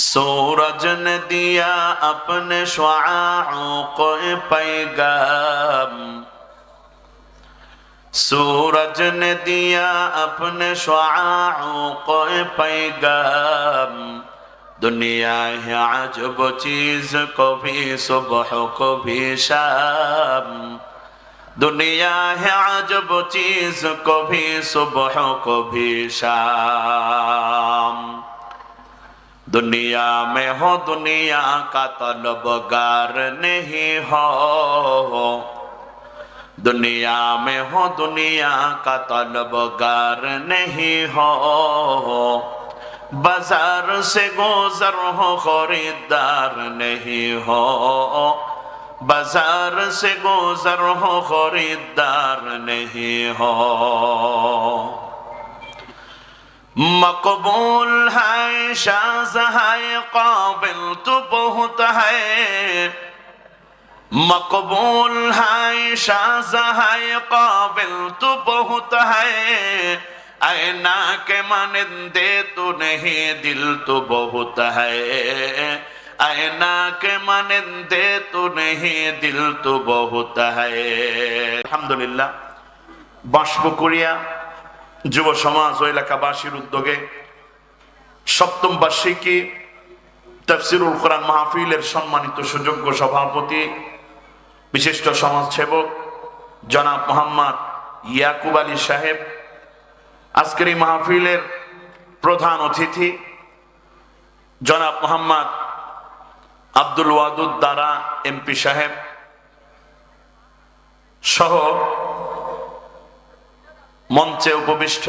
सूरज ने दिया अपने शुआओं को पैगाम, सूरज ने दिया अपने शुआओं को पैगाम। दुनिया है अजब चीज, कभी सुबह कभी शाम। दुनिया है अजब चीज, कभी सुबह कभी शाम। दुनिया में हो दुनिया का तलबगार नहीं हो, दुनिया में हो दुनिया का तलबगार नहीं हो। बाजार से गुजर हो खरीदार नहीं हो, बाजार से गुजर हो खरीदार नहीं हो। मकबूल है शाज़ है काबिल तो बहुत है, मकबूल है शाज़ है काबिल तो बहुत है। ऐना के मानिंदे तो नहीं दिल तो बहुत है, ऐना के मानिंदे तो नहीं दिल तो बहुत है। अल्हम्दुलिल्लाह, बांशपुकुरिया যুব সমাজ ও এলাকাবাসীর উদ্যোগে সপ্তম বার্ষিকী তাফসীরুল কোরআন মাহফিলের সম্মানিত সুযোগ্য সভাপতি বিশিষ্ট সমাজসেবক জনাব মোহাম্মদ ইয়াকুব আলী সাহেব, আজকের এই মাহফিলের প্রধান অতিথি জনাব মোহাম্মদ আব্দুল ওয়াদুদ দারা এমপি সাহেব সহ মঞ্চে উপবিষ্ট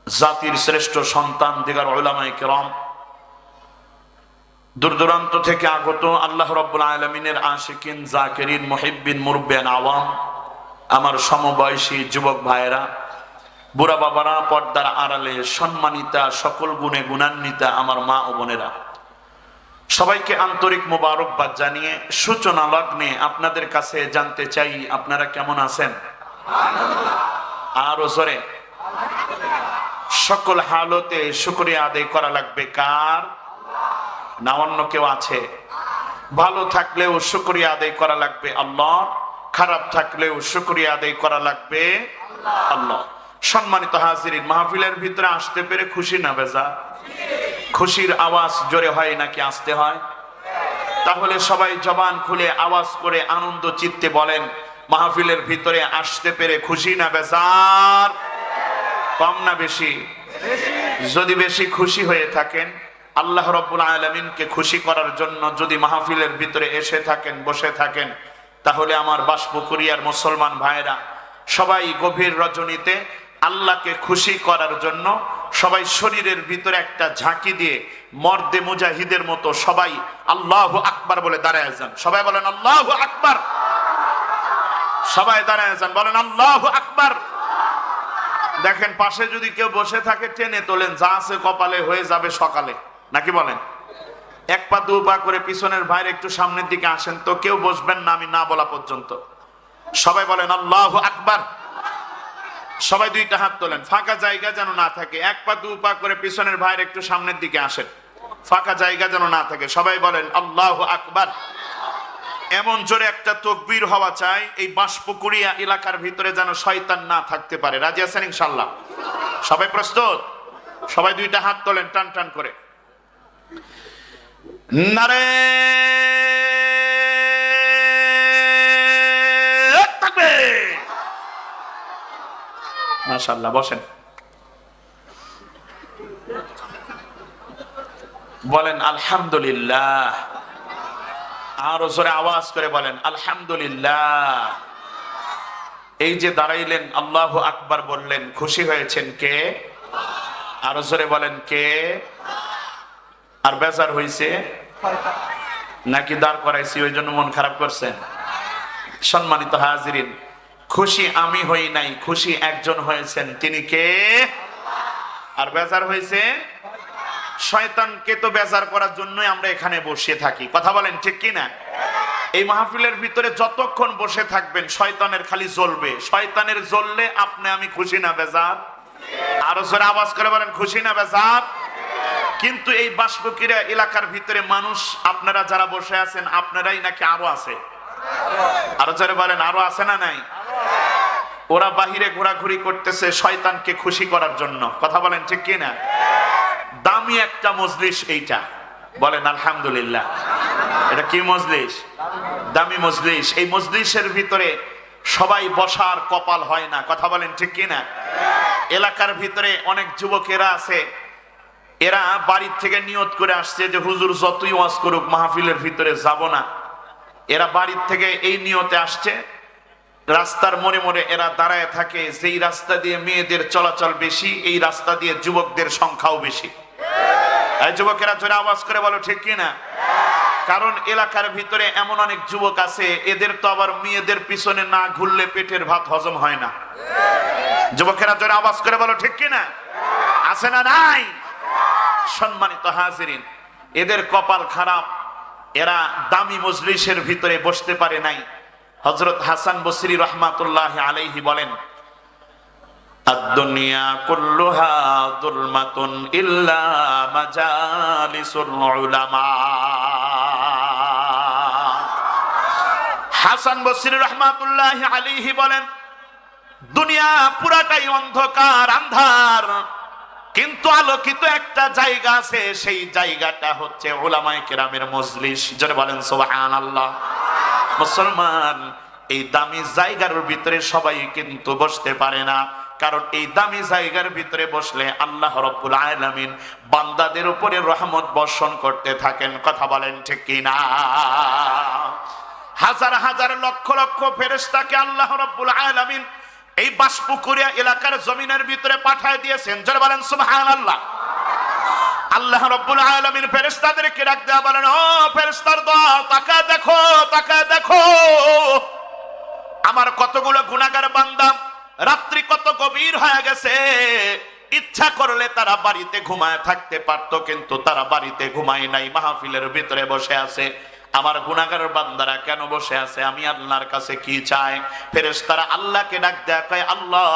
জাতির শ্রেষ্ঠ সন্তান দিগার উলামায়ে কেরাম, দূর দূরান্ত থেকে আগত আল্লাহ রাব্বুল আলামিনের আশিকিন জাকিরিন মুহিব্বিন মুরব্বিয়ান আওয়াম, আমার সমবয়সী যুবক ভাইয়েরা, বুড়া বাবারা, পর্দার আড়ালে সম্মানিতা, সকল গুণে গুণান্বিতা আমার মা ও বোনেরা, সবাইকে আন্তরিক মোবারকবাদ জানিয়ে সূচনা লগ্নে আপনাদের কাছে জানতে চাই আপনারা কেমন আছেন। আর জোরে সকল হালতে শুকরিয়া আদায় করা লাগবে কার? না অন্য কেউ আছে? ভালো থাকলেও শুকরিয়া আদায় করা লাগবে আল্লাহ, খারাপ থাকলেও শুকরিয়া আদায় করা লাগবে আল্লাহ। সম্মানিত হাজিরিন, মাহফিলের ভিতরে আসতে পেরে খুশি না বেজার? খুশির আওয়াজ জোরে হয় নাকি আস্তে হয়? তাহলে সবাই জবান খুলে আওয়াজ করে আনন্দ চিত্তে বলেন, মাহফিলের ভিতরে আসতে পেরে খুশি না বেজার? কম না বেশি? যদি বেশি খুশি হয়ে থাকেন, আল্লাহ রাব্বুল আলামিনকে খুশি করার জন্য যদি মাহফিলের ভিতরে এসে থাকেন, বসে থাকেন, তাহলে আমার বাঁশপুকুরিয়ার মুসলমান ভাইরা সবাই গভীর রজনীতে আল্লাহকে খুশি করার জন্য সবাই শরীরের ভিতরে একটা ঝাঁকি দিয়ে মর্দে মুজাহিদের মতো সবাই আল্লাহু আকবার বলে দাঁড়ায় যান। সবাই বলেন আল্লাহু আকবার। সবাই দাঁড়ায় যান, বলেন আল্লাহু আকবার। দেখেন পাশে যদি কেউ বসে থাকে টেনে তোলেন, যা আছে কপালে হয়ে যাবে সকালে, নাকি বলেন? এক পা দু পা করে পিছনের ভাইয়ের একটু সামনের দিকে আসেন তো, কেউ বসবেন না আমি না বলা পর্যন্ত। সবাই বলেন আল্লাহু আকবার। সবাই দুইটা হাত তোলেন, ফাঁকা জায়গা যেন না থাকে। এক পা দু পা করে পিছনের ভাইয়ের একটু সামনের দিকে আসেন, ফাঁকা জায়গা যেন না থাকে। সবাই বলেন আল্লাহু আকবার। এমন জোরে একটা তাকবীর হওয়া চাই এই বাঁশপুকুরিয়া এলাকার ভিতরে যেন শয়তান না থাকতে পারে। রাজি আছেন ইনশাআল্লাহ? সবাই প্রস্তুত? সবাই দুইটা হাত তোলেন টান টান করে। নারে তাকবীর। মাশাআল্লাহ, বসেন। বলেন আলহামদুলিল্লাহ। আরো জোরে আওয়াজ করে বলেন আলহামদুলিল্লাহ। এই যে দাঁড়াইলেন, আল্লাহু আকবার বললেন, খুশি হয়েছেন কে? আরো জোরে বলেন কে? আর বেজার হইছে নাকি দাঁড় করাইছি ওই জন্য মন খারাপ করছেন? সম্মানিত হাজিরিন, খুশি আমি হই নাই, খুশি একজন হয়েছেন, তিনি কে? আর বেজার হয়েছে শয়তানকে তো বেজার করার জন্যই আমরা এখানে বসে থাকি। কথা বলেন ঠিক কি না? এই মাহফিলের ভিতরে যতক্ষণ বসে থাকবেন শয়তানের খালি জ্বলবে। শয়তানের জ্বললে আপনি আমি খুশি না বেজার? আরো জোরে আওয়াজ করে বলেন খুশি না বেজার? কিন্তু এই বাসবকিরা এলাকার ভিতরে মানুষ আপনারা যারা বসে আছেন আপনারাই নাকি আরো আছে, আরো যারা বলেন আরো আছে না নাই? ওরা বাহিরে ঘোরাঘুরি করতেছে শয়তানকে খুশি করার জন্য, কথা বলেন ঠিক কি না? দামি একটা মজলিস এইটা, বলেন আলহামদুলিল্লাহ। এটা কি মজলিস? দামি মজলিস। এই মজলিসের ভিতরে সবাই বসার কপাল হয় না, কথা বলেন ঠিক কি না? এলাকার ভিতরে অনেক যুবকেরা আছে, এরা বাড়ির থেকে নিয়ত করে আসছে যে হুজুর যতই ওয়াজ করুক মাহফিলের ভিতরে যাব না। এরা বাড়ির থেকে এই নিয়তে আসছে, রাস্তার মোড়ে মোড়ে এরা দাঁড়ায় থাকে, যেই রাস্তা দিয়ে মেয়েদের চলাচল বেশি এই রাস্তা দিয়ে যুবকদের সংখ্যাও বেশি। এই যুবকেরা জোরে আওয়াজ করে বলো ঠিক কি না? কারণ এলাকার ভিতরে এমন অনেক যুবক আছে এদের তো আবার মেয়েদের পিছনে না ঘুরলে পেটের ভাত হজম হয় না। যুবকেরা জোরে আওয়াজ করে বলো ঠিক কি না? আছে না নাই? সম্মানিত হাজিরিন, এদের কপাল খারাপ, এরা দামি মজলিসের ভিতরে বসতে পারে নাই। হযরত হাসান বসরি রাহমাতুল্লাহ আলাইহি বলেন, আদ-দুনিয়া কুল্লুহা যুলমাতুন ইল্লা মাজালিসুল উলামা। হাসান বসরি রাহমাতুল্লাহ আলাইহি বলেন, দুনিয়া পুরাটাই অন্ধকার, আন্ধার, কিন্তু আলোকিত একটা জায়গা আছে, সেই জায়গাটা হচ্ছে উলামায়ে কেরামের মজলিস। যারা বলেন সুবহানাল্লাহ। মুসলমান, এই দামি জায়গার ভিতরে সবাই কিন্তু বসতে পারে না, কারণ এই দামি জায়গার ভিতরে বসলে আল্লাহ রাব্বুল আলামিন বান্দাদের উপরে রহমত বর্ষণ করতে থাকেন, কথা বলেন ঠিক কি না? হাজার হাজার লক্ষ লক্ষ ফেরেশতাকে আল্লাহ রাব্বুল আলামিন এই বাসপুকুরিয়া এলাকার জমিনের ভিতরে পাঠিয়ে দিয়েছেন। যারা বলেন সুবহানাল্লাহ। আল্লাহ রাব্বুল আলামিন ফেরেশতাদেরকে ডাক দেয়া বলেন, ও ফেরেশতার দল, তাকায় দেখো, তাকায় দেখো, আমার কতগুলো গুনাহগার বান্দা, রাত্রি কত গভীর হয়ে গেছে, ইচ্ছা করলে তারা বাড়িতে ঘুমায় থাকতে পারতো, কিন্তু তারা বাড়িতে ঘুমায় নাই, মাহফিলের ভিতরে বসে আছে। আমার গুনাহগার বান্দারা কেন বসে আছে? আমি আল্লাহর কাছে কি চাই? ফেরেশতারা আল্লাহকে ডাক দেয়া কয়, আল্লাহ,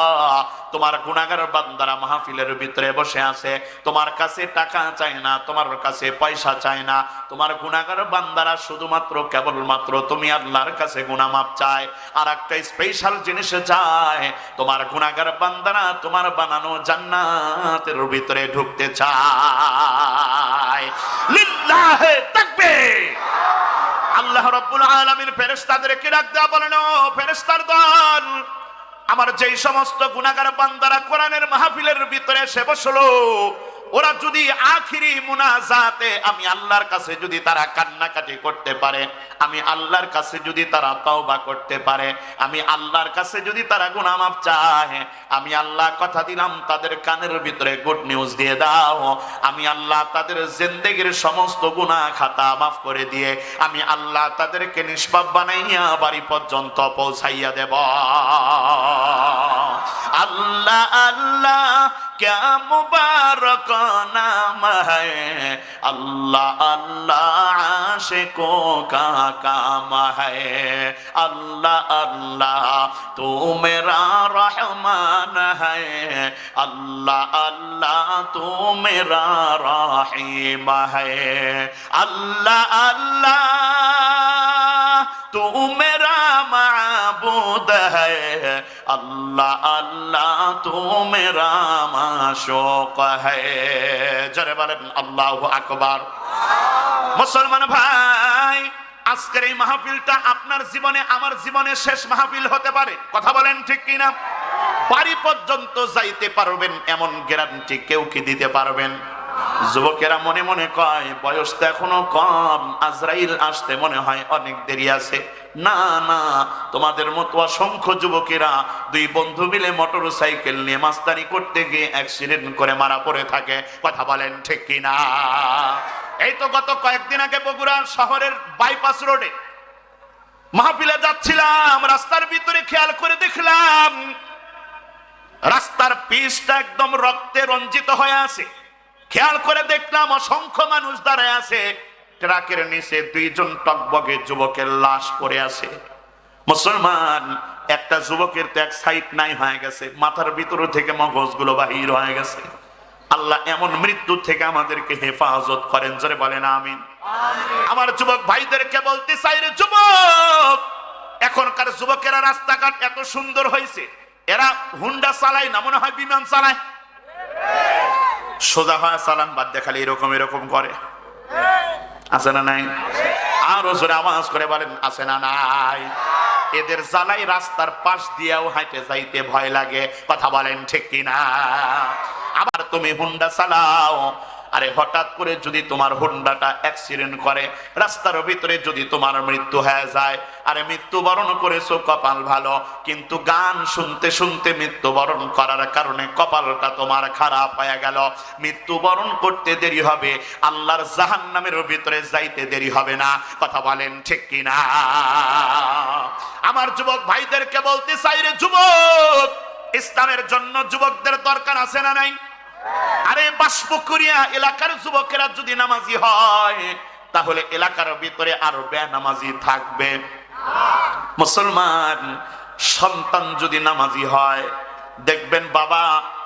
তোমার গুনাহগার বান্দারা মাহফিলের ভিতরে বসে আছে, তোমার কাছে টাকা চায় না, তোমার কাছে পয়সা চায় না, তোমার গুনাহগার বান্দারা শুধুমাত্র কেবলমাত্র তুমি আল্লাহর কাছে গুনাহ মাফ চায়। আর একটা স্পেশাল জিনিস চায়, তোমার গুনাহগার বান্দারা তোমার বানানো জান্নাতের ভিতরে ঢুকতে চায়। লিল্লাহি তাকবীর। আল্লাহ রাব্বুল আলামিন ফেরেশতাদেরকে ডাক দেয়া বলেন, ও ফেরেশতার দল, আমার যেই সমস্ত গুনাহগার বান্দারা কোরআনের মাহফিলের ভিতরে এসে বসলো, ওরা যদি আখিরি মুনাজাতে আমি আল্লাহর কাছে যদি তারা কান্নাকাটি করতে পারে, আমি আল্লাহর কাছে যদি তারা তওবা করতে পারে, আমি আল্লাহর কাছে যদি তারা গুনাহ মাফ চায়, আমি আল্লাহ কথা দিলাম তাদের কানের ভিতরে গুড নিউজ দিয়ে দাও, আমি আল্লাহ তাদের জিন্দেগীর সমস্ত গুনাহ খাতা মাফ করে দিয়ে আমি আল্লাহ তাদেরকে নিষ্পাপ বানাইয়া বাড়ি পর্যন্ত পৌঁছাইয়া দেব। আল্লাহ আল্লাহ क्या मुबारक नाम है, अल्लाह अल्लाह आशिकों का काम है, अल्लाह अल्लाह तू मेरा रहमान है, अल्लाह अल्लाह तू मेरा रहीम है, अल्लाह अल्लाह तू मेरा माबूद है, अल्लाह अल्लाह तू मेरा माशूक है। जरे बोलें अल्लाहु আকবার। মুসলমান ভাই, আজকের এই মাহফিলটা আপনার জীবনে আমার জীবনে শেষ মাহফিল হতে পারে, কথা বলেন ঠিক কিনা? বাড়ি পর্যন্ত যাইতে পারবেন এমন গ্যারান্টি কেউ কি দিতে পারবেন? যুবকেরা মনে মনে কয় বয়স তো এখনো কম, আজরাইল আসতে মনে হয় অনেক দেরি আছে। না না, তোমাদের মতো অসংখ্য যুবকেরা দুই বন্ধু মিলে মোটর সাইকেল নিয়ে মাস্তানি করতে গিয়ে অ্যাক্সিডেন্ট করে মারা পড়ে থাকে, কথা বলেন ঠিক কিনা? এই তো গত কয়েকদিন আগে বগুড়া শহরের বাইপাস রোডে মাহফিলে যাচ্ছিলাম, রাস্তার ভিতরে খেয়াল করে দেখলাম রাস্তার পিচটা একদম রক্তে রঞ্জিত হয়ে আছে। খেয়াল করে দেখলাম অসংখ্য মানুষ দাঁড়ায় আছে, ট্রাকের নিচে দুইজন টকবগে যুবকের লাশ পড়ে আছে। মুসলমান, একটা যুবকের তো এক সাইড নাই হয়ে গেছে, মাথার ভিতর থেকে মগজগুলো বাহির হয়ে গেছে। আল্লাহ এমন মৃত্যু থেকে আমাদেরকে হেফাজত করেন, জোরে বলেন আমিন। আমার যুবক ভাইদেরকে বলতে চাই, রে যুবক, এখনকার যুবকেরা রাস্তাঘাট এত সুন্দর হয়েছে, এরা হুন্ডা চালায় না, মনে হয় বিমান চালায়। সোজা হয় চালান, বাদ দেখালে এরকম এরকম করে, আছে না নাই? আরো জোরে আওয়াজ করে বলেন, আছে না নাই? এদের জ্বালাই রাস্তার পাশ দিয়েও হাঁটে যাইতে ভয় লাগে, কথা বলেন ঠিক কিনা? আবার তুমি হুন্ডা চালাও, আরে হঠাৎ করে যদি তোমার হুন্ডাটা অ্যাক্সিডেন্ট করে, রাস্তার ভিতরে যদি তোমার মৃত্যু হয়ে যায়, আরে মৃত্যুবরণ করেছো কপাল ভালো, কিন্তু গান শুনতে শুনতে মৃত্যুবরণ করার কারণে কপালটা তোমার খারাপ হয়ে গেল, মৃত্যুবরণ করতে দেরি হবে, আল্লাহর জাহান্নামের ভিতরে যাইতে দেরি হবে না, কথা বলেন ঠিক কিনা? আমার যুবক ভাইদেরকে বলতে চাই, রে যুবক, ইসলামের জন্য যুবকদের দরকার আছে না নাই? আরে বাসপুকুরিয়া এলাকার যুবকেরা যদি নামাজি হয়, তাহলে এলাকার ভিতরে আরো বেনামাজি থাকবে। মুসলমান সন্তান যদি নামাজি হয়, দেখবেন বাবা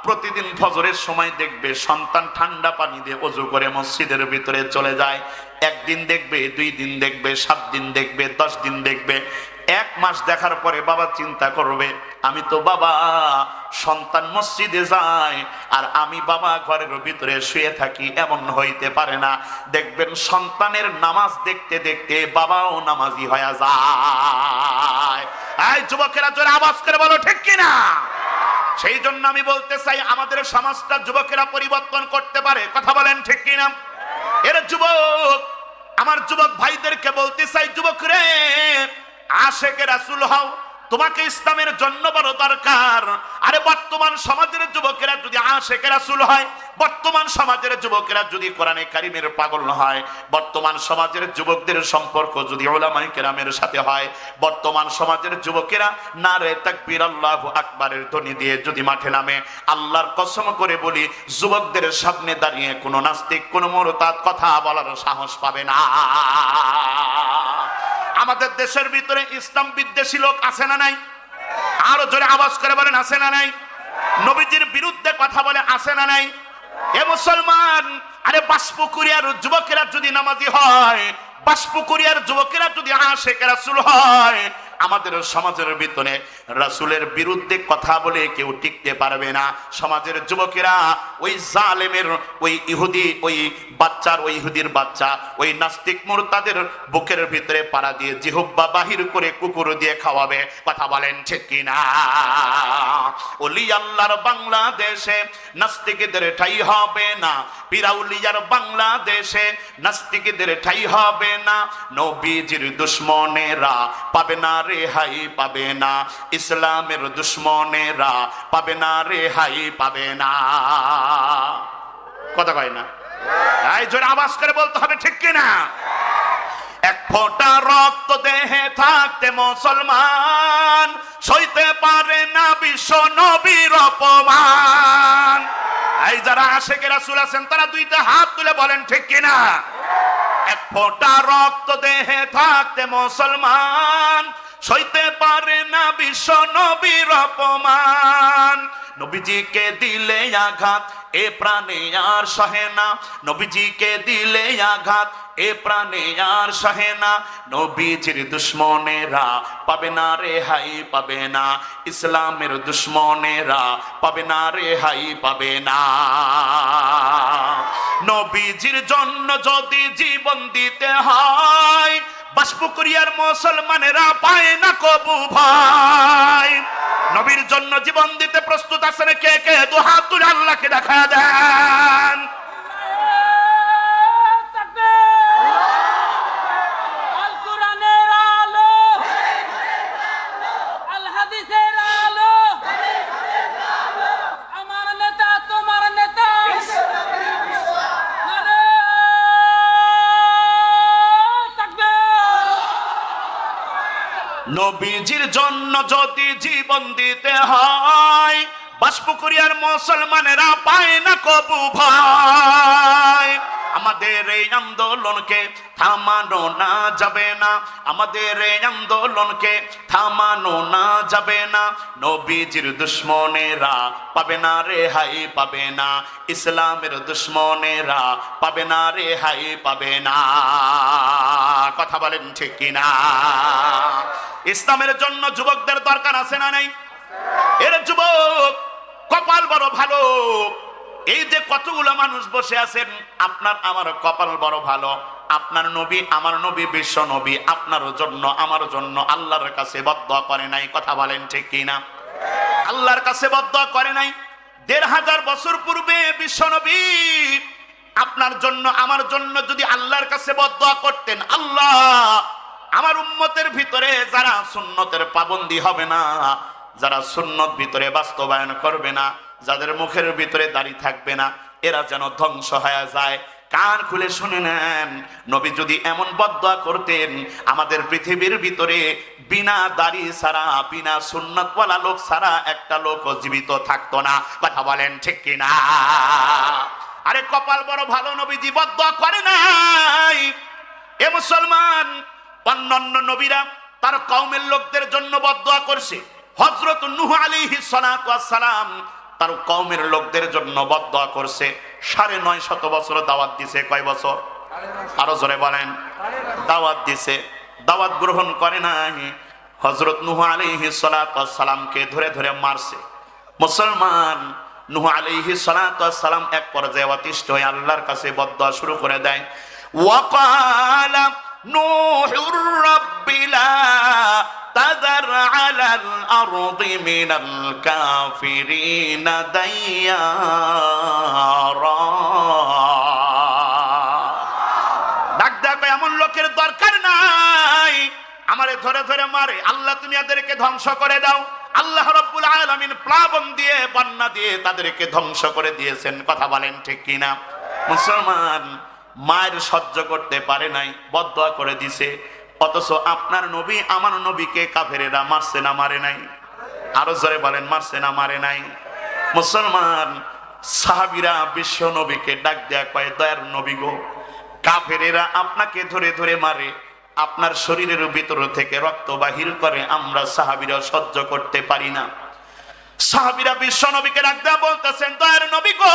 প্রতিদিন ফজরের সময় দেখবে সন্তান ঠান্ডা পানি দিয়ে ওযু করে মসজিদের ভিতরে চলে যায়। একদিন দেখবে, 2 দিন দেখবে, 7 দিন দেখবে, 10 দিন দেখবে, 1 মাস দেখার পরে বাবা চিন্তা করবে, আমি তো বাবা সন্তান মসজিদে যায় আর আমি বাবা ঘরের ভিতরে শুয়ে থাকি, এমন হইতে পারে না। দেখবেন সন্তানের নামাজ দেখতে দেখতে বাবাও নামাজি হয়ে যায়। এই যুবকেরা জোরে আওয়াজ করে বলো ঠিক কিনা? সেই জন্য আমি বলতে চাই, আমাদের সমাজটা যুবকেরা পরিবর্তন করতে পারে, কথা বলেন ঠিক কিনা? এর যুবক, আমার যুবক ভাইদেরকে বলতে চাই, যুবক রে, আশেকে রাসূল হও, তোমাকে ইসলামের জন্য বড় দরকার। আরে বর্তমান সমাজের যুবকেরা যদি আশেকে রাসূল হয়, বর্তমান সমাজের যুবকেরা যদি কোরআনে কারিমের পাগল হয়, বর্তমান সমাজের যুবকদের সম্পর্ক যদি উলামায়ে কেরামের সাথে হয়, বর্তমান সমাজের যুবকেরা নারে তাকবীর আল্লাহু আকবারের ধ্বনি দিয়ে যদি মাঠে নামে, আল্লাহর কসম করে বলি, যুবকদের সামনে দাঁড়িয়ে কোনো নাস্তিক, কোনো মুরতাদ কথা বলার সাহস পাবে না। আমাদের দেশের ভিতরে ইসলাম বিদ্বেষী লোক আছে না নাই? আরো জোরে আওয়াজ করে বলেন, আছে না নাই? নবীজির বিরুদ্ধে কথা বলে, আছে না নাই? এ মুসলমান, আরে বাসপুকুরিয়ার যুবকেরা যদি নামাজি হয়, বাসপুকুরিয়ার যুবকেরা যদি আশেকে রাসূল হয়, আমাদের সমাজের ভিতরে রাসূলের বিরুদ্ধে কথা বলে কেউ টিকতে পারবে না। সমাজের যুবকেরা ওই জালেমের, ওই ইহুদি, ওই বাচ্চার, ওই ইহুদির বাচ্চা, ওই নাস্তিক মুরতাদের বুকের ভিতরে পাড়া দিয়ে জিহ্বা বাহির করে কুকুর দিয়ে খাওয়াবে, কথা বলেন ঠিক কিনা? ওলি আল্লাহর বাংলাদেশে নাস্তিকদের ঠাই হবে না, পিরাউলিয়ার বাংলাদেশে নাস্তিকদের ঠাই হবে না, নবীজির দুশমনেরা পাবে না রেহাই, পাবে না, ইসলামের দুশমনেরা পাবে না রেহাই, পাবে না, কথা কয় না? এই জোরে আওয়াজ করে বলতে হবে ঠিক কিনা? এক ফোঁটা রক্ত দেহে থাকতে মুসলমান সইতে পারে না বিশ্ব নবীর অপমান। এই যারা আশেকে রাসূল আছেন, তারা 2টা হাত তুলে বলেন ঠিক কিনা? এক ফোঁটা রক্ত দেহে থাকতে মুসলমান সইতে পারে না বিশ্ব নবীর অপমান। নবীজিকে দিলে আঘাত এ প্রাণে আর সহে না, নবীজিকে দিলে আঘাত এ প্রাণে আর সহে না, নবীজির দুশমনেরা পাবে না রেহাই, পাবে না, ইসলামের দুশমনেরা পাবে না রেহাই, পাবে না। নবীজির জন্য যদি জীবন দিতে হয়, বাসপুকুরিয়ার মুসলমানেরা পায় না কবু ভাই। নবীর জন্য জীবন দিতে প্রস্তুত আছেন কে কে? 2 হাত তুলে আল্লাহকে দেখা দেন। নবীজির জন্য যদি জীবন দিতে হয়, বাসপুকুরিয়ার মুসলমানেরা পায় না কবু ভাই। আমার আমাদের এই আন্দোলনকে থামানো না যাবে না, আমাদের এই আন্দোলনকে থামানো না যাবে না। নবীজির দুশ্মনেরা পাবে না রেহাই পাবে না, ইসলামের দুশ্মনেরা পাবে না রেহাই পাবে না। কথা বলেন ঠিক কিনা? ইসলামের জন্য যুবকদের দরকার আছে না নাই? এর যুবক কপাল বড় ভালো, এই যে কতগুলো মানুষ বসে আছেন, আপনার আমার কপাল বড় ভালো। আপনার নবী আমার নবী বিশ্ব নবী আপনার জন্য আমার জন্য আল্লাহর কাছে বদদুয়া করে নাই। কথা বলেন ঠিক কিনা? আল্লাহর কাছে বদদুয়া করে নাই। ১৫০০ বছর পূর্বে বিশ্ব নবী আপনার জন্য আমার জন্য যদি আল্লাহর কাছে বদদুয়া করতেন, আল্লাহ আমার উম্মতের ভিতরে যারা সুন্নতের পাবন্দী হবে না, যারা সুন্নত ভিতরে বাস্তবায়ন করবে না, যাদের মুখের ভিতরে দাড়ি থাকবে না, এরা যেন ধ্বংস হয়ে যায়। কান খুলে শুনে নেন, নবী যদি এমন বদদুয়া করতেন, আমাদের পৃথিবীর ভিতরে বিনা দাড়ি ছাড়া বিনা সুন্নতওয়ালা লোক ছাড়া একটা লোক জীবিত থাকতো না। কথা বলেন ঠিক কিনা? আরে কপাল বড় ভালো, নবীজি বদদুয়া করে নাই। এ মুসলমান, অন্যান্য নবীরা তার কওমের লোকদের জন্য বদদুয়া করছে। হযরত নূহ আলাইহিস সালাতু ওয়াস সালাম তার কওমের লোকদের জন্য বদদুয়া করছে। ৯৫০ বছর দাওয়াত দিছে। কয় বছর? আরো জোরে বলেন। দাওয়াত দিছে, দাওয়াত গ্রহণ করে নাই। হযরত নূহ আলাইহিস সালাতু ওয়াস সালামকে ধরে ধরে মারছে। মুসলমান, নূহ আলাইহিস সালাতু ওয়াস সালাম এক পর্যায়ে অতিষ্ঠ হয়ে আল্লাহর কাছে বদদুয়া শুরু করে দেয়। ওয়াকালা নূহুর রাব্বি লা তাযার আলাল আরদি মিনাল কাফিরিনা দাইয়ারা। ডাক ডাক এমন লোকের দরকার নাই, আমারে ধরে ধরে মারে। আল্লাহ তুমি এদেরকে ধ্বংস করে দাও। আল্লাহ রাব্বুল আলামিন প্লাবন দিয়ে বন্যা দিয়ে তাদেরকে ধ্বংস করে দিয়েছেন। কথা বলেন ঠিক কিনা? মুসলমান, মায়ের সহ্য করতে পারে নাই, বদদুয়া করে দিছে। অথচ আপনার নবী আমার নবীকে কাফেরেরা মারছে না মারে নাই? আরো জোরে বলেন, মারছে না মারে নাই? মুসলমান, সাহাবীরা বিশ্ব নবীকে ডাক দেয়া কয়, দয়ার নবী গো, কাফেরেরা আপনাকে ধরে ধরে মারে, আপনার শরীরের ভিতর থেকে রক্ত বাহির করে, আমরা সাহাবীরা সহ্য করতে পারি না। সাহাবীরা বিশ্ব নবীকে ডাক দেয়া বলতেছেন, দয়ার নবী গো,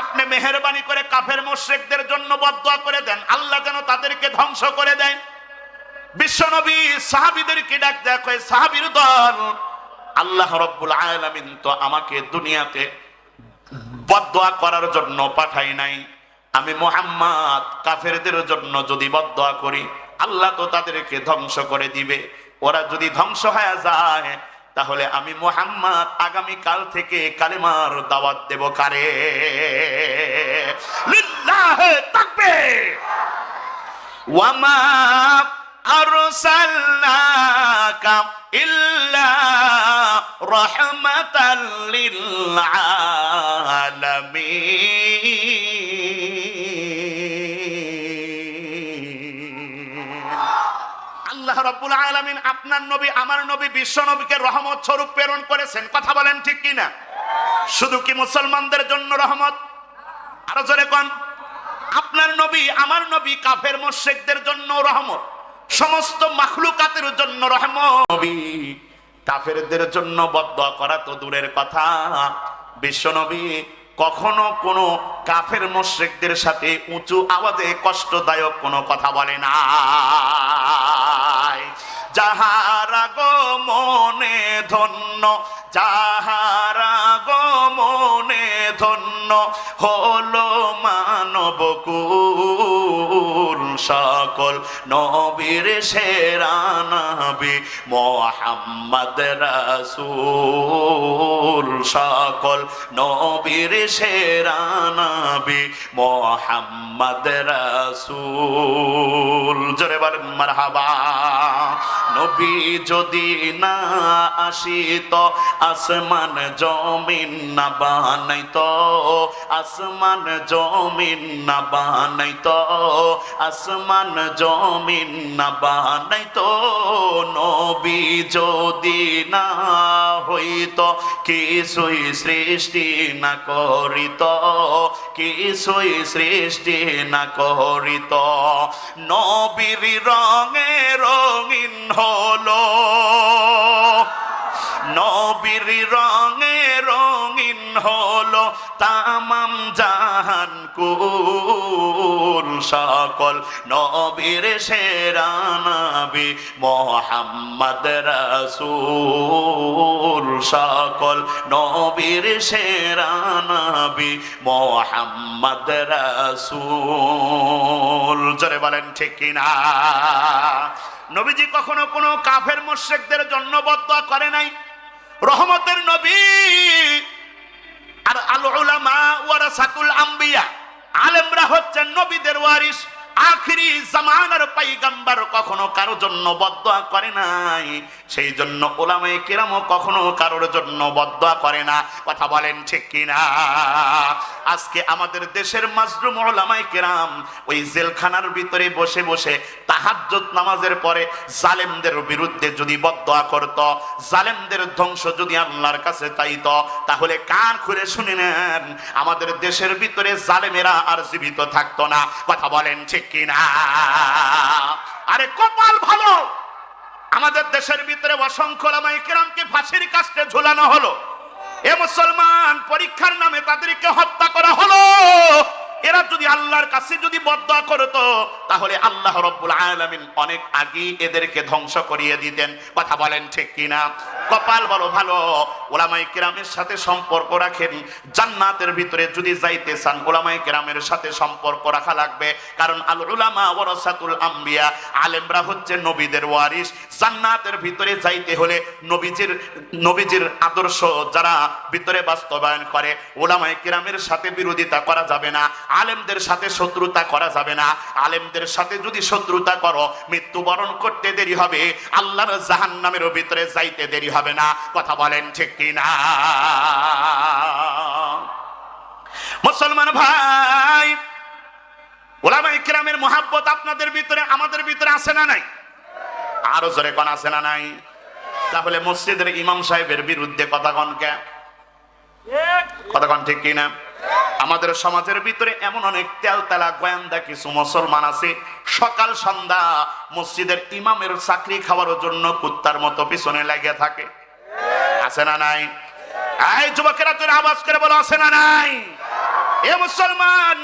আপনি মেহেরবানি করে কাফের মুশরিকদের জন্য বদদুয়া করে দেন, আল্লাহ যেন তাদেরকে ধ্বংস করে দেয়। বিশ্বনবী সাহাবীদেরকে ডাক দেয়া কয়, সাহাবীর দল, আল্লাহ রাব্বুল আলামিন তো আমাকে দুনিয়াতে বদদুয়া করার জন্য পাঠাই নাই। আমি মুহাম্মদ কাফেরদের জন্য যদি বদদুয়া করি, আল্লাহ তো তাদেরকে ধ্বংস করে দিবে। ওরা যদি ধ্বংস হয়ে যায়, তাহলে আমি মুহাম্মদ আগামী কাল থেকে কালেমার দাওয়াত দেব কারে? লিল্লাহি তাকবীর। ওয়ামা আরসালনাকা ইল্লা রাহমাতাল লিল আলামিন। আল্লাহ রাব্বুল আলামিন আপনার নবী আমার নবী বিশ্ব নবীকে রহমত স্বরূপ প্রেরণ করেছেন। কথা বলেন ঠিক কিনা? শুধু কি মুসলমানদের জন্য রহমত? আরো জোরে কোন। আপনার নবী আমার নবী কাফের মুশরিকদের জন্য রহমত, সমস্ত মাখলুকাতের জন্য রহমত। নবী কাফেরদের জন্য বদদুয়া করা তো দূরের কথা, বিশ্ব নবী কখনো কোনো কাফের মুশরিকদের সাথে উঁচু আওয়াজে কষ্টদায়ক কোনো কথা বলে না। যাহারা গো মনে ধন্য, যাহারা গো মনে ধন্য, হলো মানব কুল, সকল নবীর সেরা নবী মুহাম্মদ রাসূল, সকল নবীর সেরা নবী মুহাম্মদ রাসূল। জোরে বলেন মারহাবা। নবী যদি না আসিত, আসমান জমিন না বানাইতো, আসমান জমিন না বানাইতো, আসমান জমিন না বানাইতো, নবী যদি না হইতো কিছুই সৃষ্টি না করিত, কিছুই সৃষ্টি না করিত। নবীর রঙে রঙিন হলো, নবীর রঙে রঙিন হলো তামাম জাহান কুল। সকল নবীর সেরা নবী মুহাম্মদ রাসূল, সকল নবীর সেরা নবী মুহাম্মদ রাসূল। জোরে বলেন ঠিক কিনা? নবীজি কখনো কোনো কাফের মুশরিকদের জন্য বদদুয়া করে নাই। রহমতের নবী আর আল উলামা ওয়ারাসাতুল আম্বিয়া, আলেমরা হচ্ছেন নবীদের ওয়ারিস। আখিরি জামানার পয়গম্বর কখনো কারোর জন্য বদদুয়া করে নাই, সেই জন্য উলামায়ে কিরামও কখনো কারোর জন্য বদদুয়া করে না। কথা বলেন ঠিক কিনা? আজকে আমাদের দেশের মাজলুম উলামায়ে কিরাম ওই জেলখানার ভিতরে বসে বসে তাহাজ্জুদ নামাজের পরে জালেমদের বিরুদ্ধে যদি বদদুয়া করত, জালেমদের ধ্বংস যদি আল্লাহর কাছে চাইতো, তাহলে কান খুলে শুনে নেন, আমাদের দেশের ভিতরে জালেমেরা আর জীবিত থাকতো না। কথা বলেন ঠিক কিনা? আরে কপাল ভালো, আমাদের দেশের ভিতরে অসংখ্য উলামায়ে কিরামকে ফাঁসির কাস্টে ঝুলানো হলো। এ মুসলমান, পরীক্ষার নামে তাদেরকে হত্যা করা হলো। এরা যদি আল্লাহর কাছে যদি বদদুয়া করতো, তাহলে আল্লাহ রাব্বুল আলামিন অনেক আগেই এদেরকে ধ্বংস করিয়ে দিতেন। কথা বলেন ঠিক কিনা? কপাল বড় ভালো, উলামায়ে কিরামের সাথে সম্পর্ক রাখেন। জান্নাতের ভিতরে যদি যাইতে চান, উলামায়ে কিরামের সাথে সম্পর্ক রাখা লাগবে। কারণ আল উলামা ওয়ারাসাতুল আম্বিয়া, আলেমরা হচ্ছে নবীদের ওয়ারিস। জান্নাতের ভিতরে যাইতে হলে নবীজির আদর্শ যারা ভিতরে বাস্তবায়ন করে, উলামায়ে কিরামের সাথে বিরোধিতা করা যাবে না, আলেমদের সাথে শত্রুতা করা যাবে না। আলেমদের সাথে যদি শত্রুতা করো, মৃত্যুবরণ করতে দেরি হবে, আল্লাহর জাহান্নামের ভিতরে যাইতে দেরি হবে না। কথা বলেন ঠিক কিনা? মুসলমান ভাই, উলামায়ে কিরামের মহব্বত আপনাদের ভিতরে আমাদের ভিতরে আছে না নাই? আরো জোরে কোন আছে না নাই? তাহলে মসজিদের ইমাম সাহেবের বিরুদ্ধে কথা কন কে? কথা কন ঠিক কিনা? আমাদের সমাজের ভিতরে এমন অনেক তেলতেলা গোয়েন্দা কিছু মুসলমান আছে, সকাল সন্ধ্যা মসজিদের ইমামের চাকরি খাওয়ার জন্য কুত্তার মতো পিছনে লাগিয়ে থাকে। আছে না নাই? এই যুবকেরা তোর আওয়াজ করে বলো, আছে না নাই? এ মুসলমান,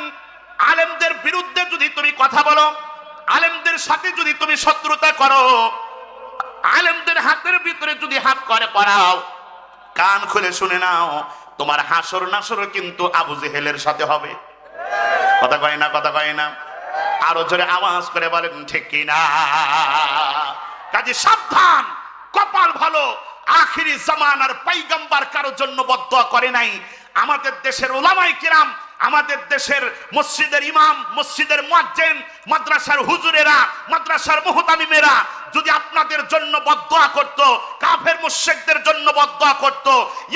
আলেমদের বিরুদ্ধে যদি তুমি কথা বলো, আলেমদের সাথে যদি তুমি শত্রুতা করো, আলেমদের হাতের ভিতরে যদি হাত করে পড়াও, কান খুলে শুনে নাও, তোমার হাসর নাসর কিন্তু আবু জেহেলের সাথে হবে। কথা কয় না? কথা কয় না? আরো জোরে আওয়াজ করে বলেন ঠিক কিনা? কাজে সাবধান, কপাল ভালো, আখিরি জামানার পয়গম্বর কারোর জন্য বদদুয়া করে নাই। আমাদের দেশের উলামায়ে কিরাম, আমাদের দেশের মসজিদের ইমাম, মসজিদের মুয়াজ্জিন, মাদ্রাসার হুজুরেরা, মাদ্রাসার মুহতামিমেরা যদি আপনাদের জন্য বদদুয়া করত, কাফের মুশরিকদের জন্য বদদুয়া করত,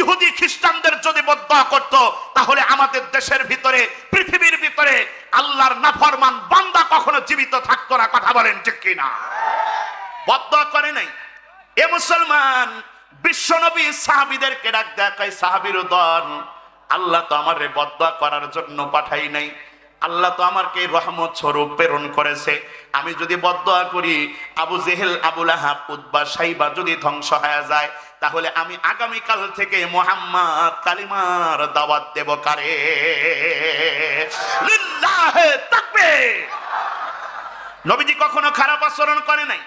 ইহুদি খ্রিস্টানদের যদি বদদুয়া করত, তাহলে আমাদের দেশের ভিতরে, পৃথিবীর ভিতরে আল্লাহর নাফরমান বান্দা কখনো জীবিত থাকতো না। কথা বলেন ঠিক কিনা? বদদুয়া করে নাই। এ মুসলমান, বিশ্বনবী সাহাবীদেরকে ডাক দেখায়, সাহাবীর দল, আল্লাহ তো আমারে বদদুয়া করার জন্য পাঠাই নাই, আল্লাহ তো আমাকে রহমত স্বরূপ প্রেরণ করেছে। আমি যদি বদদুয়া করি, আবু জেহেল, আবু লাহাব, উতবা, সাইবা যদি ধ্বংস হয়ে যায়, তাহলে আমি আগামীকাল থেকে মুহাম্মদ কালিমার দাওয়াত দেব কারে? লিল্লাহে তাকবীর। নবীজি কখনো খারাপ আচরণ করে নাই।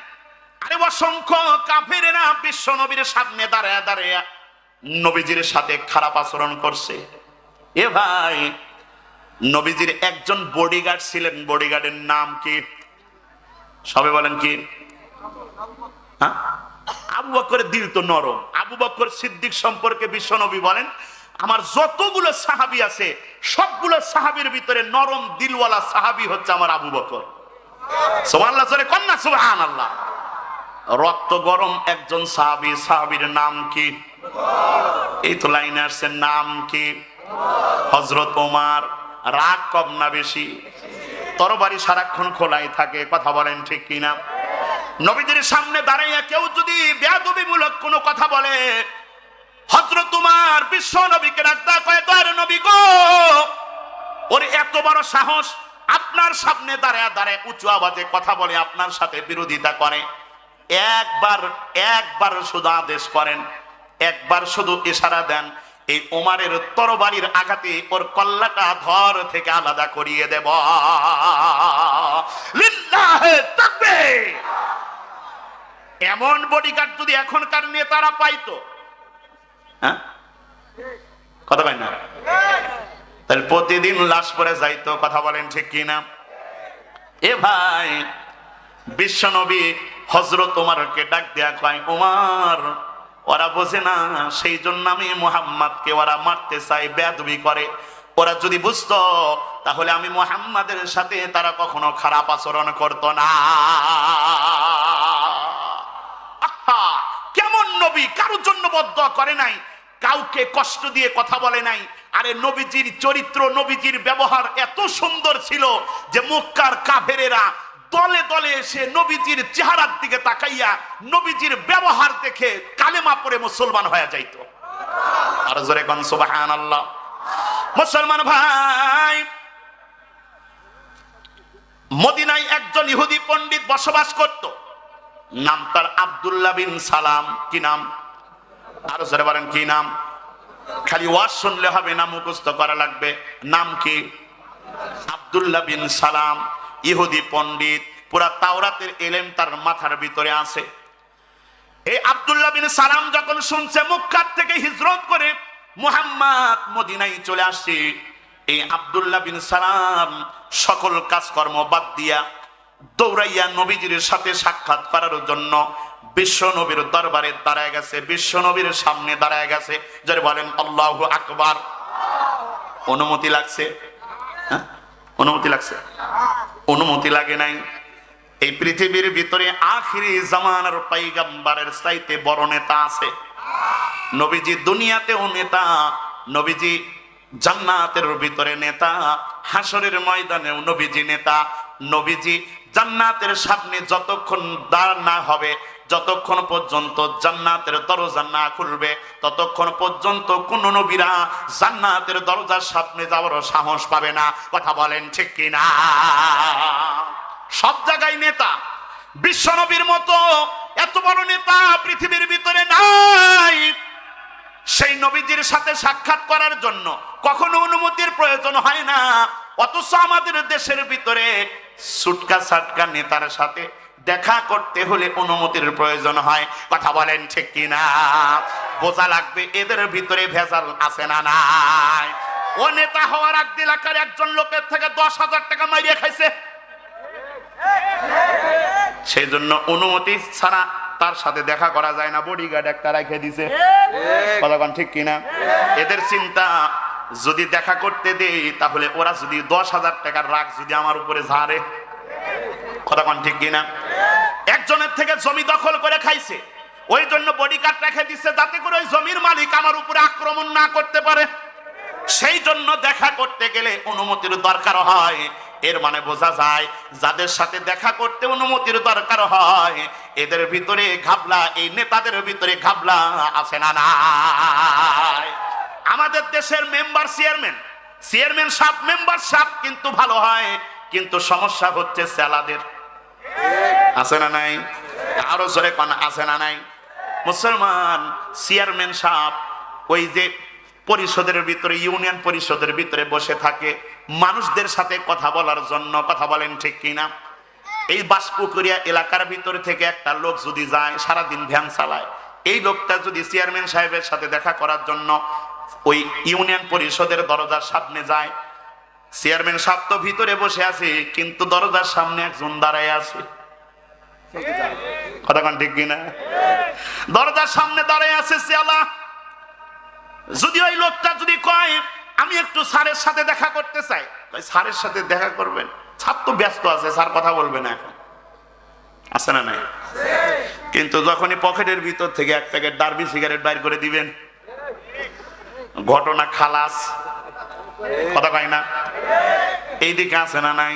আরে অসংখ্য কাফেরেরা বিশ্ব নবীর সামনে দাঁড়ায় দাঁড়ায় নবীজির সাথে খারাপ আচরণ করছে। এ ভাই, নবীজির একজন বডিগার্ড ছিলেন, বডিগার্ডের নাম কি? সবে বলেন কি? আবু বকরের দিল তো নরম। আবু বকর সিদ্দিক সম্পর্কে বিশ্বনবী বলেন, আমার যতগুলো সাহাবী আছে সবগুলো সাহাবীর ভিতরে নরম দিলওয়ালা সাহাবী হচ্ছে আমার আবু বকর। সুবহানাল্লাহ, জোরে কন্যা সুবহানাল্লাহ। রক্ত গরম একজন সাহাবী, সাহাবীর নাম কি? এই তো লাইনে আসছে, নাম কি? হযরত ওমর। রাগ কম না বেশি? তরবারি সারাক্ষণ খোলাই থাকে, কথা বলেন ঠিক কিনা? নবীদের সামনে দাঁড়াইয়া কেউ যদি বেয়াদবিমূলক কোনো কথা বলে, হযরত ওমর বিশ্ব নবীকে ডাকতে কয়, দয়ার নবী গো, ওর এত বড় সাহস, আপনার সামনে দাঁড়ায় দাঁড়ায় উঁচু আওয়াজে কথা বলে, আপনার সাথে বিরোধিতা করে। একবার শুধু আদেশ করেন, একবার শুধু ইশারা দেন, এই ওমরের তরবারির আঘাতে ওর কল্লাটা ধর থেকে আলাদা করিয়ে দেব। লিল্লাহে তাকবীর। এমন বডিগার্ড যদি এখনকার নেতারা পাইতো, হ্যাঁ কথা কয় না, তাহলে প্রতিদিন লাশ পরে যাইতো, কথা বলেন ঠিক কিনা? এ ভাই, বিশ্বনবী হযরত ওমরকে ডাক দেয়া কয়, ওমর, ওরা বোঝে না, সেই জন্য আমি মুহাম্মাদকে ওরা মারতে চাই, বেয়াদবি করে। ওরা যদি বুঝতো তাহলে আমি মুহাম্মাদের সাথে তারা কখনো খারাপ আচরণ করতো না। কেমন নবী, কারোর জন্য বদদোয়া করে নাই, কাউকে কষ্ট দিয়ে কথা বলে নাই। আরে নবীজির চরিত্র, নবীজির ব্যবহার এত সুন্দর ছিল যে মক্কার কাফেরেরা দলে দলে এসে নবীজির চেহারার দিকে তাকাইয়া নবীজির ব্যবহার দেখে কালেমা পড়ে মুসলমান হয়ে যাইত। আর জোরে কোন সুবহানাল্লাহ। মুসলমান ভাই, মদিনায় একজন ইহুদি পণ্ডিত বসবাস করত, নাম তার আব্দুল্লাহ বিন সালাম। কি নাম? আরো জোরে বলেন কি নাম? খালি ওয়াজ শুনলে হবে না, মুখস্থ করা লাগবে। নাম কি? আব্দুল্লাহ বিন সালাম, ইহুদি পণ্ডিত। পুরা তাওরাতের ইলম তার মাথার ভিতরে আছে। এই আব্দুল্লাহ বিন সালাম যখন শুনছে মক্কা থেকে হিজরত করে মুহাম্মদ মদিনায় চলে আসছে, এই আব্দুল্লাহ বিন সালাম সকল কাজকর্ম বাদ দিয়া দৌড়াইয়া নবীজির সাথে সাক্ষাৎ করার জন্য বিশ্ব নবীর দরবারে দাঁড়ায় গেছে, বিশ্ব নবীর সামনে দাঁড়ায় গেছে। যারা বলেন আল্লাহু আকবার। অনুমতি লাগছে? অনুমতি লাগছে? অনুমতি লাগে নাই। এই পৃথিবীর ভিতরে আখিরি জামানার পয়গম্বরের চাইতে বড় নেতা আছে? নবীজি দুনিয়াতেও নেতা, নবীজি জান্নাতের ভিতরে নেতা, হাসরের ময়দানেও নবীজি নেতা। নবীজি জান্নাতের সামনে যতক্ষণ দাঁড় না হবে, যতক্ষণ পর্যন্ত জান্নাতের দরজা না খুলবে, ততক্ষণ পর্যন্ত কোন নবীরা জান্নাতের দরজার সামনে যাওয়ার সাহস পাবে না। কথা বলেন ঠিক কিনা? সব জায়গায় নেতা। বিশ্ব নবীর মতো এত বড় নেতা পৃথিবীর ভিতরে নাই। সেই নবীজির সাথে সাক্ষাৎ করার জন্য কখনো অনুমতির প্রয়োজন হয় না, অথচ আমাদের দেশের ভিতরে সুটকা সাটকা নেতার সাথে দেখা করতে হলে অনুমতির প্রয়োজন হয়। কথা বলেন ঠিক কিনা? বোঝা লাগবে এদের ভিতরে ভেজাল আছে না নাই। ও নেতা হওয়ার আগ এলাকার একজন লোকের থেকে 10,000 টাকা মাইরিয়ে খাইছে, সেই জন্য অনুমতি ছাড়া তার সাথে দেখা করা যায় না, বডিগার্ড একটা রেখে দিছে। কথা বলেন ঠিক কিনা? এদের চিন্তা, যদি দেখা করতে দেই তাহলে ওরা যদি 10,000 টাকার রাগ যদি আমার উপরে ঝাড়ে। কথা বলেন ঠিক কিনা? একজনের থেকে জমি দখল করে খাইছে, ওই জন্য বডিগার্ড রেখে দিচ্ছে যাতে করে ওই জমির মালিক আমার উপরে আক্রমণ না করতে পারে। সেই জন্য দেখা করতে গেলে অনুমতির দরকার হয়। এর মানে বোঝা যায় যাদের সাথে দেখা করতে অনুমতির দরকার হয় এদের ভিতরে ঘাবলা, এই নেতাদের ভিতরে ঘাবলা আছে না নাই? আমাদের দেশের মেম্বার চেয়ারম্যান সাহেব, মেম্বার সাহেব কিন্তু ভালো হয়, কিন্তু সমস্যা হচ্ছে সেলাদের। আছে না নাই? আরো জোরে কোন আছে না নাই? মুসলমান চেয়ারম্যান সাহেব ওই যে পরিষদের ভিতরে, ইউনিয়ন পরিষদের ভিতরে বসে থাকে মানুষদের সাথে কথা বলার জন্য। কথা বলেন ঠিক কিনা? এই বাসপুকুরিয়া এলাকার ভিতরে থেকে একটা লোক যদি যায়, সারাদিন ভ্যান চালায়, এই লোকটা যদি চেয়ারম্যান সাহেবের সাথে দেখা করার জন্য ওই ইউনিয়ন পরিষদের দরজার সামনে যায়, চেয়ারম্যান সাহেব তো ভিতরে বসে আছে কিন্তু দরজার সামনে একজন দাঁড়ায় আছে। কথা কোন ঠিক কিনা? দরজার সামনে দাঁড়ায় আছে চেলা। যদি ওই লোকটা যদি কয় আমি একটু স্যারের সাথে দেখা করতে চাই, স্যারের সাথে দেখা করবেন? স্যার তো ব্যস্ত আছে, স্যার কথা বলবে না এখন। আছে না নাই? কিন্তু যখনই পকেটের ভিতর থেকে এক প্যাকেট ডার্বি সিগারেট বাইর করে দিবেন, ঘটনা খালাস। কথা কয় না? এই দিকে আছে না নাই?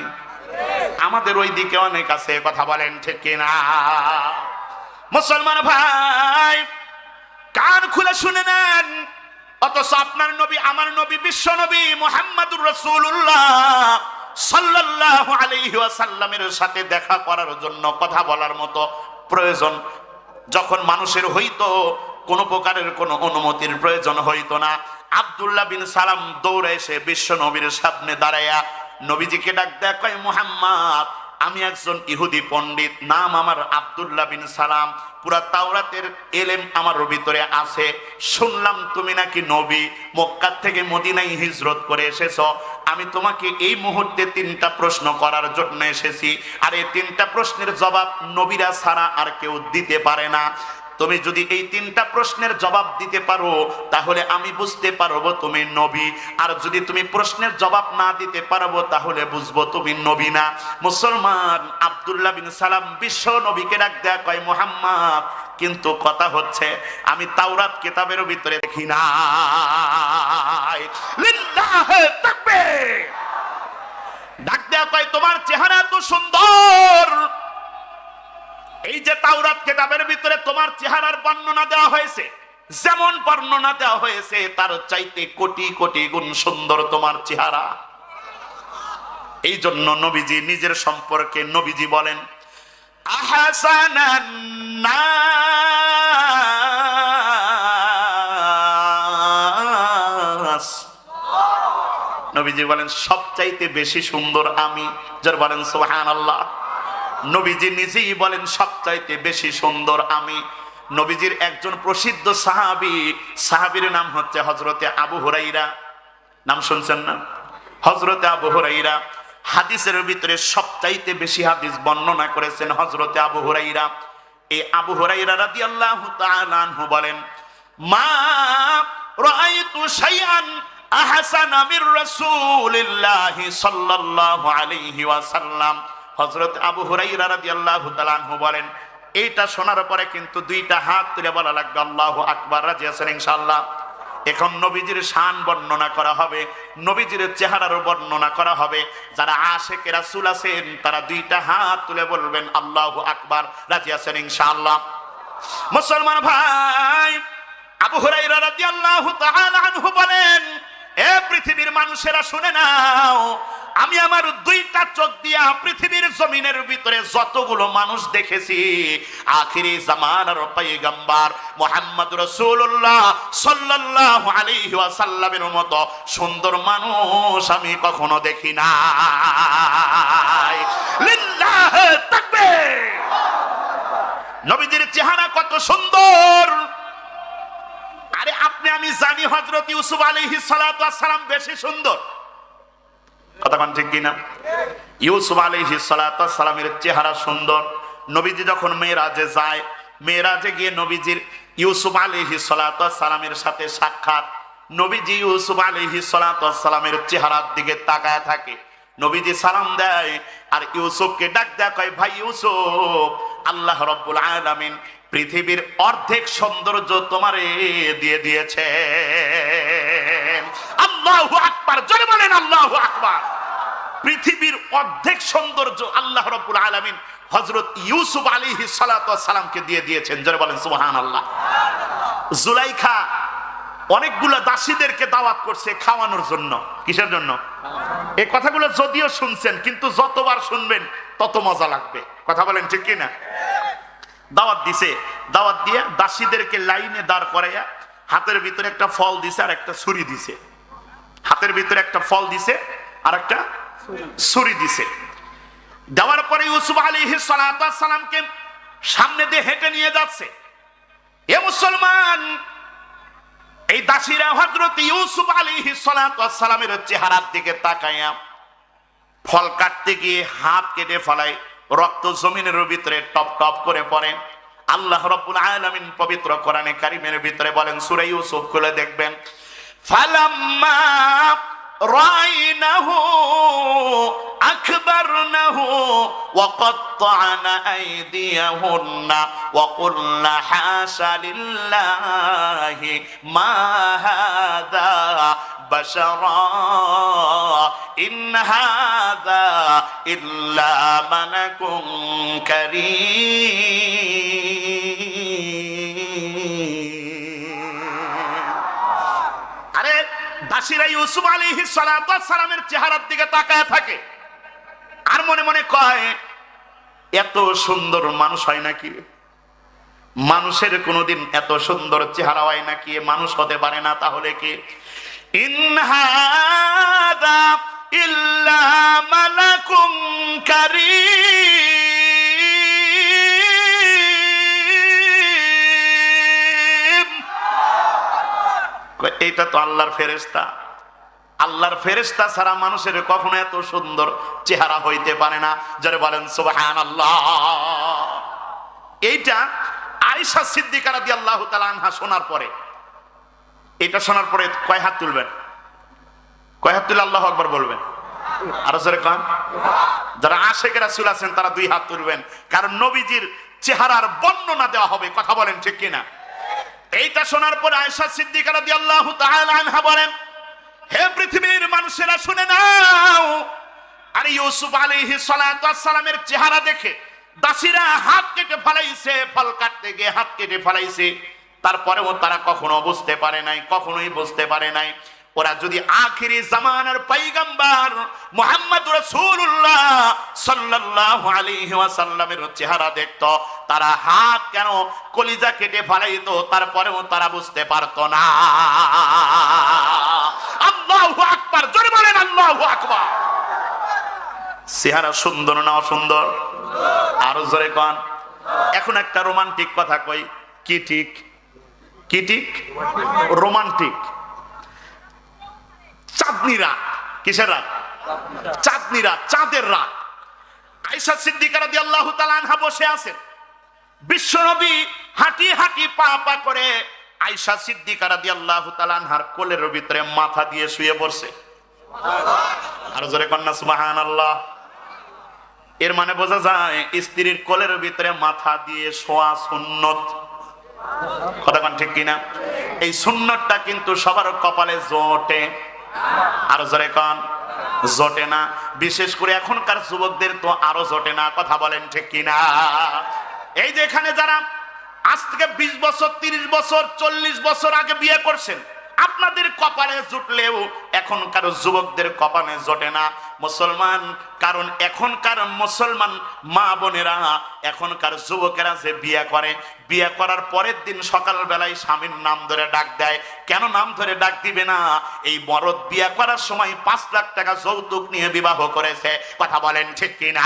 আমাদের ওই দিকে অনেক আছে, কথা বলেন ঠিক কিনা? মুসলমান ভাই কান খুলে শুনে নেন, অথচ আপনার নবী, আমার নবী, বিশ্ব নবী মুহাম্মদুর রাসূলুল্লাহ সাল্লাল্লাহু আলাইহি ওয়াসাল্লামের সাথে দেখা করার জন্য, কথা বলার মতো প্রয়োজন যখন মানুষের হইতো, কোন প্রকারের কোন অনুমতির প্রয়োজন হইতো না, আব্দুল্লাহ বিন সালাম দৌড়ে এসে বিশ্ব নবীর সামনে দাঁড়ায়া নবীজিকে ডাক দেয়া কয়, মুহাম্মদ, আমি একজন ইহুদি পণ্ডিত, নাম আমার আব্দুল্লাহ বিন সালাম, পুরা তাওরাতের এলেম আমার ভিতরে আছে, শুনলাম তুমি নাকি নবী, মক্কা থেকে মদিনায় হিজরত করে এসেছো, আমি তোমাকে এই মুহূর্তে 3টা প্রশ্ন করার জন্য এসেছি, আর এই 3টা প্রশ্নের জবাব নবীরা ছাড়া আর কেউ দিতে পারে না। তুমি যদি এই 3টা প্রশ্নের জবাব দিতে পারো তাহলে আমি বুঝতে পারবো তুমি নবী, আর যদি তুমি প্রশ্নের জবাব না দিতে পারবো তাহলে বুঝবো তুমি নবী না। মুসলমান আব্দুল্লাহ বিন সালাম বিশ্ব নবীকে ডাক দেয়া কয়, মুহাম্মদ, কিন্তু কথা হচ্ছে আমি তাওরাত কিতাবের ভিতরে দেখি নাই। লিল্লাহি তাকবীর। ডাক দেয়া কয়, তোমার চেহারা এত সুন্দর, এই যে তাওরাত কিতাবের ভিতরে তোমার চেহারার বর্ণনা দেওয়া হয়েছে, যেমন বর্ণনা দেওয়া হয়েছে তার চাইতে কোটি কোটি গুণ সুন্দর তোমার চেহারা। এই জন্য নবীজি নিজের সম্পর্কে নবীজি বলেন, আহসানান নাস, নবীজি বলেন সবচাইতে বেশি সুন্দর আমি। যার বলেন সুবহানাল্লাহ। নবীজি নিজেই বলেন সবচাইতে বেশি সুন্দর আমি। নবীজির একজন প্রসিদ্ধ সাহাবীর নাম হচ্ছে হযরতে আবু হুরায়রা, নাম শুনছেন না? হযরতে আবু হুরায়রা হাদিসের ভিতরে সবচাইতে বেশি হাদিস বর্ণনা করেছেন হযরতে আবু হুরায়রা। এই আবু হুরায়রা রাদিয়াল্লাহু তাআলা আনহু বলেন, মা রাআইতু শাইআন আহসানা মির রাসূলিল্লাহি সাল্লাল্লাহু আলাইহি ওয়াসাল্লাম। হযরত আবু হুরায়রা রাদিয়াল্লাহু তাআলা আনহু বলেন, এইটা শোনার পরে কিন্তু 2টা হাত তুলে বলা লাগবে আল্লাহু আকবার। রাজি আছেন ইনশাআল্লাহ? এখন নবীজির শান বর্ণনা করা হবে, নবীজির চেহারার বর্ণনা করা হবে। যারা আশিকে রাসূল আছেন তারা 2টা হাত তুলে বলবেন আল্লাহু আকবার। রাজি আছেন ইনশাআল্লাহ? মুসলমান ভাই, আবু হুরায়রা রাদিয়াল্লাহু তাআলা আনহু বলেন, এ পৃথিবীর মানুষেরা শুনে নাও, আমি আমার 2টা চোখ দিয়া পৃথিবীর জমিনের ভিতরে যতগুলো মানুষ দেখেছি, আখিরি জামানার পয়গম্বর মুহাম্মদ রাসূলুল্লাহ সাল্লাল্লাহু আলাইহি ওয়াসাল্লামের মতো সুন্দর মানুষ আমি কখনো দেখি নাই। লিল্লাহি তাকবীর। নবীজির চেহারা কত সুন্দর! আরে আপনি আমি জানি হযরত ইউসুফ আলাইহিস সালাতু ওয়াস সালাম বেশি সুন্দর, কথা কোন ঠিক কিনা? ইউসুফ আলাইহিস সালাতু ওয়াস সালামের চেহারা সুন্দর। নবীজি যখন মেরাজে যায়, মেরাজে গিয়ে নবীজির ইউসুফ আলাইহিস সালাতু ওয়াস সালামের সাথে সাক্ষাৎ। নবীজি ইউসুফ আলাইহিস সালাতু ওয়াস সালামের চেহারার দিকে তাকায় থাকে। নবীজি সালাম দেয় আর ইউসুফকে ডাক দেয়া কয়, ভাই ইউসুফ, আল্লাহ রাব্বুল আলামিন পৃথিবীর অর্ধেক সৌন্দর্য তোমারে দিয়ে দিয়েছে। আল্লাহু আকবার, জোরে বলেন আল্লাহু আকবার। পৃথিবীর অর্ধেক সৌন্দর্য আল্লাহ রাব্বুল আলামিন হযরত ইউসুফ আলাইহিস সালাতু ওয়াস সালামকে দিয়ে দিয়েছেন। জোরে বলেন সুবহানাল্লাহ। জুলাইখা অনেকগুলো দাসীদেরকে দাওয়াত করছে খাওয়ানোর জন্য। কিসের জন্য? এই কথাগুলো যদিও শুনছেন, কিন্তু যতবার শুনবেন তত মজা লাগবে। কথা বলেন ঠিক কিনা? দাওয়াত দিছে, দাওয়াত দিয়ে দাসীদেরকে লাইনে দাঁড় করাইয়া হাতের ভিতরে একটা ফল দিছে আর একটা ছুরি দিছে। হাতের ভিতরে একটা ফল দিছে আর একটা ছুরি দিছে। দেওয়ার পরে ইউসুফ আলাইহিস সালাতু ওয়াস সালামকে সামনে দিয়ে হেঁটে নিয়ে যাচ্ছে। এ মুসলমান, এই দাসীরা হযরত ইউসুফ আলাইহিস সালাতু ওয়াস সালামের চেহারার দিকে তাকায়া ফল কাটতে গিয়ে হাত কেটে ফেলায়, রক্ত জমিনের ভিতরে টপ টপ করে পড়ে। আল্লাহ রাব্বুল আলামিন পবিত্র কোরআনে কারীমের ভিতরে বলেন, সূরা ইউসুফ খুলে দেখবেন, ফালাম্মা রাইনাহু আকবারনাহু ওয়া কাত্তা'না আইদিয়াহুন্না ওয়া কুলনা হাশা লিল্লাহি মা হাযা বাশারা ইন হাযা ইল্লা মালাকুন কারীম। আরে দাসীরা ইউসুফ আলাইহিস সালাতু ওয়াস সালামের চেহারার দিকে তাকায় থাকে আর মনে মনে কয়, এত সুন্দর মানুষ হয় নাকি? মানুষের কোনোদিন এত সুন্দর চেহারা হয় নাকি? মানুষ হতে পারে না, তাহলে কি? ইন হাযা ইল্লা মালাকুন কারীম। এইটা তো আল্লাহর ফেরেশতা। আল্লাহর ফেরেশতা ছাড়া মানুষের কখনো এত সুন্দর চেহারা হইতে পারে না। যারা বলেন সুবহানাল্লাহ। এইটা আয়েশা সিদ্দিকা রাদিয়াল্লাহু তাআলা আনহা শোনার পরে, এটা শোনার পরে কয় হাত তুলবেন? কয় হাত তুলে আল্লাহু আকবার বলবেন? আরো জোরে কান। যারা আশিকে রাসূল আছেন তারা দুই হাত তুলবেন, কারণ নবীজির চেহারার বর্ণনা দেওয়া হবে। কথা বলেন ঠিক কিনা? এইটা শোনার পর আয়েশা সিদ্দিকা রাদিয়াল্লাহু তাআলা আনহা বলেন, হে পৃথিবীর মানুষেরা শুনে নাও, আরে ইউসুফ আলাইহিস সালাতু ওয়াস সালামের চেহারা দেখে দাসীরা হাত কেটে ফেলাইছে, ফল কাটতে গিয়ে হাত কেটে ফেলাইছে, তারপরেও তারা কখনো বুঝতে পারে নাই, কখনোই বুঝতে পারে নাই। ওরা যদি আখিরি জামানার পয়গম্বর মুহাম্মদ রাসূলুল্লাহ সাল্লাল্লাহু আলাইহি ওয়াসাল্লামের চেহারা দেখতো, তারা হাত কেন কলিজা কেটে ফেলাইতো, তারপরেও তারা বুঝতে পারতো না। আল্লাহু আকবার, জোরে বলেন আল্লাহু আকবার। চেহারা সুন্দর না অসুন্দর? আরো জোরে কোন। এখন একটা রোমান্টিক কথা কই। কি ঠিক? কি ঠিক? রোমান্টিক। চাঁদনি রাত। কিসের রাত? চাঁদনি রাত, চাঁদের রাত। আয়েশা সিদ্দিকা রাদিয়াল্লাহু তাআলা আনহা বসে আছেন। বিশ্বনবী হাঁটি হাঁটি পা পা করে আয়েশা সিদ্দিকা রাদিয়াল্লাহু তাআলা আনহার কোলের ভিতরে মাথা দিয়ে শুয়ে পড়ছে। আরো জোরে কন্যা সুবহানাল্লাহ। এর মানে বোঝা যায় স্ত্রীর কোলের ভিতরে মাথা দিয়ে শোয়া সুন্নত। কথা কোন ঠিক কিনা? এই সুন্নতটা কিন্তু সবার কপালে জোটে। আরো জোরে কোন। জোটে না। বিশেষ করে এখনকার যুবকদের তো আরো জোটে না। কথা বলেন ঠিক কিনা? এই যে এখানে যারা আজ থেকে 20 বছর 30 বছর 40 বছর আগে বিয়ে করছেন, আপনাদের কপালে জুটলেও এখনকার যুবকদের কপালে জোটে না। মুসলমান, কারণ এখনকার মুসলমান মা বোনেরা, এখনকার যুবকেরা যে বিয়ে করে, বিয়ে করার পরের দিন সকাল বেলায় স্বামীর নাম ধরে ডাক দেয়। কেন নাম ধরে ডাক দিবে না? এই মরদ বিয়ে করার সময় 5 লাখ টাকা যৌতুক নিয়ে বিবাহ করেছে। কথা বলেন ঠিক কিনা?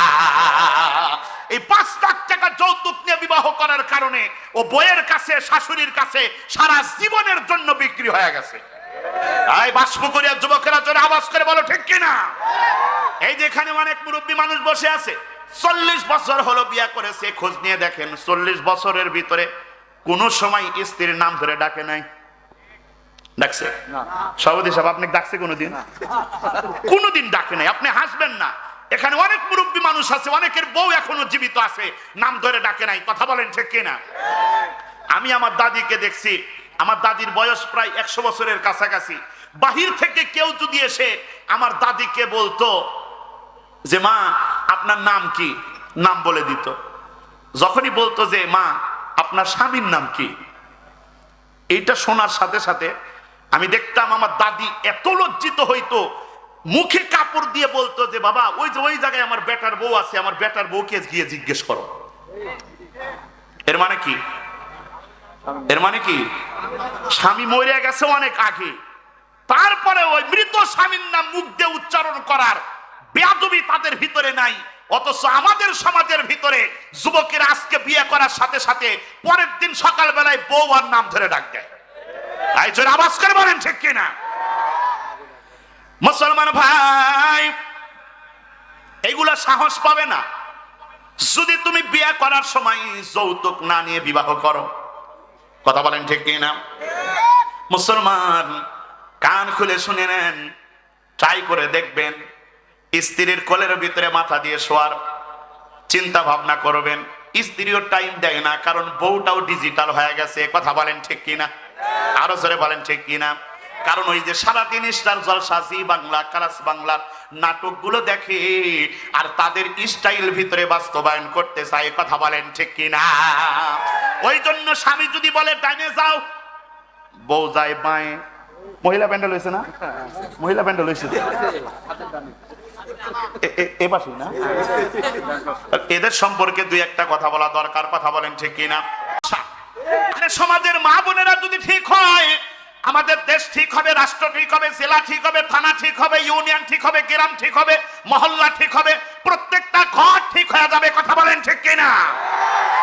এই 5 লাখ টাকা যৌতুক নিয়ে বিবাহ করার কারণে ও বইয়ের কাছে, শাশুড়ির কাছে সারা জীবনের জন্য বিক্রি হয়ে গেছে। এই বাসমুকুরিয়া যুবকেরা জোরে আওয়াজ করে বলো ঠিক কিনা? এই যে এখানে অনেক মুরব্বী মানুষ বসে আছে, 40 বছর হলো বিয়ে করেছে। খোঁজ নিয়ে দেখেন 40 বছরের ভিতরে কোন সময় স্ত্রীর নাম ধরে ডাকে নাই। ডাকছে? সভাপতি সাহেব আপনি ডাকছে কোনোদিন? কোনোদিন ডাকে নাই। আপনি হাসবেন না। এখানে অনেক মুরব্বী মানুষ আছে, অনেকের বউ এখনো জীবিত আছে, নাম ধরে ডাকে নাই। কথা বলেন ঠিক কিনা? আমি আমার দাদিকে দেখছি, আমার দাদির বয়স প্রায় 100 বছরের কাছাকাছি। বাহির থেকে কেউ যদি এসে আমার দাদিকে বলতো যে মা আপনার নাম কি, নাম বলে দিত। যখনই বলতো যে মা আপনার স্বামীর নাম কি, এইটা শোনার সাথে সাথে আমি দেখতাম আমার দাদি এত লজ্জিত হইতো, মুখে কাপড় দিয়ে বলতো যে বাবা ওই যে ওই জায়গায় আমার বেটার বউ আছে, আমার বেটার বউকে গিয়ে জিজ্ঞেস করো। এর মানে কি? এর মানে কি? স্বামী মরে গেছে অনেক আগে, তারপরে ওই মৃত স্বামীর নাম মুখ দিয়ে উচ্চারণ করার বেয়াদবি তাদের ভিতরে নাই। অথচ আমাদের সমাজের ভিতরে যুবকেরা আজকে বিয়ে করার সাথে সাথে পরের দিন সকাল বেলায় বউ আর নাম ধরে ডাক দেয়। এই জোরে আওয়াজ করে বলেন ঠিক কিনা? মুসলমান ভাই, এগুলা সাহস পাবে না যদি তুমি বিয়ে করার সময় যৌতুক না নিয়ে বিবাহ করো। কথা বলেন ঠিক কিনা? মুসলমান কান খুলে শুনে নেন, ট্রাই করে দেখবেন। স্ত্রীর কোলের ভিতরে মাথা দিয়ে শোয়ার চিন্তা ভাবনা করবেন। স্ত্রীও টাইম দেয় না, কারণ বউটাও ডিজিটাল হয়ে গেছে। কথা বলেন ঠিক কিনা? আরো জোরে বলেন ঠিক কিনা? কারণ ওই যে সারাদিন স্টার জলসা, জি বাংলা, কালাস বাংলার নাটকগুলো দেখে আর তাদের স্টাইল ভিতরে বাস্তবায়ন করতে চায়। কথা বলেন ঠিক কিনা? ওই জন্য স্বামী যদি বলে ডাইনে যাও, বউ যায় বাঁয়ে। মহিলা প্যান্ডেল হয়েছে না? মহিলা প্যান্ডেল হয়েছে এবারই না? এদের সম্পর্কে দুই একটা কথা বলা দরকার। কথা বলেন ঠিক কিনা? সমাজের মা বোনেরা যদি ঠিক হয়, আমাদের দেশ ঠিক হবে, রাষ্ট্র ঠিক হবে, জেলা ঠিক হবে, থানা ঠিক হবে, ইউনিয়ন ঠিক হবে, গ্রাম ঠিক হবে, মহল্লা ঠিক হবে, প্রত্যেকটা ঘর ঠিক হয়ে যাবে। কথা বলেন ঠিক কিনা?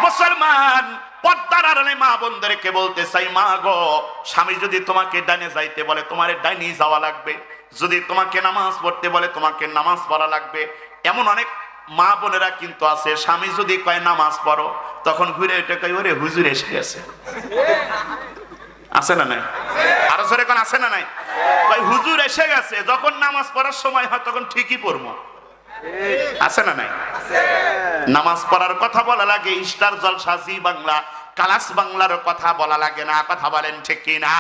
মুসলমান পর্দার আড়ালে মা বোনদেরকে বলতে চাই, মা গো, স্বামী যদি তোমাকে ডাইনে যাইতে বলে তোমার ডাইনে যাওয়া লাগবে, যদি তোমাকে নামাজ পড়তে বলে তোমাকে নামাজ পড়া লাগবে। এমন অনেক মা বোনেরা কিন্তু আছে, স্বামী যদি কয় নামাজ পড়ো, তখন ঘুরে এটা কয় ওরে হুজুর এসে গেছে। আছে না নাই? আরো জোরে কোন আছে না নাই? কয় হুজুর এসে গেছে। যখন নামাজ পড়ার সময় হয় তখন ঠিকই পড়বো। আছে না নাই? নামাজ পড়ার কথা বলা লাগে স্টার জলসা, জি বাংলা, কালাস বাংলার কথা বলা লাগে না। কথা বলেন ঠিক কিনা?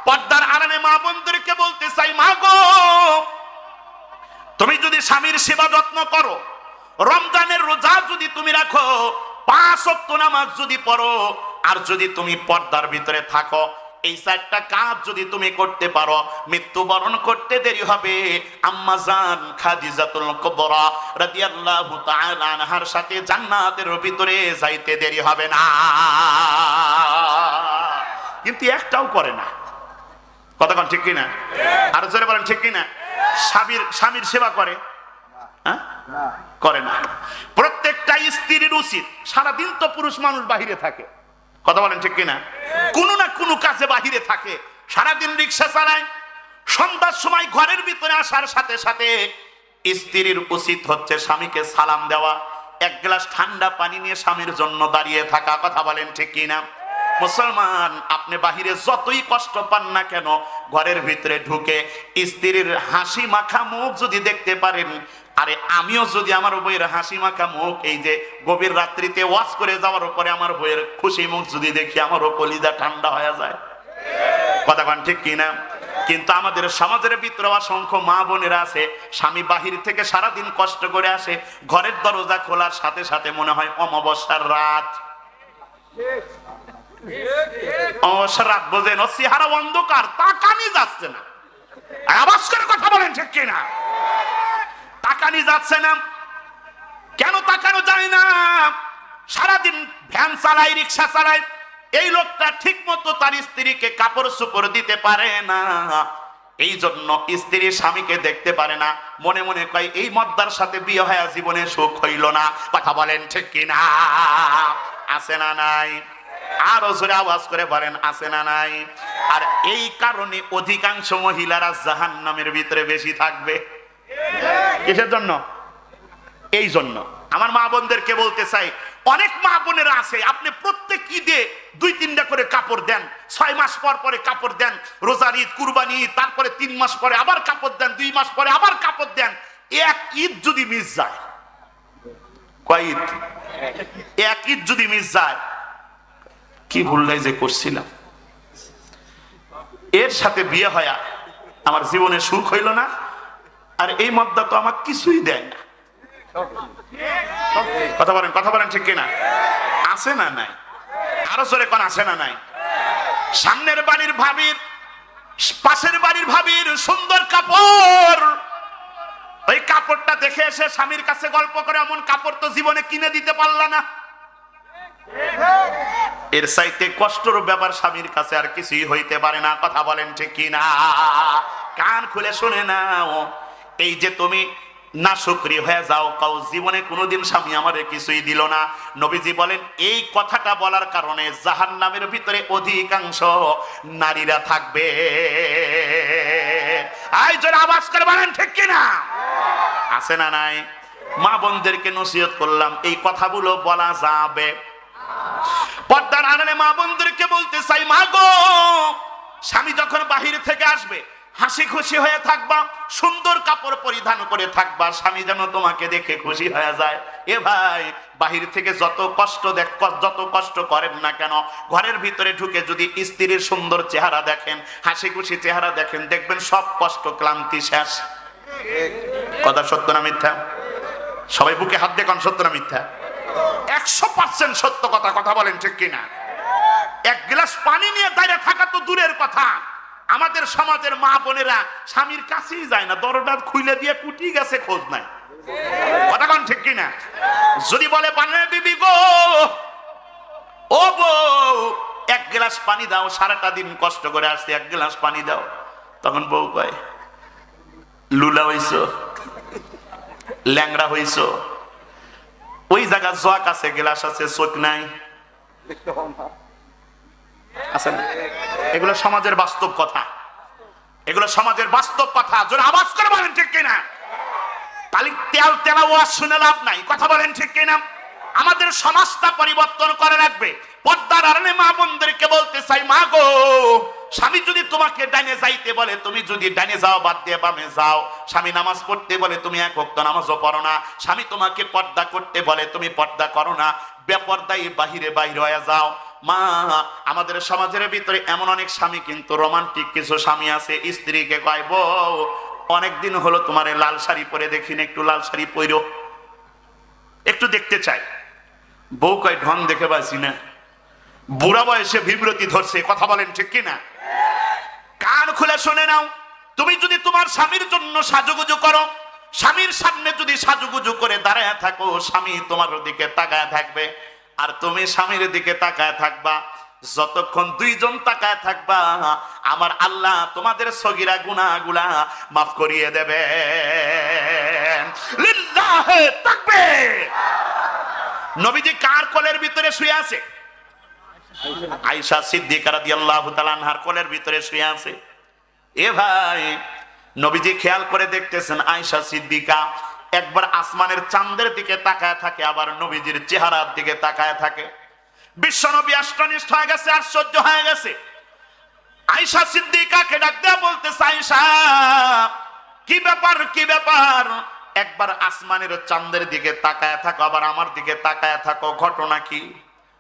পর্দার আড়ালে মা বোনদেরকে বলতে চাই, মা গো, তুমি যদি স্বামীর সেবা যত্ন করো, রমজানের রোজা যদি তুমি রাখো, 5 ওয়াক্ত নামাজ যদি পড়ো, আর যদি তুমি পর্দার ভিতরে থাকো, এই 4টা কাজ যদি তুমি করতে পারো, মৃত্যুবরণ করতে দেরি হবে আম্মা জান খাদিজাতুল কুবরা রাদিয়াল্লাহু তাআলা আনহার সাথে জান্নাতের ভিতরে যাইতে দেরি হবে না। কিন্তু একটাও করে না। কথা কোন ঠিক কিনা? আর জোরে বলেন ঠিক কিনা? স্বামীর সেবা করে? হ্যাঁ, করে না। প্রত্যেকটা স্ত্রীর উচিত, সারাদিন তো পুরুষ মানুষ বাহিরে থাকে। কথা বলেন ঠিক কিনা? কোনো না কোনো কাজে বাহিরে থাকে, সারাদিন রিক্সা চালায়, সন্ধ্যার সময় ঘরের ভিতরে আসার সাথে সাথে স্ত্রীর উচিত হচ্ছে স্বামীকে সালাম দেওয়া, 1 গ্লাস ঠান্ডা পানি নিয়ে স্বামীর জন্য দাঁড়িয়ে থাকা। কথা বলেন ঠিক কিনা? মুসলমান, আপনি বাহিরে যতই কষ্ট পান না কেন, ঘরের ভিতরে ঢুকে স্ত্রীর হাসি মাখা মুখ যদি দেখতে পারেন, আরে আমিও যদি আমার বইয়ের হাসি মাখা মুখ এই যে গভীর রাত্রিতে ওয়াজ করে যাওয়ার পরে আমার বইয়ের খুশি মুখ যদি দেখি, আমারও কলিজা ঠান্ডা হয়ে যায়। কথা কোন ঠিক কিনা? কিন্তু আমাদের সমাজের ভিতরে অসংখ্য মা বোনেরা আছে, স্বামী বাহির থেকে সারাদিন কষ্ট করে আসে, ঘরের দরজা খোলার সাথে সাথে মনে হয় অমাবস্যার রাত। অমাবস্যার রাত বোঝেন, চেহারা অন্ধকার, তাকানি যাচ্ছে না। আওয়াজ করে কথা বলেন ঠিক কিনা? তাকানি যাচ্ছে না। কেন তাকানো যায় না? সারাদিন ভ্যান চালায়, রিক্সা চালায়, এই লোকটা ঠিক মতো তার স্ত্রীকে কাপড় চোপড় দিতে পারে না। এই জন্য স্ত্রী স্বামীকে দেখতে পারে না, মনে মনে কয় এই মদ্দার সাথে বিয়ে হয়ে জীবনে সুখ হইল না। কথা বলেন ঠিক কিনা? আছে না নাই? আরো জোরে আওয়াজ করে বলেন আছে না নাই? আর এই কারণে অধিকাংশ মহিলারা জাহান্নামের ভিতরে বেশি থাকবে। কিসের জন্য? এই জন্য আমার মা বোনদেরকে বলতে চাই, অনেক মা বোনেরা আছে, আপনি প্রত্যেক ঈদে 2-3টা করে কাপড় দেন, 6 মাস পর পরে কাপড় দেন, রোজার ঈদ, কুরবানি ঈদ, তারপরে 3 মাস পরে আবার কাপড় দেন, 2 মাস পরে আবার কাপড় দেন। এক ঈদ যদি মিস যায়, কয় ঈদ? এক ঈদ যদি মিস যায়, কি ভুললাই যে করছিলাম, এর সাথে বিয়ে হয়া আমার জীবনে সুখ হইল না, আর এই মদ্দা তো আমার কিছুই দেয় না। কথা বলেন ঠিক কিনা? আছে না নাই? আরো জোরে কোন আছে না নাই? সামনের বাড়ির ভাবির, পাশের বাড়ির ভাবির সুন্দর কাপড়, ওই কাপড়টা দেখে এসে স্বামীর কাছে গল্প করে, এমন কাপড় তো জীবনে কিনে দিতে পারলা না। এর চাইতে কষ্টের ব্যাপার স্বামীর কাছে আর কিছুই হইতে পারে না। কথা বলেন ঠিক কিনা? কান খুলে শুনে নাও, এই যে তুমি না শুকরি হয়ে যাও, কাউ জীবনে কোনোদিন স্বামী আমারে কিছুই দিল না, নবীজি বলেন এই কথাটা বলার কারণে জাহান্নামের ভিতরে অধিকাংশ নারীরা থাকবে। আই জোরে আওয়াজ করে বলেন ঠিক কিনা? আছে না নাই? মা বোনদেরকে নসিহত করলাম, এই কথাগুলো বলা যাবে। পর্দার আড়ালে মা বোনদেরকে বলতে চাই, মা গো, স্বামী যখন বাহির থেকে আসবে, হাসি খুশি হয়ে থাকবা, সুন্দর কাপড় পরিধান করে থাকবা, স্বামী যেন তোমাকে দেখে খুশি হয়ে যায়। এ ভাই, বাহির থেকে যত কষ্ট করেন না কেন, ঘরের ভিতরে ঢুকে যদি স্ত্রীর সুন্দর চেহারা দেখেন, হাসি খুশি চেহারা দেখেন, দেখবেন সব কষ্ট ক্লান্তি শেষ। কথা সত্য না মিথ্যা? সবাই বুকে হাত দেখুন, সত্য না মিথ্যা? 100% সত্য কথা। কথা বলেন ঠিক কিনা? এক গ্লাস পানি নিয়ে দাঁড়িয়ে থাকা তো দূরের কথা, আমাদের সমাজের মা বোনেরা স্বামীর কাছেই যায় না, দরজা খুলে দিয়ে কুটি গেছে, খোঁজ নাই। কথা কোন ঠিক কিনা? যদি বলে বানে বিবি গো, ও বউ এক গ্লাস পানি দাও, সারাটা দিন কষ্ট করে আসছে, এক গ্লাস পানি দাও, তখন বউ কয় লুলা হইছো, ল্যাংড়া হইছো, ওই জায়গা জোয়াক আছে, গ্লাস আছে, চোখ নাই। আছে না? এগুলো সমাজের বাস্তব কথা, এগুলো সমাজের বাস্তব কথা। জোরে আওয়াজ করে বলেন ঠিক কিনা? খালি তেলা ওয়াজ শুনে লাভ নাই। কথা বলেন ঠিক কিনা? আমাদের সমাজটা পরিবর্তন করে রাখবে। পর্দার আড়ালে মা বোনদেরকে বলতে চাই, মা গো, স্বামী যদি তোমাকে ডানে যাইতে বলে, তুমি যদি ডানে যাও বাদ দিয়ে বামে যাও। স্বামী নামাজ পড়তে বলে, তুমি এক ওয়াক্ত নামাজও পড়ো না। স্বামী তোমাকে পর্দা করতে বলে, তুমি পর্দা করো না। বেপর্দায় বাহিরে হয়ে যাও। মা, আমাদের সমাজের ভিতরে এমন অনেক স্বামী, কিন্তু রোমান্টিক কিছু স্বামী আছে, স্ত্রীকে কয় বউ অনেকদিন হলো তোমার লাল শাড়ি পরে দেখিনি, একটু লাল শাড়ি পরো, একটু দেখতে চাই। বউ কয় ঢং দেখে পাচ্ছি না, বুড়া বয়সে বিব্রতি ধরছে। কথা বলেন ঠিক কিনা? কান খুলে শুনে নাও, তুমি যদি তোমার স্বামীর জন্য সাজুগুজু করো, স্বামীর সামনে যদি সাজুগুজু করে দাঁড়ায় থাকো, স্বামী তোমার দিকে তাকায় থাকবে, আর তুমি স্বামীর দিকে তাকায় থাকবা। যতক্ষণ দুইজন তাকায় থাকবা, আমার আল্লাহ তোমাদের সগীরা গুনাহগুলা মাফ করিয়ে দেবে। লিল্লাহে তাকবীর। নবীজি কার কোলের ভিতরে শুয়ে আছে? আয়েশা সিদ্দিকা রাদিয়াল্লাহু তাআলা আনহার কোলের ভিতরে শুয়ে আছে। এ ভাই, নবীজি খেয়াল করে দেখতেছেন, আয়েশা সিদ্দিকা একবার আসমানের চাঁদের দিকে তাকায় থাকে, আবার নবীজির চেহারার দিকে তাকায় থাকে। বিশ্ব নবী আশ্চর্য হয়ে গেছে, আশ্চর্য হয়ে গেছে। আয়েশা সিদ্দিকাকে ডাক দেয়া বলতেছে, আয়েশা কি ব্যাপার, কি ব্যাপার? একবার আসমানের চাঁদের দিকে তাকায় থাকো, আবার আমার দিকে তাকায় থাকো, ঘটনা কি?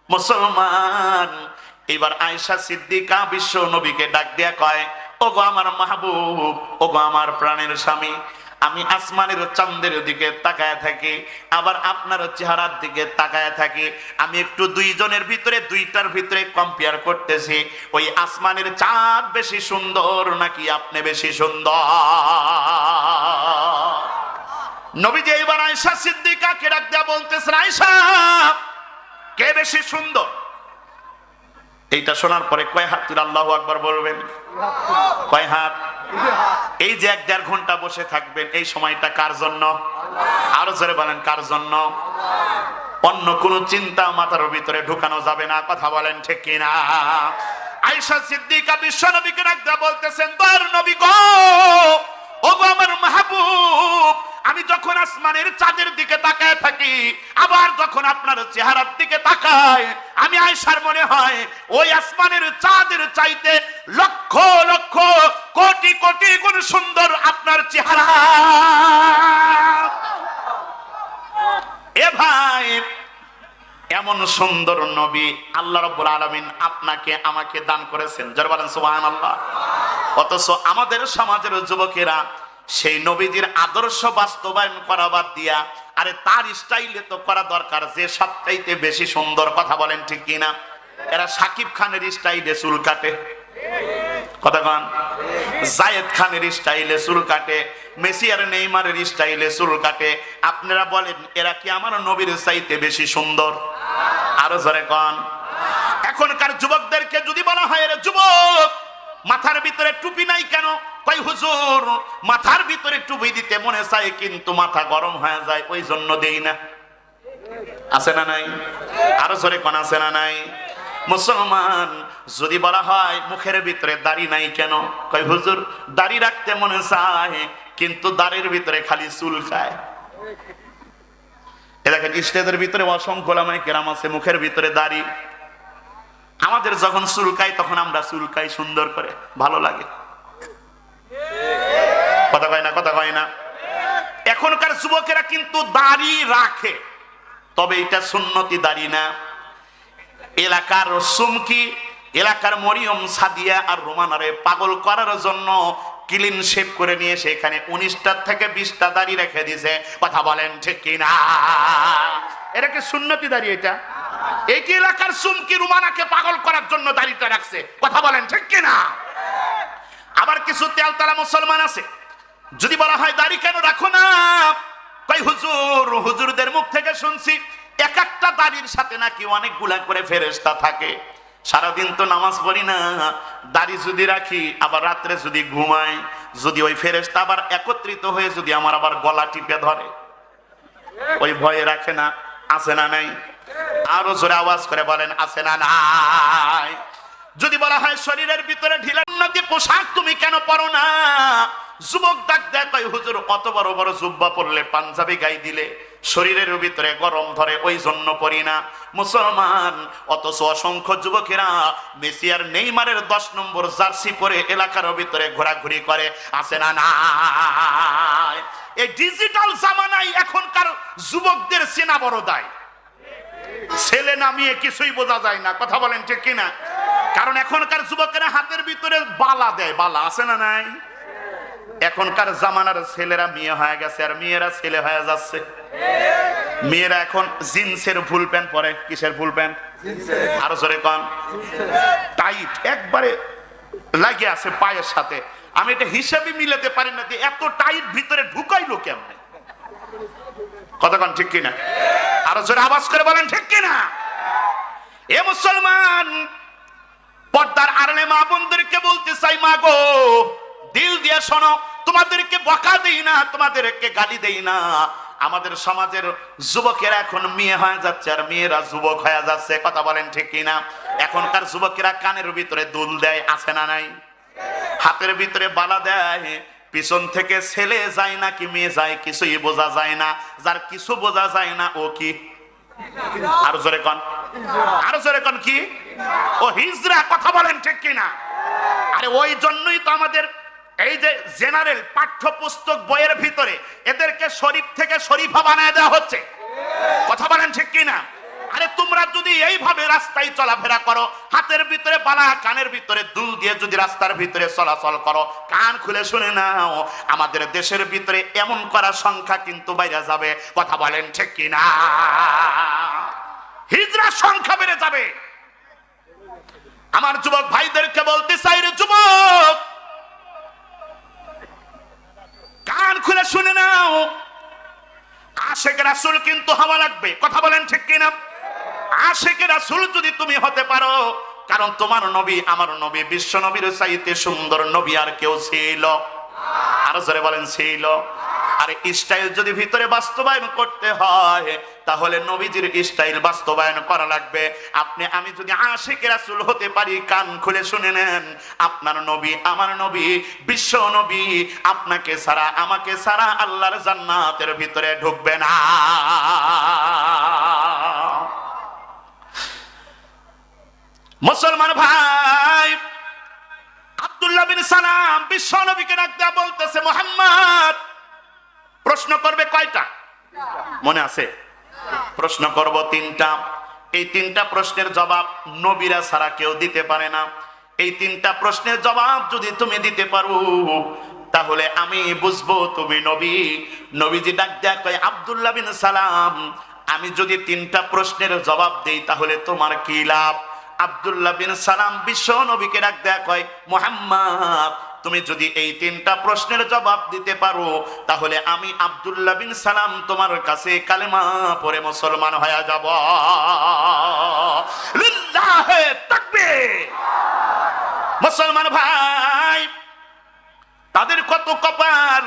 মুসলমান, এবার আয়েশা সিদ্দিকা বিশ্ব নবীকে ডাক দিয়া কয়, ওগো আমার মাহবুব, ওগো আমার প্রাণের স্বামী, আমি আসমানের চাঁদের দিকে তাকায় থাকি, আবার আপনার চেহারার দিকে তাকায় থাকি। আমি একটু দুইজনের ভিতরে, দুইটার ভিতরে কম্পেয়ার করতেছি, ওই আসমানের চাঁদ বেশি সুন্দর নাকি আপনি বেশি সুন্দর? নবীজি এবার আয়েশা সিদ্দিকাকে ডাক দেয়া বলতেছেন, আয়েশা কে বেশি সুন্দর? এইটা শোনার পরে কয় হাত তুলে আল্লাহু আকবার বলবেন? কয় হাত? এই যে 1-1.5 ঘন্টা বসে থাকবেন, এই সময়টা কার জন্য? আরো জোরে বলেন, কার জন্য? অন্য কোন চিন্তা মাথার ভিতরে ঢুকানো যাবে না। কথা বলেন ঠিক কিনা? আয়েশা সিদ্দিকা বিশ্ব নবীকে ডাক দেয়া বলতেছেন, দয়ার নবী গো, ওগো আমার মাহবুব, আমি যখন আসমানের চাঁদের দিকে তাকায় থাকি, আবার যখন আপনার চেহারার দিকে তাকাই, আমি আয়েশার মনে হয় ওই আসমানের চাঁদের চাইতে লক্ষ লক্ষ কোটি কোটি গুণ সুন্দর আপনার চেহারা। এ ভাই, এমন সুন্দর নবী আল্লাহ রাব্বুল আলামিন আপনাকে আমাকে দান করেছেন। যারা বলেন সুবহানাল্লাহ। অথচ আমাদের সমাজের যুবকেরা সেই নবীজির আদর্শ বাস্তবায়ন করা বাদ দিয়া, আরে তার স্টাইলে তো করা দরকার, যে সবচাইতে বেশি সুন্দর। কথা বলেন ঠিক কিনা? এরা সাকিব খানের স্টাইলে চুল কাটে, কথা কন, জায়েদ খানের স্টাইলে চুল কাটে, মেসি আর নেইমারের স্টাইলে চুল কাটে। আপনারা বলেন এরা কি আমার নবীর চাইতে বেশি সুন্দর? আরো জোরে কন। এখনকার যুবকদেরকে যদি বলা হয়, রে যুবক, মাথার ভিতরে টুপি নাই কেন? কই হুজুর, মাথার ভিতরে টুপি দিতে মনে চায়, কিন্তু মাথা গরম হয়ে যায়, ওই জন্য দেই না। আছে না নাই? আরো জোরে কোন আছে না নাই? মুসলমান, যদি বলা হয় মুখের ভিতরে দাড়ি নাই কেন? কই হুজুর, দাড়ি রাখতে মনে চায়, কিন্তু দাড়ির ভিতরে খালি চুল খায়। এ দেখেন, স্টেজের ভিতরে অসংখ্য ওলামায়ে কেরাম আছে, মুখের ভিতরে দাড়ি। আমাদের যখন চুলকাই তখন আমরা চুলকাই সুন্দর করে, ভালো লাগে। কথা কয় না, কথা কয় না। এখনকার যুবকেরা কিন্তু দাড়ি রাখে, তবে এটা সুন্নতি দাড়ি না। এলাকার সুমকি, এলাকার মরিয়ম, সাদিয়া আর রোমানারে পাগল করার জন্য ক্লিন শেভ করে নিয়ে সেখানে 19টা থেকে 20টা দাড়ি রেখে দিয়েছে। কথা বলেন ঠিক কিনা? এটা কি সুন্নতি দাড়ি? এটা এই কি এলাকার সুমকি রুমানাকে পাগল করার জন্য দাড়িটা রাখছে? কথা বলেন ঠিক কিনা? আবার কিছু তেলতালা মুসলমান আছে, যদি বলা হয় দাড়ি কেন রাখো না, কই হুজুর, হুজুরদের মুখ থেকে শুনছি এক একটা দাড়ির সাথে নাকি অনেকগুলা করে ফেরেশতা থাকে। সারাদিন তো নামাজ পড়ি না, দাড়ি যদি রাখি আবার রাত্রে যদি ঘুমাই, যদি ওই ফেরেশতা আবার একত্রিত হয়ে যদি আমার আবার গলা টিপে ধরে, ওই ভয়ে রাখে না? আছে না নাই? আরো জোরে আওয়াজ করে বলেন আছে না নাই? যদি বলা হয় শরীরের ভিতরে ঢিলা উন্নতি পোশাক তুমি কেন পরো না, যুবক ডাক দেয়, কই হুজুর অত বড় বড় জুব্বা পরলে, পাঞ্জাবি গায়ে দিলে শরীরের ভিতরে গরম ধরে, ওই জন্য পরি না। মুসলমান, অথচ অসংখ্য যুবকেরা মেসি আর নেইমারের 10 নম্বর জার্সি পরে এলাকার ভিতরে ঘোরাঘুরি করে। আছে না নাই? এই ডিজিটাল জামানায় এখনকার যুবকদের চেনা বড় দায়। ছেলে নামিয়ে কিছুই বোঝা যায় না। কথা বলেন ঠিক কিনা? কারণ এখনকার যুবকেরা হাতের ভিতরে বালা দেয়। বালা আছে না নাই? এখনকার জামানার ছেলেরা মেয়ে হয়ে গেছে আর মেয়েরা ছেলে হয়ে যাচ্ছে। মেয়েরা এখন জিন্সের ফুল প্যান্ট পরে। কিসের ফুল প্যান্ট? আরো জোরে কন। টাইট একবারে লাগে আছে পায়ের সাথে। আমি এটা হিসাবে মিলাতে পারি না যে এত টাইট ভিতরে ঢুকাইলো কেমনে। কথা কন ঠিক কিনা? আরো জোরে আওয়াজ করে বলেন ঠিক কিনা? এ মুসলমান, পর্দার আড়ালে মা বোনদেরকে বলতে চাই, মা গো, দিল দিয়ে শোনো, তোমাদেরকে বকা দেই না, তোমাদেরকে গালি দেই না। আমাদের সমাজের যুবকেরা এখন মেয়ে হয়ে যাচ্ছে আর মেয়েরা যুবক হয়ে যাচ্ছে। কথা বলেন ঠিক কিনা? এখনকার যুবকেরা কানের ভিতরে দুল দেয়। আছে না নাই? হাতের ভিতরে বালা দেয়। পিছন থেকে ছেলে যায় না কি মেয়ে যায় কিছুই বোঝা যায় না। যার কিছু বোঝা যায় না ও কি? আরো জোরে কন, আরো জোরে কন। কি? ও হিজরা। কথা বলেন ঠিক কিনা? আরে ওই জন্যই তো আমাদের এই যে জেনারেল পাঠ্যপুস্তক বইয়ের ভিতরে এদেরকে শরীফ থেকে শরীফা বানায় দেওয়া হচ্ছে। কথা বলেন ঠিক কিনা? আরে তোমরা যদি এইভাবে রাস্তায় চলাফেরা করো, হাতের ভিতরে বালা, কানের ভিতরে দুল দিয়ে যদি রাস্তার ভিতরে চলাচল করো, কান খুলে শুনে নাও, আমাদের দেশের ভিতরে এমন করা সংখ্যা কিন্তু বাইরে যাবে। কথা বলেন ঠিক কিনা? হিজড়ার সংখ্যা বেড়ে যাবে। আমার যুবক ভাইদেরকে বলতে চাই, রে যুবক, কান খুলে শুনে নাও, আশেক রাসূল কিন্তু হওয়া লাগবে। কথা বলেন ঠিক কিনা? আশেক রাসূল যদি তুমি হতে পারো, কারণ তোমার নবী, আমার নবী, বিশ্ব নবীর চাইতে সুন্দর নবী আর কেউ ছিল? আরো জোরে বলেন ছিল। আর স্টাইল যদি ভিতরে বাস্তবায়ন করতে হয়, তাহলে নবীজির স্টাইল বাস্তবায়ন করা লাগবে। আপনি আমি যদি আশিক রাসূল হতে পারি, কান খুলে শুনে নেন, আপনার নবী, আমার নবী, বিশ্ব নবী আপনাকে ছাড়া, আমাকে ছাড়া আল্লাহর জান্নাতের ভিতরে ঢুকবে না। মুসলমান ভাই, আব্দুল্লাহ বিন সালাম বিশ্ব নবীকে ডাক দেয়া বলতেছে, মুহাম্মদ, প্রশ্ন করবে কয়টা? মনে আছে? প্রশ্ন করব 3টা। এই 3টা প্রশ্নের জবাব নবীরা ছাড়া কেউ দিতে পারে না। এই 3টা প্রশ্নের জবাব যদি তুমি দিতে পারো, তাহলে আমি বুঝবো তুমি নবী। নবীজি ডাক দেয়া কয়, আব্দুল্লাহ বিন সালাম, আমি যদি 3টা প্রশ্নের জবাব দেই তাহলে তোমার কি লাভ? আব্দুল্লাহ বিন সালাম বিশ্ব নবীকে ডাক দেয়া কয়, মুহাম্মদ, তুমি যদি এই 3টা প্রশ্নের জবাব দিতে পারো, তাহলে আমি আব্দুল্লাহ বিন সালাম তোমার কাছে কালেমা পড়ে মুসলমান হয়ে যাব। লিল্লাহে তাকবীর। মুসলমান ভাই, তাদের কত কপাল!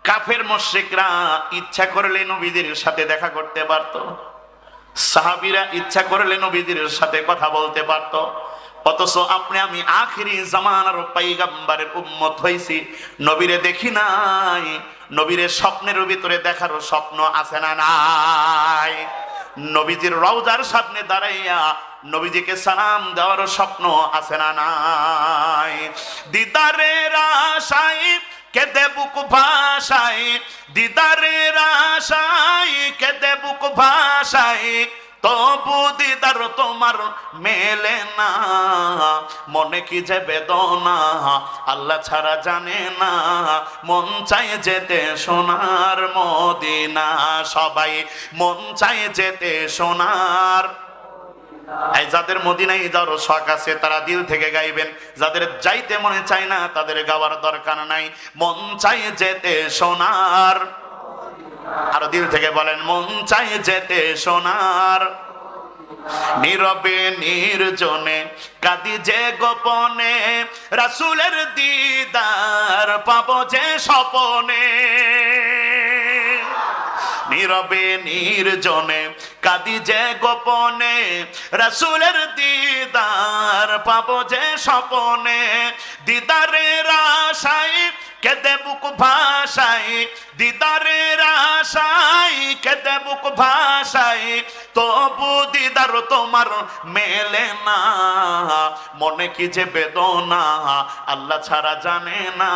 কাফের মুশরিকরা ইচ্ছা করলে নবীদের সাথে দেখা করতে পারত, সাহাবীরা ইচ্ছা করলে নবীদের সাথে কথা বলতে পারত। অথচ আপনি আমি আখিরি জামানার পয়গম্বরের উম্মত হইছি, নবীরে দেখি নাই। নবীরে স্বপ্নের ভিতরে দেখার স্বপ্ন আছে না নাই? নবীজির রওজার সামনে দাঁড়াইয়া নবীজিকে সালাম দেওয়ার স্বপ্ন আছে না নাই? দিদারের আশায় কেঁদে বুক ভাষায় দিদারের আশায়, কেঁদে বুক ভাষায় তবু দিদার তোমার মেলে না। মনে কি যে বেদনা আল্লাহ ছাড়া জানে না, মন চায় যেতে সোনার মদিনা। সবাই মন চায় যেতে সোনার। এই যাদের মদিনায় যাওয়ার শখ আছে তারা দিল থেকে গাইবেন, যাদের যাইতে মনে চায় না তাদের গাওয়ার দরকার নাই। মন চায় যেতে সোনার, আরো দিল থেকে বলেন মন চায় যেতে সোনার। নীরবে নির্জনে কাঁদি যে গোপনে, রাসূলের দিদার পাবো যে স্বপনে। নীরবে নির্জনে কাঁদি যে গোপনে, রাসূলের দিদার পাবো যে স্বপনে। দিদারের আশায় কেঁদে বুক ভাষায়, দিদারের আশায় কেঁদে বুক ভাষায় তবু দিদার তোমার মেলে না। মনে কি যে বেদনা আল্লাহ ছাড়া জানে না,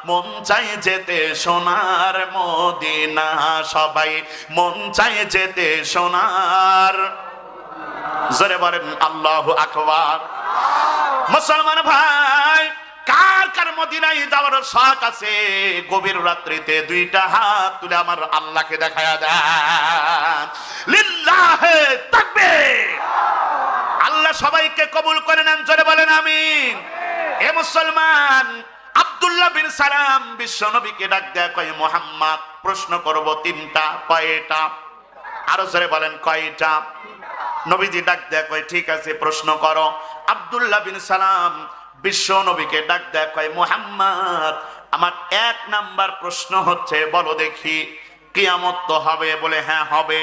মন চাই যেতে সোনার মদিনা। সবাই মন চাই যেতে সোনার। জোরে বলেন আল্লাহু আকবার। মুসলমান ভাই, কার কার মদিনায় যাওয়ার শখ আছে? গভীর রাত্রিতে দুইটা হাত তুলে আমার আল্লাহকে দেখায়া দেন। লিল্লাহে তাকবীর। আল্লাহ সবাইকে কবুল করে নেন, জোরে বলেন আমিন। এ মুসলমান, আব্দুল্লাহ বিন সালাম বিশ্ব নবীকে ডাক দেয়া কয়, মুহাম্মদ প্রশ্ন করব তিনটা। কয়টা? আরো জোরে বলেন কয়টা? নবীজি ডাক দেয়া কয় ঠিক আছে প্রশ্ন করো। আব্দুল্লাহ বিন সালাম বিশ্ব নবীকে ডাক দেয়া কয়, মুহাম্মদ আমার 1 নাম্বার প্রশ্ন হচ্ছে বলো দেখি কিয়ামত তো হবে? বলে হ্যাঁ হবে।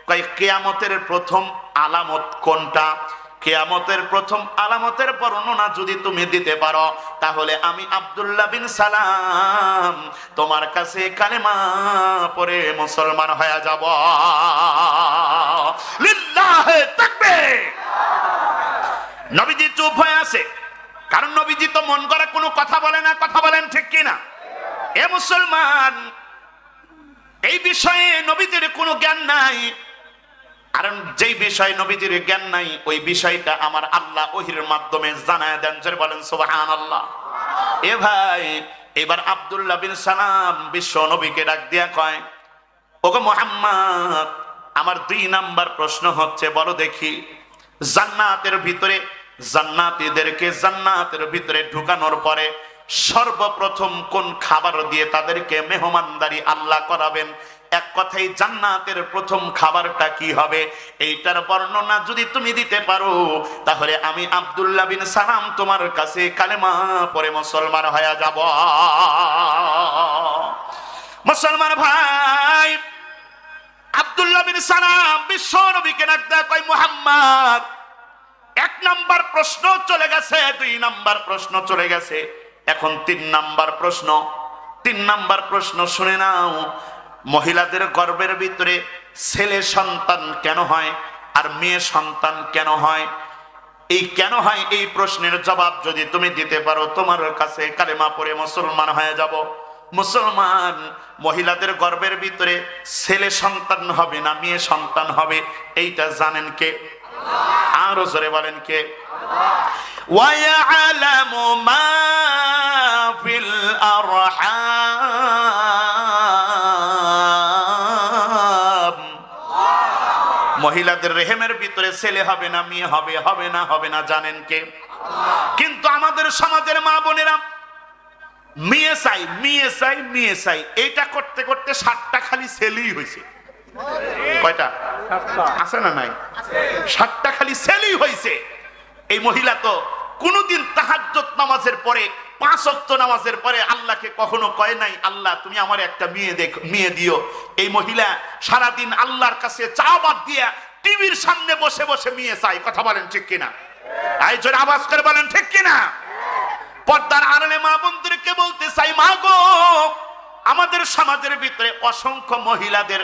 কয় কিয়ামতের প্রথম আলামত কোনটা? কিয়ামতের প্রথম আলামতের বর্ণনা যদি তুমি দিতে পারো তাহলে আমি আব্দুল্লাহ বিন সালাম তোমার কাছে কালেমা পড়ে মুসলমান হয়ে যাব। লিল্লাহে তাকবীর। নবীজি চুপ হয়ে আছে, কারণ নবীজি তো মন করা কোনো কথা বলে না। কথা বলেন ঠিক কিনা? এ মুসলমান, এই বিষয়ে নবীজির কোনো জ্ঞান নাই। কারণ যেই বিষয় নবীজির জ্ঞান নাই ওই বিষয়টা আমার আল্লাহ ওহীর মাধ্যমে জানায় দেন। জোরে বলেন সুবহানাল্লাহ। এ ভাই, এবার আব্দুল্লাহ বিন সালাম বিশ্ব নবীকে ডাক দিয়া কয়, ওগো মুহাম্মদ আমার 2 নাম্বার প্রশ্ন হচ্ছে বলো দেখি জান্নাতের ভিতরে জান্নাতীদেরকে জান্নাতের ভিতরে ঢুকানোর পরে সর্বপ্রথম কোন খাবার দিয়ে তাদেরকে মেহমানদারি আল্লাহ করাবেন? এক কথাই জান্নাতের প্রথম খাবারটা কি হবে? এইটার বর্ণনা যদি তুমি দিতে পারো তাহলে আমি আব্দুল্লাহ বিন সালাম তোমার কাছে কালেমা পড়ে মুসলমান হয়ে যাব। মুসলমান ভাই, আব্দুল্লাহ বিন সালাম বিশ্ব নবীকে ডাক দেয়া কয়, মুহাম্মদ 1 নাম্বার প্রশ্ন চলে গেছে, 2 নাম্বার প্রশ্ন চলে গেছে, এখন 3 নাম্বার প্রশ্ন। 3 নাম্বার প্রশ্ন শুনে নাও। মহিলাদের গর্ভের ভিতরে ছেলে সন্তান কেন হয় আর মেয়ে সন্তান কেন হয়? এই কেন হয় এই প্রশ্নের জবাব যদি তুমি দিতে পারো তোমার কাছে কালেমা পড়ে মুসলমান হয়ে যাব। মুসলমান, মহিলাদের গর্ভের ভিতরে ছেলে সন্তান হবে না মেয়ে সন্তান হবে এইটা জানেন কে? আরো জোরে বলেন কে? ওয়া ইয়ালামু মা ফিল আরহাম। মহিলাদের রেহেমের ভিতরে ছেলে হবে না মেয়ে হবে, হবে না হবে না জানেন কে? কিন্তু আমাদের সমাজের মা বোনেরা মেয়ে চাই মেয়ে চাই মেয়ে চাই এইটা করতে করতে 7টা খালি ছেলেই হয়েছে। কয়টা আছে না? নাই, 7টা খালি ছেলেই হয়েছে। এই মহিলা তো কোনদিন তাহাজ্জুদ নামাজের পরে 5 ওয়াক্ত নামাজের পরে আল্লাহকে কখনো কয় নাই আল্লাহ তুমি আমার একটা মেয়ে দিও। এই মহিলা সারাদিন আল্লাহর কাছে চাওয়াত দিয়া টিভির সামনে বসে বসে মেয়ে চাই। কথা বলেন ঠিক কিনা? এই জোরে আওয়াজ করে বলেন ঠিক কিনা? পর্দার আড়ালে মা বোনদেরকে বলতে চাই, মা গো, আমাদের সমাজের ভিতরে অসংখ্য মহিলাদের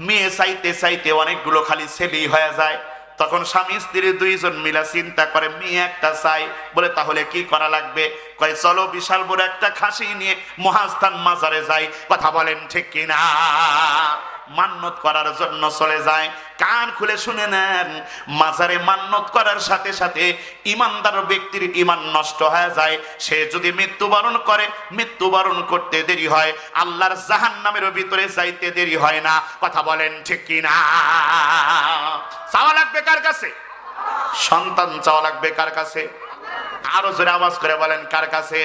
মেয়ে চাইতে চাইতে অনেকগুলো খালি ছেলেই হয়ে যায়। তখন স্বামী স্ত্রী দুইজন মিলা চিন্তা করে, মেয়ে একটা চাই, বলে তাহলে কি করা লাগবে? কয় চলো বিশাল বড় একটা খাসি নিয়ে মহাস্থান মাজারে যাই। কথা বলেন ঠিক কিনা? মান্নত করার জন্য চলে যায়। কান খুলে শুনে নেন, মাজারে মান্নত করার সাথে সাথে ইমানদার ব্যক্তির ইমান নষ্ট হয়ে যায়। সে যদি মৃত্যুবরণ করে, মৃত্যুবরণ করতে দেরি হয়, আল্লাহর জাহান্নামের ভিতরে যাইতে দেরি হয় না। কথা বলেন ঠিক কিনা? চাওয়া লাগবে কার কাছে? সন্তান চাওয়া লাগবে কার কাছে? আরো জোরে আওয়াজ করে বলেন, কার কাছে?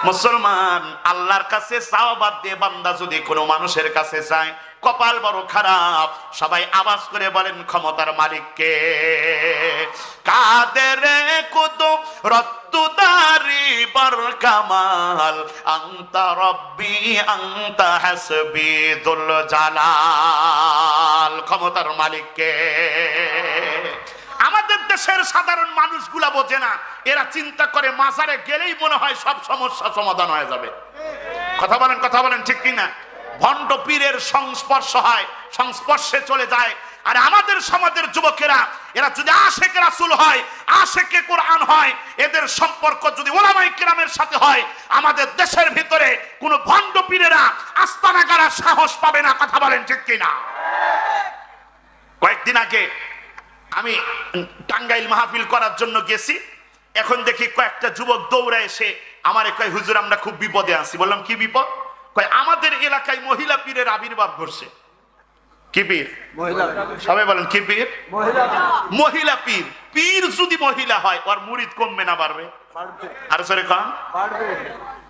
মুসলমান, আল্লাহর কাছে চাওয়া বাদ দিয়ে বান্দা যদি কোনো মানুষের কাছে যায়, কপাল বড় খারাপ। সবাই আওয়াজ করে বলেন, ক্ষমতার মালিককে। কাদের কুতুব রত্তুদারি বর কামাল, আনতা রব্বি আনতা হাসবি দুল জালাল। ক্ষমতার মালিককে। আমাদের দেশের সাধারণ মানুষগুলা বোঝে না, এরা চিন্তা করে মাজারে গেলেই মনে হয় সব সমস্যা সমাধান হয়ে যাবে। কথা বলেন, কথা বলেন ঠিক কিনা? ভণ্ড পীরের সংস্পর্শে চলে যায়। আর আমাদের সমাজের যুবকেরা, এরা যদি আশেকে রাসূল হয়, আশেকে কোরআন হয়, এদের সম্পর্ক যদি ওলামায়ে কেরামের সাথে হয়, আমাদের দেশের ভিতরে কোন ভণ্ড পীরেরা আস্তানা গাড়ার সাহস পাবে না। কথা বলেন ঠিক কিনা? কয়েকদিন আগে আমি টাঙ্গাইল মাহফিল করার জন্য গেছি। এখন দেখি কয়েকটা যুবক দৌড়ে এসে আমারে কয়, হুজুর আমরা খুব বিপদে আছি। বললাম কি বিপদ? কয় আমাদের এলাকায় মহিলা পীরের আবির্ভাব ঘটছে। কি পীর? সবাই বলেন কি পীর? মহিলা পীর। পীর যদি মহিলা হয়, ওর মুরিদ কমবে না বাড়বে? আর সরে কন।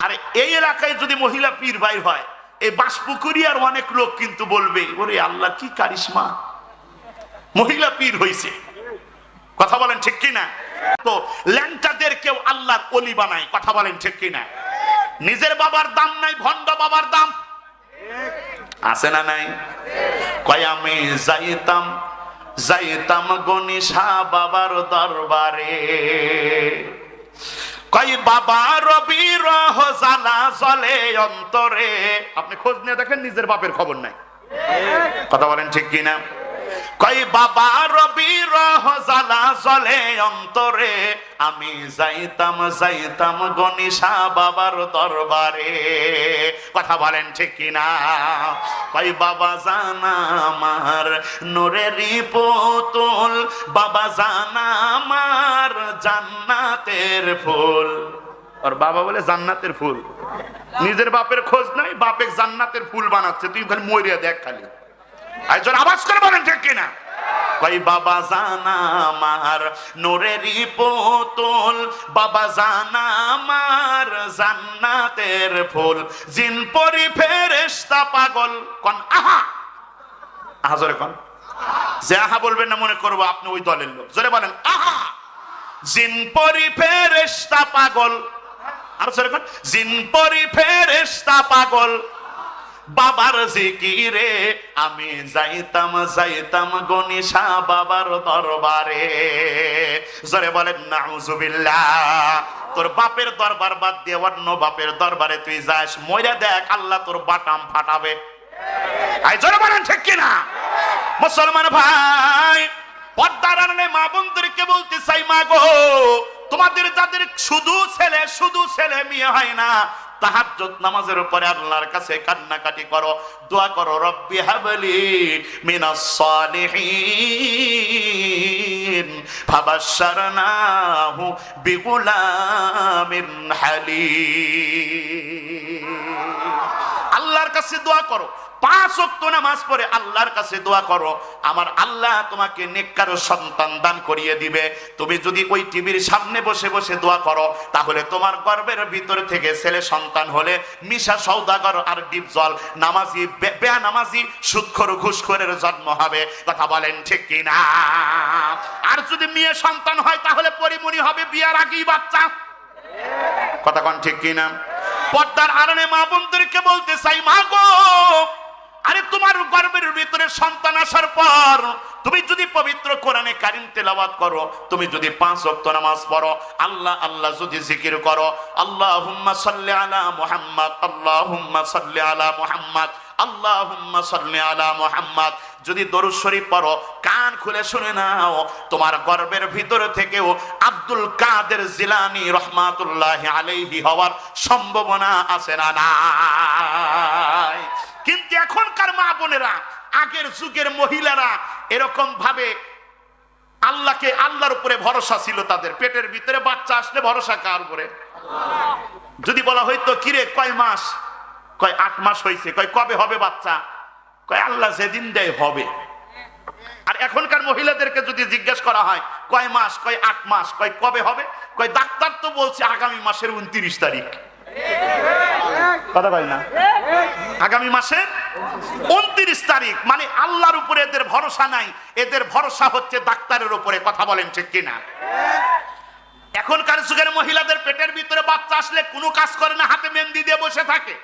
আরে এই এলাকায় যদি মহিলা পীর বাইর হয়, এই বাসপুকুরিয়ার অনেক লোক কিন্তু বলবে, ওরে আল্লাহ কি কারিশমা, মহিলা পীর হইছে। কথা বলেন ঠিক কিনা? তো ল্যাংটাদের কেউ আল্লাহর ওলি বানায়। কথা বলেন ঠিক কিনা? নিজের বাবার দাম নাই, ভণ্ড বাবার দাম আছে না নাই? কয় আমি যাইতাম গনিশা বাবার দরবারে, কয় বাবা রবি রহ জ্বালা জ্বলে অন্তরে। আপনি খোঁজ নিয়ে দেখেন, নিজের বাপের খবর নাই। কথা বলেন ঠিক কিনা? কই বাবা রবি রহ জ্বালা জ্বলে অন্তরে, আমি যাইতাম গনিশা বাবার দরবারে। কথা বলেন ঠিক কিনা? কই বাবা জানা আমার নূরেরই পুতুল, বাবা জানা আমার জান্নাতের ফুল। আর বাবা বলে জান্নাতের ফুল। নিজের বাপের খোঁজ নাই, বাপে জান্নাতের ফুল বানাচ্ছে। তুই খালি মরিয়া দেখ খালি। আইজন আওয়াজ করে বলেন ঠিক কিনা? কই বাবা জানা আমার নূরেরই পুতুল, বাবা জানা আমার জান্নাতের ফুল। জিন পরি ফেরেশতা পাগল। কোন আহা? আহা জোরে কোন। যে আহা বলবেন না মনে করবো আপনি ওই দলের লোক। জোরে বলেন আহা। জিন পরি ফেরেশতা পাগল। আর জোরে কোন। জিন পরি ফেরেশতা পাগল, বাবার জিকিরে আমি যাইতাম গনিশা বাবার দরবারে। জোরে বলেন নাউজুবিল্লাহ। তোর বাপের দরবার বাদ দিয়ে অন্য বাপের দরবারে তুই যাস, মইরা দেখ আল্লাহ তোর বাটাম ফাটাবে। আই জোরে বলেন ঠিক কিনা? মুসলমান ভাই, পর্দার আড়ালে মা বোনদেরকে বলতে চাই, মা গো, তোমাদের যাদের শুধু ছেলে মেয়ে হয় না, তাহাজ্জুদ নামাজের উপরে আল্লাহর কাছে কান্নাকাটি করো, দোয়া করো, রব্বি হাবলি মিনাস সালিহিন ফাবাশশারনাহু বিগুলামিন হালিম। আল্লাহর কাছে দোয়া করো, 5 ওয়াক্ত নামাজ পড়ে আল্লাহর কাছে দোয়া করো, আমার আল্লাহ তোমাকে নেককার সন্তান দান করিয়ে দিবে। তুমি যদি ওই টিভির সামনে বসে বসে দোয়া করো, তাহলে তোমার গর্ভের ভিতর থেকে ছেলে সন্তান হলে মিশা সওদাগর আর ডিপজল নামাজি বেনামাজি সুদখোর ঘুষখোরের জন্ম হবে। কথা বলেন ঠিক কিনা? আর যদি মেয়ে সন্তান হয়, তাহলে পরিমণি হবে বিয়ার আগেই বাচ্চা। কথা কোন ঠিক কিনা? পর্দার আড়ালে মা বোনদেরকে বলতে চাই, মা গো, আরে তোমার গর্ভের ভিতরে সন্তান আসার পর তুমি যদি পবিত্র কোরআনে কারিম তেলাওয়াত করো, তুমি যদি 5 ওয়াক্ত নামাজ পড়ো, আল্লাহ আল্লাহ যদি জিকির করো, আল্লাহুম্মা সাল্লি আলা মুহাম্মদ, আল্লাহুম্মা সাল্লি আলা মুহাম্মদ, আল্লাহুম্মা সাল্লি আলা মুহাম্মাদ। যদি দরুদ শরীফ পড়ো, কান খুলে শুনে নাও, তোমার গর্বের ভিতর থেকেও আব্দুল কাদের জিলানী রহমাতুল্লাহি আলাইহি হওয়ার সম্ভাবনা আছে না নাই? কিন্তু এখনকার মা বোনেরা, আগের যুগের মহিলারা এরকম ভাবে আল্লাহকে, আল্লাহর উপরে ভরসা ছিল তাদের। পেটের ভিতরে বাচ্চা আসলে ভরসা কার উপরে? যদি বলা হইতো কিরে কয় মাস, কয় 8 মাস হয়েছে, কয় কবে হবে বাচ্চা, কয় আল্লাহ যেদিন দেয় হবে। আর এখনকার মহিলাদেরকে যদি জিজ্ঞেস করা হয় কয় মাস, কয় 8 মাস, কয় কবে হবে, কয় ডাক্তার তো বলছে আগামী মাসের 29 তারিখ। কথা বল না, আগামী মাসের 29 তারিখ। মানে আল্লাহর উপরে এদের ভরসা নাই, এদের ভরসা হচ্ছে ডাক্তারের উপরে। কথা বলেন ঠিক কিনা? এখনকার যুগের মহিলাদের পেটের ভিতরে বাচ্চা আসলে কোনো কাজ করে না, হাতে মেহেন্দি দিয়ে বসে থাকে।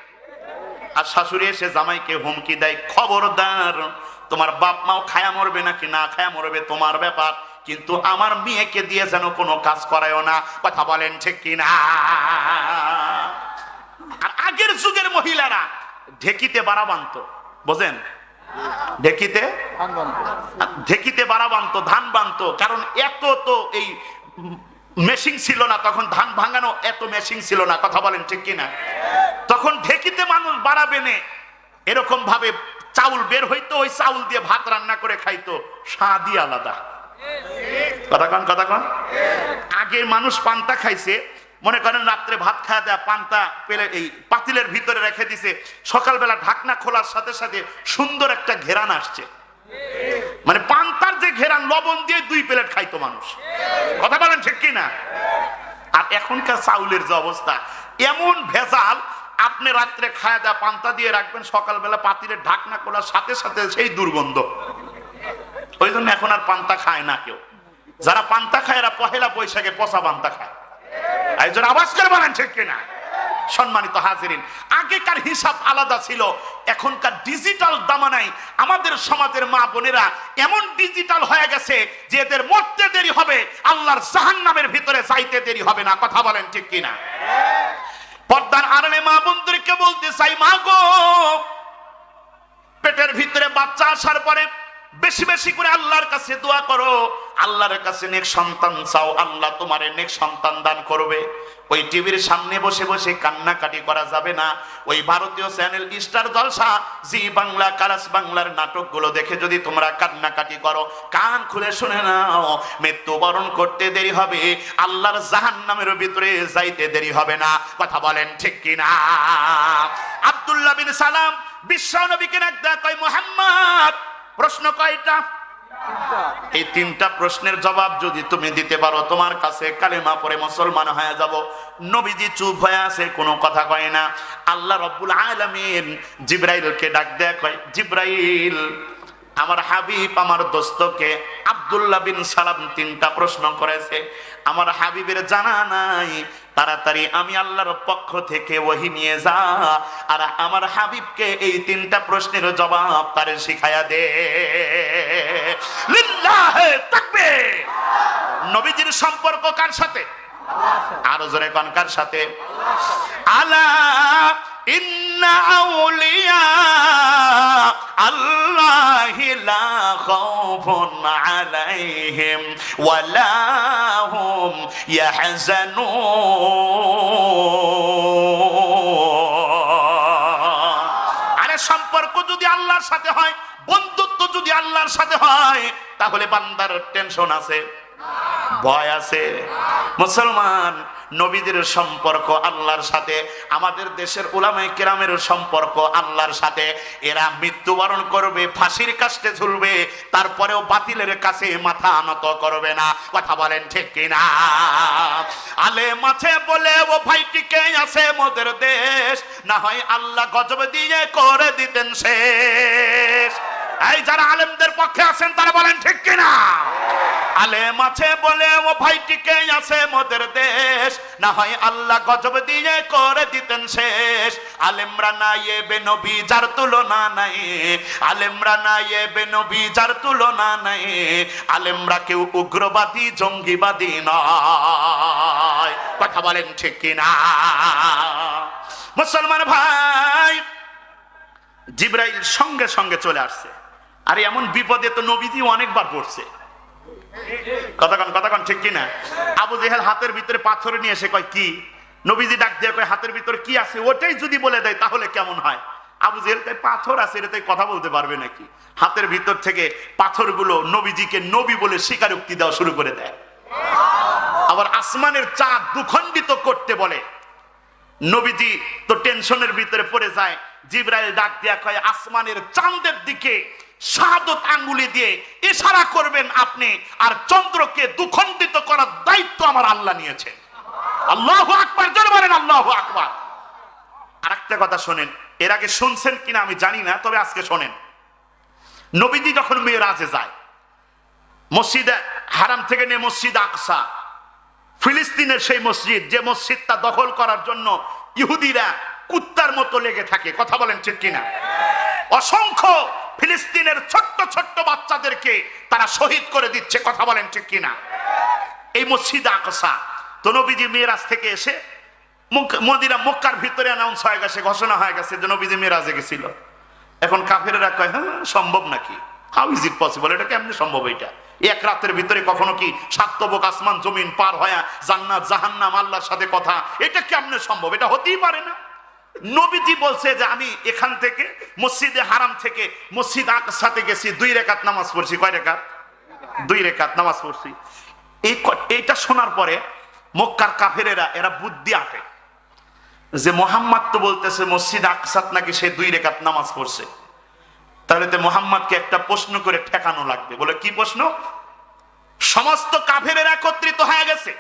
আর শাশুড়ি এসে জামাইকে হুমকি দেয়, খবরদার, তোমার বাপ মাও খায়া মরবে নাকি না খায়া মরবে তোমার ব্যাপার, কিন্তু আমার মেয়েকে দিয়ে যেন কোনো কাজ করায়ও না। কথা বলেন ঠিক কিনা? আর আগের যুগের মহিলারা ঢেকিতে বাড়া বানতো, বোঝেন? ঢেকিতে বাড়া বানতো, ধান বানতো। কারণ এত তো এই মেশিন ছিল না তখন, ধান ভাঙানো এত মেশিন ছিল না। কথা বলেন ঠিক কিনা? তখন ঢেকিতে মানুষ বাড়া বেনে এরকম ভাবে চাউল বের হইতো, ওই চাউল দিয়ে ভাত রান্না করে খাইতো, স্বাদই আলাদা। কথা কন। আগে মানুষ পান্তা খাইছে, মনে করেন রাত্রে ভাত খাওয়া দেয়া, পান্তা পেলে এই পাতিলের ভিতরে রেখে দিছে, সকালবেলা ঢাকনা খোলার সাথে সাথে সুন্দর একটা ঘেরান আসছে। মানে পান্তার যে ঘেরান, লবণ দিয়ে 2 প্লেট খাইতো মানুষ। কথা বলেন ঠিক কিনা? আর এখনকার চাউলের যে অবস্থা, এমন ভেজাল, আপনি রাত্রে খাওয়া দেয়া পান্তা দিয়ে রাখবেন, সকালবেলা পাতিলের ঢাকনা খোলার সাথে সাথে সেই দুর্গন্ধ। ওই জন্য এখন আর পান্তা খায় না কেউ। যারা পান্তা খায় এরা পহেলা বৈশাখে পচা পান্তা খায়। একজন আওয়াজ করে বলেন ঠিক কিনা? সম্মানিত হাজিরিন, আগেকার হিসাব আলাদা ছিল, এখনকার ডিজিটাল জামানায় আমাদের সমাজের মা বোনেরা এমন ডিজিটাল হয়ে গেছে যে এদের মরতে দেরি হবে, আল্লাহর জাহান্নামের ভিতরে যাইতে দেরি হবে না। কথা বলেন ঠিক কিনা? পর্দার আড়ালে মা বোনদেরকে বলতে চাই, মা গো, পেটের ভিতরে বাচ্চা আসার পরে বেশি বেশি করে আল্লাহর কাছে দোয়া করো, আল্লাহর কাছে নেক সন্তান চাও, আল্লাহ তোমারে নেক সন্তান দান করবে। ওই টিভির সামনে বসে বসে কান্নাকাটি করা যাবে না। ওই ভারতীয় চ্যানেল স্টার জলসা, জি বাংলা, কালাস বাংলার নাটকগুলো দেখে যদি তোমরা কান্নাকাটি করো, কান খুলে শুনে নাও, মৃত্যুবরণ করতে দেরি হবে, আল্লাহর জাহান্নামের ভিতরে যাইতে দেরি হবে না। কথা বলেন ঠিক কিনা? আব্দুল্লাহ বিন সালাম বিশ্ব নবীকে ডাক কয়, মুহাম্মদ, প্রশ্ন কয়টা? এই 3টা প্রশ্নের জবাব যদি তুমি দিতে পারো, তোমার কাছে কালেমা পড়ে মুসলমান হয়ে যাব। নবীজি চুপ হয়ে আছে, কোনো কথা কয় না। আল্লাহ রাব্বুল আলামিন জিবরাইলকে ডাক দেয়া কয়, জিবরাইল, আমার হাবিব, আমার দোস্তকে আব্দুল্লাহ বিন সালাম 3টা প্রশ্ন করেছে, আমার হাবিবের জানা নাই, তাড়াতাড়ি আমি আল্লাহর পক্ষ থেকে ওহী নিয়ে যা, আর আমার হাবিবকে এই 3টা প্রশ্নের জবাব তারে শিখায়া দে। লিল্লাহি তাকবীর। নবীজির সম্পর্ক কার সাথে? আরো জোরে কোন, কার সাথে? আলা ইন্না আউলিয়া আল্লাহি লা খাউফুন আলাইহিম ওয়ালা হুম ইয়াহজানুন। আরে সম্পর্ক যদি আল্লাহর সাথে হয়, বন্ধুত্ব যদি আল্লাহর সাথে হয়, তাহলে বান্দার টেনশন আছে, ভয় আছে? মুসলমান, নবীদের সম্পর্ক আল্লাহর সাথে, আমাদের দেশের উলামায়ে কেরামের সম্পর্ক আল্লাহর সাথে। এরা মৃত্যুবরণ করবে, ফাঁসির কাস্টে ঝুলবে, তারপরেও বাতিলের কাছে মাথা নত করবে না। কথা বলেন ঠিক কিনা? আলেম আছে বলে ও ভাই টিকে আছে মোদের দেশ, না হয় আল্লাহ গজব দিয়ে করে দিতেন শেষ। এই যারা আলেমদের পক্ষে আছেন তারা বলেন ঠিক কিনা? আলেম আছে বলে ও ভাই টিকে আছে মোদের দেশ, না হয় আল্লাহ গজব দিয়ে করে দিতেন শেষ। আলেমরা না এবে নবী যার তুলনা নাই, আলেমরা না এবে নবী যার তুলনা নাই, আলেমরা কেউ উগ্রবাদী জঙ্গিবাদী নয়। কথা বলেন ঠিক কিনা? মুসলমান ভাই, জিবরাইল সঙ্গে সঙ্গে চলে আসছে। আর এমন বিপদে তো নবীজি অনেকবার পড়ছে। কথাক্ষণ ঠিক কিনা? আবু জেহেল হাতের ভিতরে পাথর নিয়ে এসে কয় কি? নবীজি ডাক দিয়ে কয় হাতের ভিতরে কি আছে ওটাই যদি বলে দেয় তাহলে কেমন হয়? আবু জেহেল কয় পাথর আছে, এটাতে কথা বলতে পারবে নাকি? হাতের ভিতর থেকে পাথরগুলো নবীজিকে নবী বলে স্বীকারোক্তি দেওয়া শুরু করে দেয়। আবার আসমানের চাঁদ দুখণ্ডিত করতে বলে। নবীজি তো টেনশনের ভিতরে পড়ে যায়। জিবরাইল ডাক দিয়া কয় আসমানের চাঁদের দিকে শাহাদত আঙ্গুলি দিয়ে ইশারা করবেন আপনি, আর চন্দ্রকে দুখণ্ডিত করার দায়িত্ব আমার আল্লাহ নিয়েছেন। আল্লাহু আকবার, জোরে বলেন আল্লাহু আকবার। আরেকটা কথা শোনেন, এর আগে শুনছেন কিনা আমি জানি না, তবে আজকে শোনেন। নবীজি যখন মেরাজে যায়, মসজিদে হারাম থেকে নিয়ে মসজিদ আকসা, ফিলিস্তিনের সেই মসজিদ, যে মসজিদটা দখল করার জন্য ইহুদিরা কুত্তার মতো লেগে থাকে, কথা বলেন ঠিক কিনা? অসংখ্য ফিলিস্তিনের ছোট্ট ছোট্ট বাচ্চাদেরকে তারা শহীদ করে দিচ্ছে, কথা বলেন ঠিক কিনা? এই মসজিদ আকসা। তো নবীজি মেরাজ থেকে এসে মদিনা মক্কার ভিতরে অ্যানাউন্স হয়ে গেছে, ঘোষণা হয়ে গেছে যে নবীজি মেরাজে গেছিল। এখন কাফেররা কয় হ্যাঁ সম্ভব নাকি? How is it possible? এটা কেমনে সম্ভব? এটা এক রাতের ভিতরে কখনো কি সাতবক আসমান জমিন পার হয়ে জান্নাত জাহান্নাম আল্লাহর সাথে কথা, এটা কেমনে সম্ভব? এটা হতেই পারে না। নবীজি বলছে যে আমি এখান থেকে মসজিদে হারাম থেকে মসজিদ আকসাতে গেছি, 2 রাকাত নামাজ পড়ছি। কয় রাকাত? 2 রাকাত নামাজ পড়ছি। এইটা শোনার পরে মক্কার কাফেরেরা এরা বুদ্ধি আটে যে মোহাম্মদ তো বলতেছে মসজিদ আকসাত নাকি সে 2 রাকাত নামাজ পড়ছে, তাহলে তো মোহাম্মদকে একটা প্রশ্ন করে ঠেকানো লাগবে। বলে কি প্রশ্ন? সমস্ত কাফেরেরা একত্রিত হয়ে গেছে,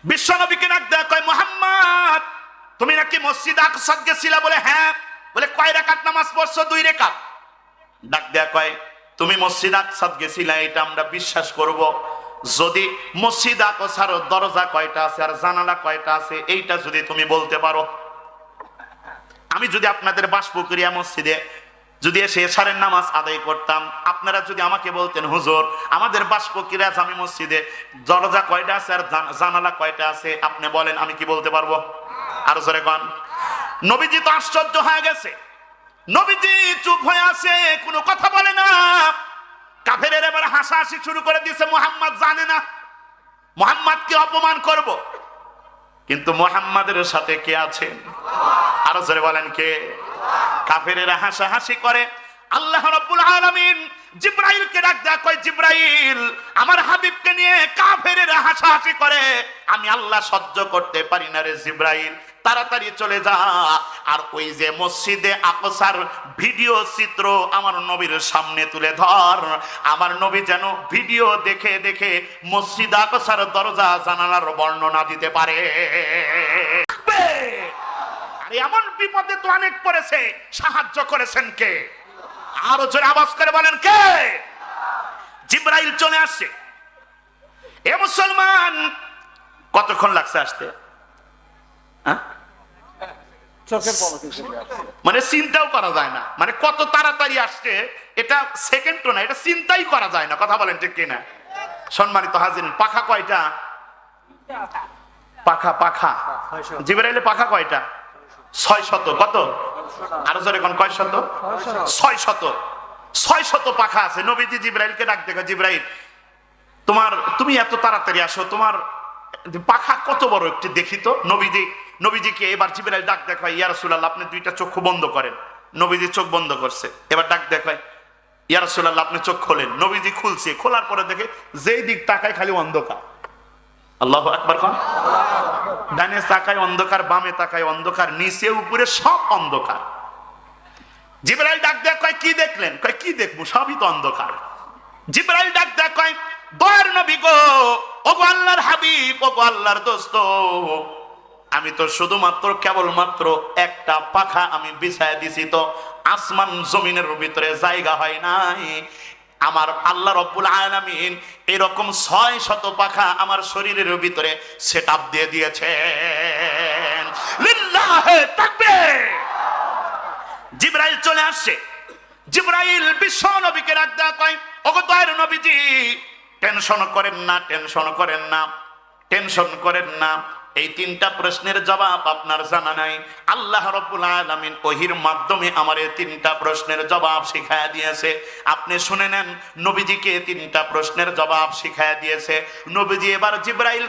বিশ্বনবীকে ডাক দেয়া কয় মোহাম্মদ তুমি নাকি মসজিদ আকসাত গেছিলা? বলে হ্যাঁ। বলে কয় রাকাত নামাজ পড়ছো? 2 রাকাত। ডাক দেয়া কয় তুমি মসজিদ আকসাত গেছিলা এটা আমরা বিশ্বাস করব যদি মসজিদ আকসার দরজা কয়টা আছে আর জানালা কয়টা আছে এইটা যদি তুমি বলতে পারো। আমি যদি আপনাদের বাসপুকুরিয়া মসজিদে যদি এসে এশারের নামাজ আদায় করতাম, আপনারা যদি আমাকে বলতেন হুজুর আমাদের বাসপুকুরিয়া জামি মসজিদে দরজা কয়টা আছে আর জানালা কয়টা আছে, আপনি বলেন, আমি কি বলতে পারবো? আরো জোরে কোন। নবীজি তো আশ্চর্য হয়ে গেছে, নবীজি চুপ হয়ে আছে, কোনো কথা বলে না। কাফেরের এবার হাসাহাসি শুরু করে দিয়েছে, মুহাম্মদ জানে না, মুহাম্মদকে অপমান করব। কিন্তু মুহাম্মাদের সাথে কে আছেন? আরো জোরে বলেন কে? কাফেরেরা হাসাহাসি করে। আল্লাহ রাব্বুল আলামিন জিবরাইলকে ডাক দেয়া কয় জিবরাইল আমার হাবিবকে নিয়ে কাফেরেরা হাসাহাসি করে, আমি আল্লাহ সহ্য করতে পারি না রে জিবরাইল, তাড়াতাড়ি চলে যা আর ওই যে মসজিদে আকসার ভিডিও চিত্র আমার নবীর সামনে তুলে ধর, আমার নবী যেন ভিডিও দেখে দেখে মসজিদ আকসার দরজা জানালার বর্ণনা দিতে পারে। আর এমন বিপদে তো অনেক পড়েছে, সাহায্য করেছেন কে? আরো জোরে আওয়াজ করে বলেন কে? জিবরাইল চলে আসছে। এ মুসলমান কতক্ষণ লাগছে আসতে? মানে চিন্তাও করা যায় না, মানে কত তাড়াতাড়ি আসছে এটা সেকেন্ডও না, এটা চিন্তাই করা যায় না, কথা বলেন ঠিক কিনা? সম্মানিত হাজিরিন, পাখা কয়টা? পাখা জিবরাইলের পাখা কয়টা? 600। কত? আরো জোরে কোন কয় শত? 600 পাখা আছে। নবীজি জিবরাইলকে ডাক দেখো, জিবরাইল তুমি এত তাড়াতাড়ি আসো, তোমার পাখা কত বড় একটু দেখি তো। নবীজিকে এবার জিবরাইল ডাক দেখায়, ইয়া রাসূলুল্লাহ আপনি 2টা চক্ষু বন্ধ করেন। নবীজি চোখ বন্ধ করছে, এবার ডাক দেখায়, ইয়া রাসূলুল্লাহ আপনি চোখ খোলেন। নবীজি খুলছে, খোলার পরে দেখে যেই দিক তাকায় খালি অন্ধকার। আল্লাহু আকবার কোন। ডানে তাকায় অন্ধকার, বামে তাকায় অন্ধকার, নিচে উপরে সব অন্ধকার। জিবরাইল ডাক দেয়া কয় কি দেখলেন? কয় কি দেখবো, সবই তো অন্ধকার। জিবরাইল ডাক দেয়া কয় দয়ার নবী গো, ওগো আল্লাহর হাবিব, ওগো আল্লাহর দোস্ত, আমি তো শুধুমাত্র কেবলমাত্র একটা পাখা আমি বিছায় দিছি, তো আসমান জমিনের ভিতরে জায়গা হয় নাই। আমার আল্লাহ রাব্বুল আলামিন এরকম 600 পাখা আমার শরীরের ভিতরে সেটআপ দিয়ে দিয়েছেন। লিল্লাহি তাকবীর। জিবরাইল চলে আসছে। জিবরাইল বিশ্ব নবীকে ডাক দেয়া কয়, ওগো দয়ার নবীজি টেনশন করেন না, টেনশন করেন না, টেনশন করেন না, এই তিনটা প্রশ্নের জবাব আপনার জানা নাই। আল্লাহ রাব্বুল আলামিন ওহীর মাধ্যমে আমার এই তিনটা প্রশ্নের জবাব শিখায়া দিয়েছে। আপনি শুনে নেন, নবীজিকে তিনটা প্রশ্নের জবাব শিখায়া দিয়েছে। নবীজি এবার জিবরাইল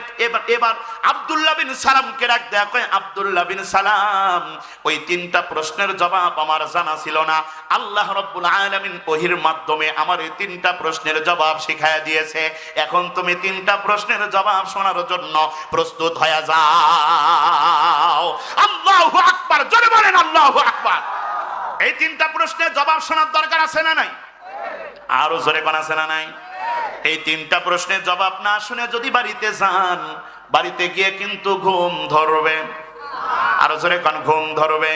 এবার আব্দুল্লাহ বিন সালামকে ডাক দেয়া কয়, আব্দুল্লাহ বিন সালাম, ওই তিনটা প্রশ্নের জবাব আমার জানা ছিল না, আল্লাহ রাব্বুল আলামিন ওহীর মাধ্যমে আমার এই তিনটা প্রশ্নের জবাব শিখায়া দিয়েছে। এখন তুমি তিনটা প্রশ্নের জবাব শোনার জন্য প্রস্তুত হয়ে যাও। আল্লাহু আকবার, জোরে বলেন আল্লাহু আকবার। এই তিনটা প্রশ্নের জবাব শোনার দরকার আছে না নাই? আরো জোরে কোন আছে না নাই? এই তিনটা প্রশ্নের জবাব না শুনে যদি বাড়িতে যান, বাড়িতে গিয়ে কিন্তু ঘুম ধরবে। আরো জোরে কোন ঘুম ধরবে।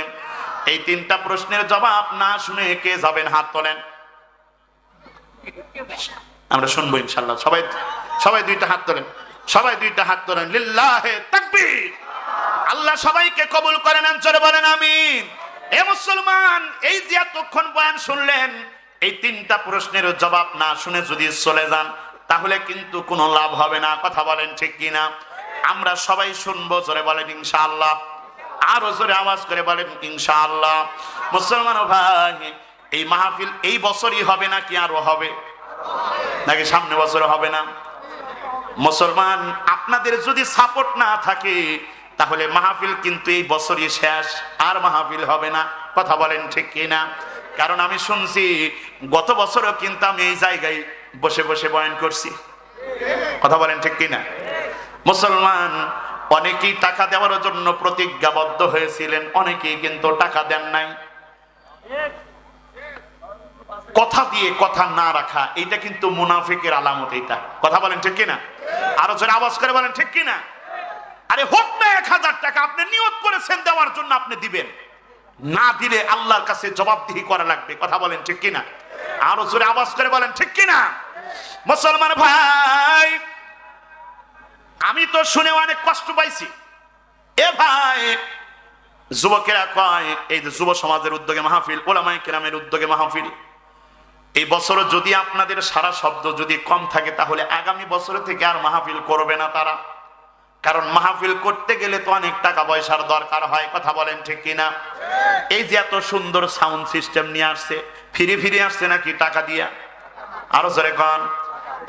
এই তিনটা প্রশ্নের জবাব না শুনে কে যাবেন? হাত তোলেন, আমরা শুনবো ইনশাআল্লাহ। সবাই সবাই দুইটা হাত তোলেন, সবাই দুইটা হাত তোলেন। লিল্লাহে তাকবীর। আল্লাহ সবাইকে কবুল করে নেন, জোরে বলেন আমিন। এ মুসলমান, এই যে এতক্ষণ বয়ান শুনলেন, এই তিনটা প্রশ্নের জবাব না শুনে যদি চলে যান, তাহলে কিন্তু কোনো লাভ হবে না। কথা বলেন ঠিক কিনা? আমরা সবাই শুনবো, জোরে বলেন ইনশাআল্লাহ। আরো জোরে আওয়াজ করে বলেন ইনশাআল্লাহ। মুসলমান ভাই, এই মাহফিল এই বছরই হবে নাকি আরো হবে, নাকি সামনে বছর হবে না? মুসলমান, আপনাদের যদি সাপোর্ট না থাকে তাহলে মাহফিল কিন্তু এই বছরই শেষ, আর মাহফিল হবে না। কথা বলেন ঠিক কিনা? কারণ আমি শুনছি গত বছরও কিন্তু আমি এই জায়গায় বসে বসে বয়ান করছি। কথা বলেন ঠিক কিনা? মুসলমান, অনেকেই টাকা দেওয়ার জন্য প্রতিজ্ঞাবদ্ধ হয়েছিলেন, অনেকেই কিন্তু টাকা দেন নাই। কথা দিয়ে কথা না রাখা, এটা কিন্তু মুনাফিকের আলামত। এটা কথা বলেন ঠিক কিনা? আরো জোরে আওয়াজ করে বলেন ঠিক কিনা? আরে হোক না 1000 টাকা, আপনি নিয়ত করেছেন দেওয়ার জন্য, আপনি দিবেন। না দিলে আল্লাহর কাছে জবাবদিহি করা লাগবে। কথা বলেন ঠিক কিনা? আরো জোরে আওয়াজ করে বলেন ঠিক কিনা? মুসলমান ভাই, আমি তো শুনে অনেক কষ্ট পাইছি। এ ভাই, যুবকেরা কয় এই যে যুব সমাজের উদ্যোগে মাহফিল, ওলামায়ে কেরামের উদ্যোগে মাহফিল, এই বছর যদি আপনাদের সারা শব্দ যদি কম থাকে তাহলে আগামী বছর থেকে আর মাহফিল করবে না তারা। কারণ মাহফিল করতে গেলে তো অনেক টাকা পয়সার দরকার হয়। কথা বলেন ঠিক কিনা? এই যে এত সুন্দর সাউন্ড সিস্টেম নিয়ে আসছে, ফিরে ফিরে আসছে নাকি টাকা দিয়া? আরো জোরে কন।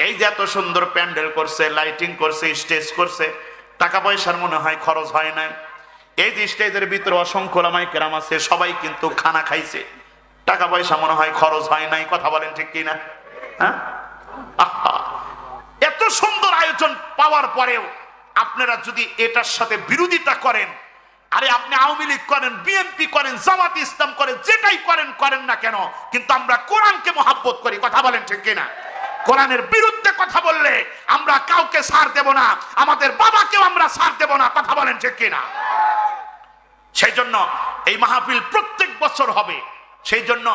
এই যে এত সুন্দর প্যান্ডেল করছে, লাইটিং করছে, স্টেজ করছে, টাকা পয়সার মনে হয় খরচ হয় নাই। এই যে স্টেজের ভিতরে অসংখ্য ওলামায়ে কেরাম আছে, সবাই কিন্তু খানা খাইছে, টাকা পয়সা মনে হয় খরচ হয় নাই। কথা বলেন ঠিক কিনা? হ্যাঁ, এত সুন্দর আয়োজন পাওয়ার পরেও আপনারা যদি এটার সাথে বিরোধিতা করেন, আরে আপনি আওয়ামী লীগ করেন, বিএনপি করেন, জামাত ইসলাম করেন, যেটাই করেন করেন না কেন, কিন্তু আমরা কোরআনকে মহব্বত করি। কথা বলেন ঠিক কিনা? কোরআনের বিরুদ্ধে কথা বললে আমরা কাউকে ছাড় দেব না, আমাদের বাবাকেও আমরা ছাড় দেব না। কথা বলেন ঠিক কিনা? সেই জন্য এই মাহফিল প্রত্যেক বছর হবে। সেই জন্য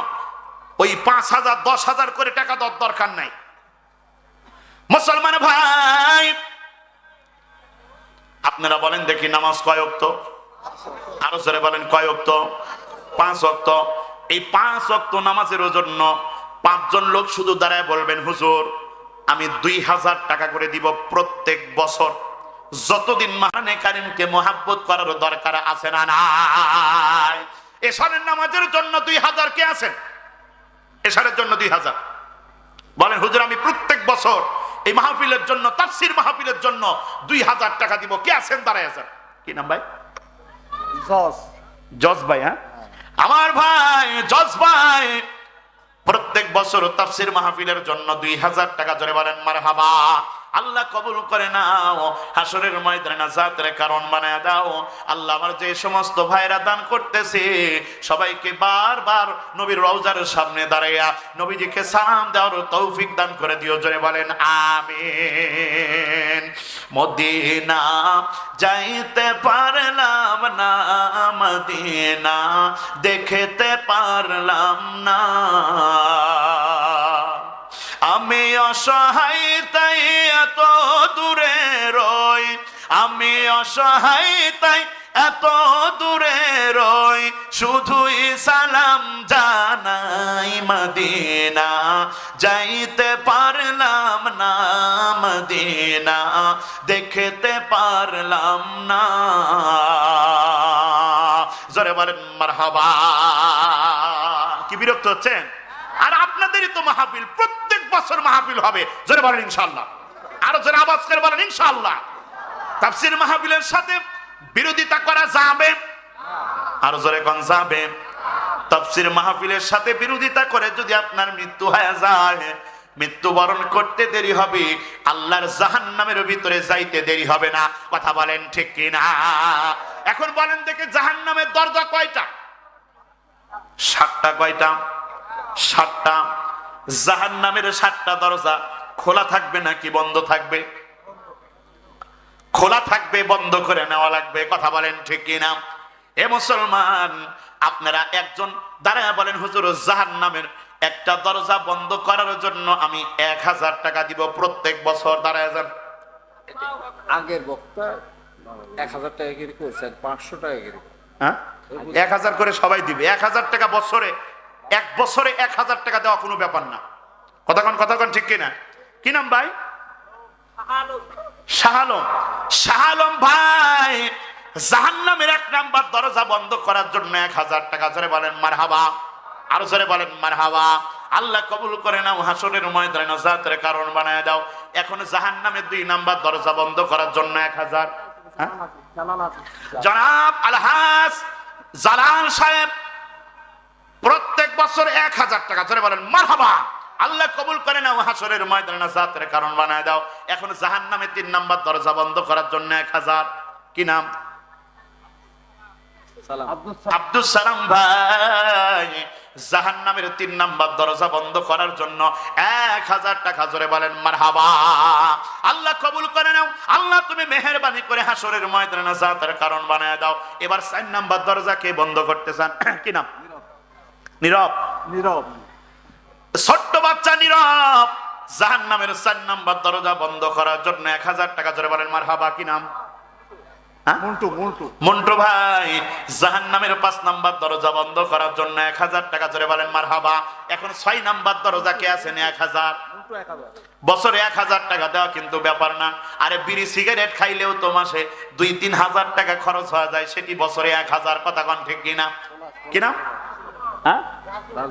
ওই 5000 10,000 করে টাকা দেওয়ার দরকার নাই। মুসলমান ভাই, আপনারা বলেন দেখি নামাজ কয় ওয়াক্ত? আরো জোরে বলেন কয় ওয়াক্ত? 5 ওয়াক্ত। এই 5 ওয়াক্ত নামাজের জন্য 5 জন লোক শুধু দাঁড়ায় বলবেন, হুজুর আমি 2000 টাকা করে দিব প্রত্যেক বছর, যতদিন কোরআনে কারীমকে মহব্বত করার দরকার আছে না নাই। এশারের নামাজের জন্য 2000 কে আছেন? এশারের জন্য 2000 বলেন, হুজুর আমি প্রত্যেক বছর এই মাহফিলের জন্য, তাফসীর মাহফিলের জন্য 2000 টাকা দিব। কে আছেন? দাঁড়ায় আছেন। কি নাম ভাই? জজ ভাই। হ্যাঁ, আমার ভাই জজ ভাই প্রত্যেক বছর তাফসীর মাহফিলের জন্য 2000 টাকা। জোরে বলেন মারহাবা। আল্লাহ কবুল করে নাও, হাসরের ময়দানে নাজাতের কারণ বানায় দাও। আল্লাহ আমার যে সমস্ত ভাইরা দান করতেছে সবাইকে বারবার নবীর রওজার সামনে দাঁড়াইয়া নবীজিকে সালাম দেওয়ার তৌফিক দান করে দিও। জোরে বলেন আমিন। মদিনা যাইতে পারলাম না, মদিনা দেখতে পারলাম না, আমি অসহায় তাই এত দূরে রই, আমি অসহায় তাই এত দূরে রই শুধুই সালাম জানাই মদিনা যাইতে পারলাম না মদিনা দেখতে পারলাম না জোরে বলেন মারহাবা কি বিরক্ত হচ্ছেন আর আপনাদেরই তো মাহফিল প্রত্যেক বছর মাহফিল হবে জোরে বলেন ইনশাআল্লাহ আর জোরে আওয়াজ করে বলেন ইনশাআল্লাহ তাফসীর মাহফিলের সাথে বিরোধিতা করা যাবে আর জোরে কোন যাবে তাফসীর মাহফিলের সাথে বিরোধিতা করে যদি আপনার মৃত্যু হয়ে যায় মৃত্যুবরণ করতে দেরি হবে আল্লাহর জাহান্নামের ভিতরে যাইতে দেরি হবে না কথা বলেন ঠিক কি না এখন বলেন দেখে জাহান্নামের দরজা কয়টা 7টা কয়টা 7টা জাহান্নামের 7টা দরজা খোলা থাকবে নাকি বন্ধ থাকবে খোলা থাকবে বন্ধ করে নেওয়া লাগবে কথা বলেন ঠিক কি না এ মুসলমান আপনারা একজন দাঁড়ায় বলেন হুজুর জাহান্নামের একটা দরজা বন্ধ করার জন্য আমি 1000 টাকা দিব প্রত্যেক বছর দাঁড়ায় যান আগের বক্তা 1000 টাকা করে করেছেন 500 টাকা করে হ্যাঁ 1000 করে সবাই দিবে 1000 টাকা বছরে এক বছরে 1000 টাকা দেওয়া কোনো ব্যাপার না কথাক্ষণ ঠিক কিনা কি নাম ভাই শাহ আলম ভাই জাহান্নামের 1 নাম্বার দরজা বন্ধ করার জন্য 1000 টাকা জোরে বলেন মারহাবা আর জোরে বলেন মারহাবা আল্লাহ কবুল করে নাও হাসরের ময়দানে নাজাতের কারণ বানায় দাও এখন জাহান্নামের 2 নাম্বার দরজা বন্ধ করার জন্য 1000 জনাব আলহাজ জালাল সাহেব প্রত্যেক বছর 1000 টাকা জোরে বলেন মারহাবা আল্লাহ কবুল করে নাও হাসরের ময়দানে নাজাতের কারণ বানায় দাও এখন জাহান্নামের 3 নাম্বার দরজা বন্ধ করার জন্য 1000 কি নাম আব্দুল সালাম ভাই জাহান্নামের 3 নাম্বার দরজা বন্ধ করার জন্য 1000 টাকা জোরে বলেন মারহাবা আল্লাহ কবুল করে নাও আল্লাহ তুমি মেহেরবানি করে হাসরের ময়দানে নাজাতের কারণ বানায় দাও এবার 4 নাম্বার দরজা কে বন্ধ করতে চান কি নাম নীরব ছোট্ট বাচ্চা নীরব জাহান্নামের 4 নাম্বার দরজা বন্ধ করার জন্য 1000 টাকা জোরে বলেন মারহাবা কি নাম মন্টু ভাই জাহান্নামের 5 নাম্বার দরজা বন্ধ করার জন্য 1000 টাকা জোরে বলেন মারহাবা এখন 6 নাম্বার দরজা কে আছেন 1000 বছরে 1000 টাকা দেওয়া কিন্তু ব্যাপার না আরে বিড়ি সিগারেট খাইলেও তো মাসে 2-3 হাজার টাকা খরচ হয়ে যায় সেটি বছরে 1000 কথা কোন ঠিক কিনা কিনা হ্যাঁ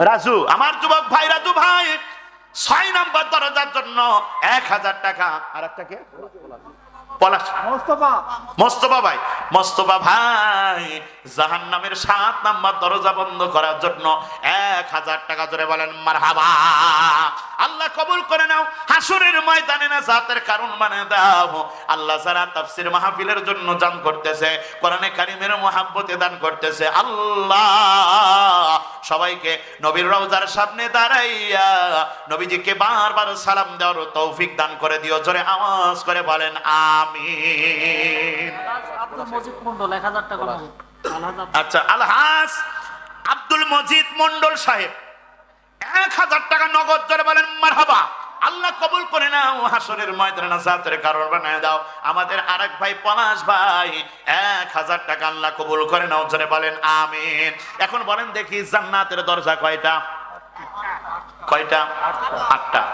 রাজু আমার যুবক ভাই রাজু ভাই 6 নাম্বার দরজার জন্য 1000 টাকা আর একটা কে মোস্তফা ভাই জাহান্নামের 7 নাম্বার দরজা বন্ধ করার জন্য 1000 টাকা জোরে বলেন মারহাবা আল্লাহ কবুল করে নাও হাসরের ময়দানে নাজাতের কারণ বানিয়ে দাও আল্লাহ যারা তাফসীর মাহফিলের জন্য দান করতেছে কোরআনে কারীমের মহব্বতে দান করতেছে আল্লাহ সবাইকে নবীর রওজার সামনে দাঁড়াইয়া নবীজিকে বারবার সালাম দেওয়ার তৌফিক দান করে দিও জোরে আওয়াজ করে বলেন আমিন আব্দুল মজিদ মন্ডল 1000 টাকা আচ্ছা আলহাজ আব্দুল মজিদ মন্ডল সাহেব 1000 টাকা নগদ জোরে বলেন মারহাবা আল্লাহ কবুল করে নাও হাসরের ময়দানে নাজাতের কারণ বানায় দাও আমাদের আরেক ভাই পলাশ ভাই 1000 টাকা আল্লাহ কবুল করে নাও জোরে বলেন আমিন এখন বলেন দেখি জান্নাতের দরজা কয়টা 8টা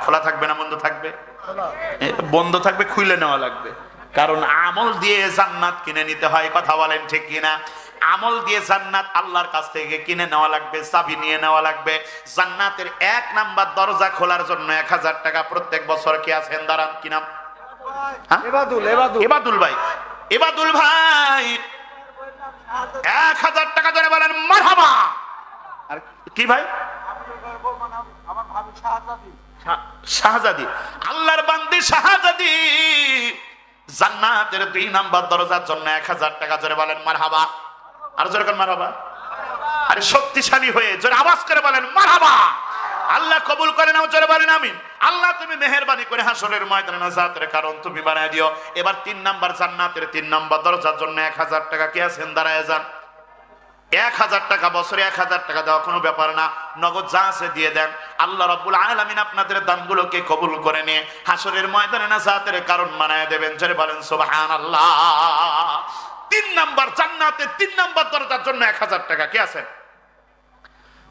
খোলা থাকবে না বন্ধ থাকবে বন্ধ থাকবে খুলে নেওয়া লাগবে কারণ আমল দিয়ে জান্নাত কিনে নিতে হয় কথা বলেন ঠিক কিনা আমল দিয়ে জান্নাত আল্লাহর কাছ থেকে কিনে নেওয়া লাগবে চাবি নিয়ে নেওয়া লাগবে জান্নাতের 1 নাম্বার দরজা খোলার জন্য 1000 টাকা প্রত্যেক বছর কি আছেন দাঁড়ান কি নাম এবাদুল ভাই 1000 টাকা ধরে বলেন মারহাবা আর কি ভাই শাহজাদি আল্লাহর বান্দি শাহজাদি জান্নাতের 2 নাম্বার দরজার জন্য 1000 টাকা জোরে বলেন মারহাবা আর জোরে কোন মারহাবা আরে শক্তিশালী হয়ে জোরে আওয়াজ করে বলেন মারহাবা আল্লাহ কবুল করে নাও জোরে বলেন আমিন আল্লাহ তুমি মেহেরবানি করে হাসরের ময়দানে নাজাতের কারণ তুমি বানায় দিও এবার 3 নাম্বার জান্নাতের 3 নাম্বার দরজার জন্য 1000 টাকা কি আছেন দাঁড়ায় যান 1000 টাকা বছরে 1000 টাকা দেওয়া কোনো ব্যাপার না নগদ যা আছে দিয়ে দেন আল্লাহ রাব্বুল আলামিন আপনাদের দানগুলোকে কবুল করে নিয়ে হাসরের ময়দানে নাজাতের কারণ বানায় দেবেন জোরে বলেন সুবহানাল্লাহ 3 নাম্বার জান্নাতে 3 নাম্বার দরজার জন্য 1000 টাকা। কে আছেন?